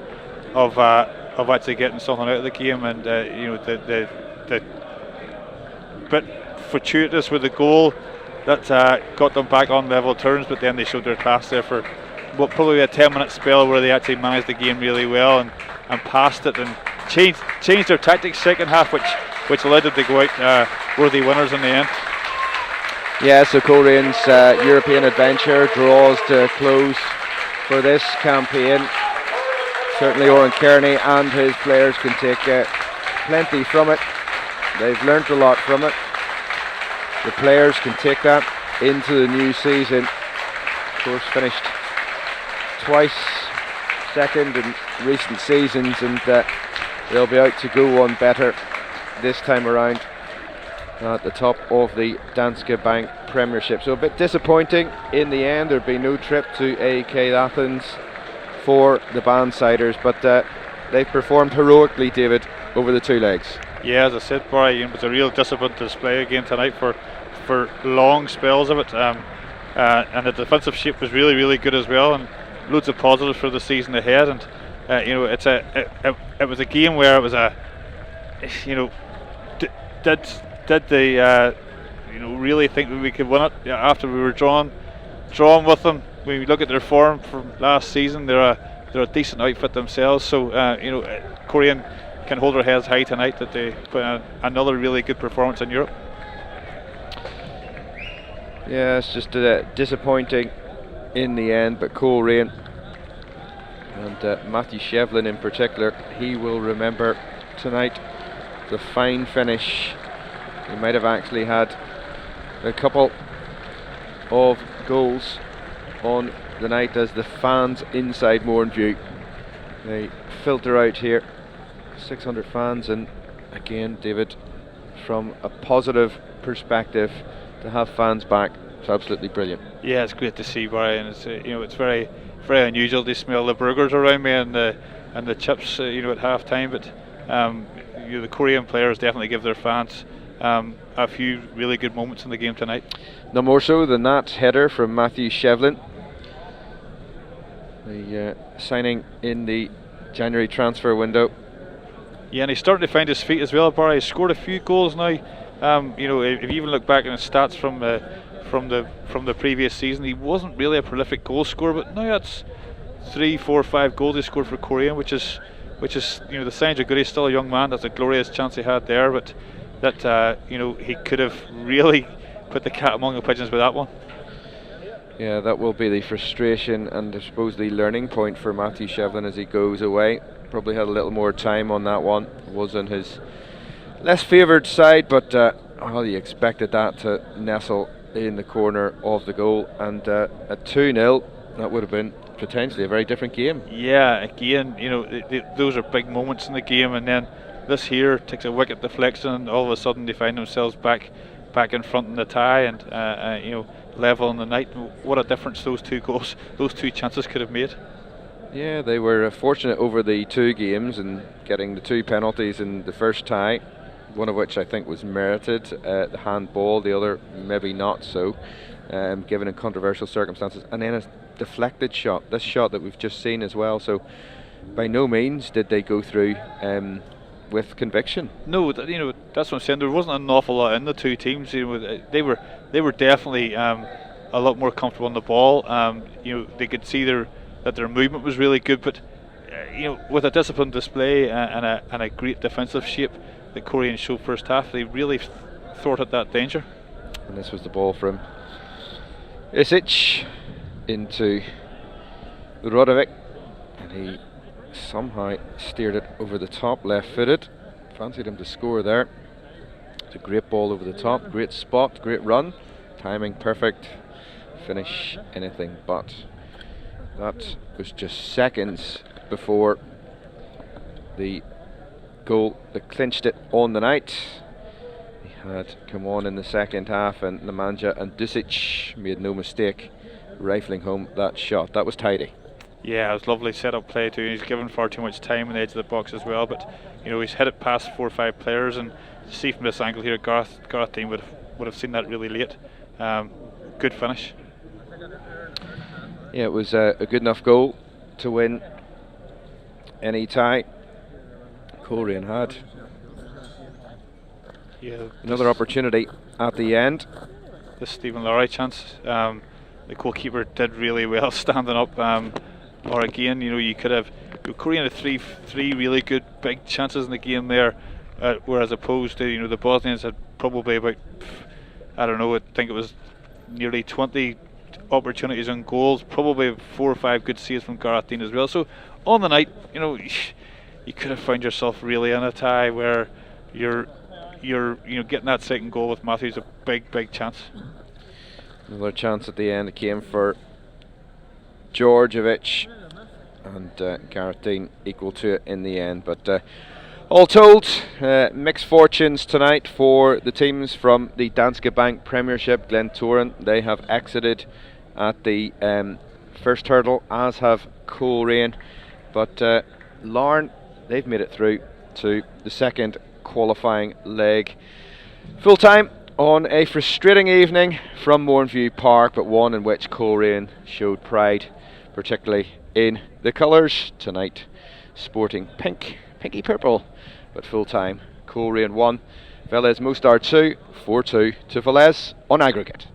[SPEAKER 2] actually getting something out of the game. And the bit fortuitous with the goal that got them back on level terms, but then they showed their class there for probably a 10-minute spell where they actually managed the game really well and passed it and changed their tactics second half, which allowed them to go out worthy winners in the end.
[SPEAKER 1] Yeah, so Colerane's European adventure draws to close for this campaign. Certainly Oran Kearney and his players can take plenty from it. They've learnt a lot from it. The players can take that into the new season. Of course, finished twice second in recent seasons, and they'll be out to go one better this time around at the top of the Danske Bank Premiership. So a bit disappointing in the end. There'd be no trip to AEK Athens for the Bandsiders, but they've performed heroically, David, over the 2 legs.
[SPEAKER 2] Yeah, as I said, Barry, it was a real disciplined display again tonight for long spells of it, and the defensive shape was really, really good as well, and loads of positives for the season ahead. And it was a game where it was did they really think that we could win it after we were drawn with them? when you look at their form from last season, they're a decent outfit themselves. So Coleraine can hold their heads high tonight that they put another really good performance in Europe.
[SPEAKER 1] Yeah, it's just disappointing in the end, but Coleraine and Matthew Shevlin in particular, he will remember tonight the fine finish. He might have actually had a couple of goals on the night as the fans inside Mourneview, they filter out here, 600 fans, and again, David, from a positive perspective, to have fans back, it's absolutely brilliant.
[SPEAKER 2] Yeah, it's great to see, Brian. It's it's very unusual to smell the burgers around me and the chips at half time, but the Coleraine players definitely give their fans a few really good moments in the game tonight.
[SPEAKER 1] No more so than that header from Matthew Shevlin, the signing in the January transfer window.
[SPEAKER 2] Yeah, and he's starting to find his feet as well, Barry. He's scored a few goals now. If you even look back at his stats from the previous season, he wasn't really a prolific goal scorer, but now that's 3, 4, 5 goals he scored for Coleraine, which is the signs are good. He's still a young man. That's a glorious chance he had there, but that he could have really put the cat among the pigeons with that one.
[SPEAKER 1] Yeah, that will be the frustration and I suppose the learning point for Matthew Shevlin as he goes away. Probably had a little more time on that one. Was on his less favoured side, but he expected that to nestle in the corner of the goal, and at 2-0 that would have been potentially a very different game.
[SPEAKER 2] Yeah, again, those are big moments in the game, and then this here takes a wicket deflection, and all of a sudden they find themselves back in front in the tie, and level in the night. What a difference those two goals, those two chances could have made.
[SPEAKER 1] Yeah, they were fortunate over the two games and getting the two penalties in the first tie, one of which I think was merited, the handball, the other maybe not so, given in controversial circumstances, and then a deflected shot, this shot that we've just seen as well. So by no means did they go through with conviction. No,
[SPEAKER 2] that's what I'm saying. There wasn't an awful lot in the two teams. They were definitely a lot more comfortable on the ball. They could see that their movement was really good, but with a disciplined display and a great defensive shape that Coleraine showed first half, they really thwarted that danger.
[SPEAKER 1] And this was the ball from Isic into Rodovic, and he somehow steered it over the top, left-footed. Fancied him to score there. It's a great ball over the top, great spot, great run, timing perfect, finish anything but. That was just seconds before the goal that clinched it on the night. He had come on in the second half, and Nemanja and Dusic made no mistake rifling home that shot. That was tidy.
[SPEAKER 2] Yeah, it was lovely set-up play too. He's given far too much time on the edge of the box as well, but he's hit it past 4 or 5 players, and to see from this angle here, Gareth team would have seen that really late. Good finish.
[SPEAKER 1] Yeah, it was a good enough goal to win any tie. Coleraine had another opportunity at the end.
[SPEAKER 2] The Stephen Lowry chance, the goalkeeper did really well standing up. Or again, you could have Coleraine had three really good big chances in the game there, whereas opposed to the Bosnians had probably about I think it was nearly 20 opportunities on goals, probably 4 or 5 good saves from Gareth Dean as well. So on the night, you could have found yourself really in a tie where you're getting that second goal with Matthews, a big chance.
[SPEAKER 1] Another chance at the end. It came for Djordjevic, and Gareth Dean equal to it in the end. But all told, mixed fortunes tonight for the teams from the Danske Bank Premiership. Glentoran, they have exited at the first hurdle, as have Coleraine, but Larne, they've made it through to the second qualifying leg. Full time on a frustrating evening from Mourneview Park, but one in which Coleraine showed pride, particularly in the colours tonight, sporting pinky purple. But full time, Coleraine 1, Velez Mostar 2, 4-2 to Velez on aggregate.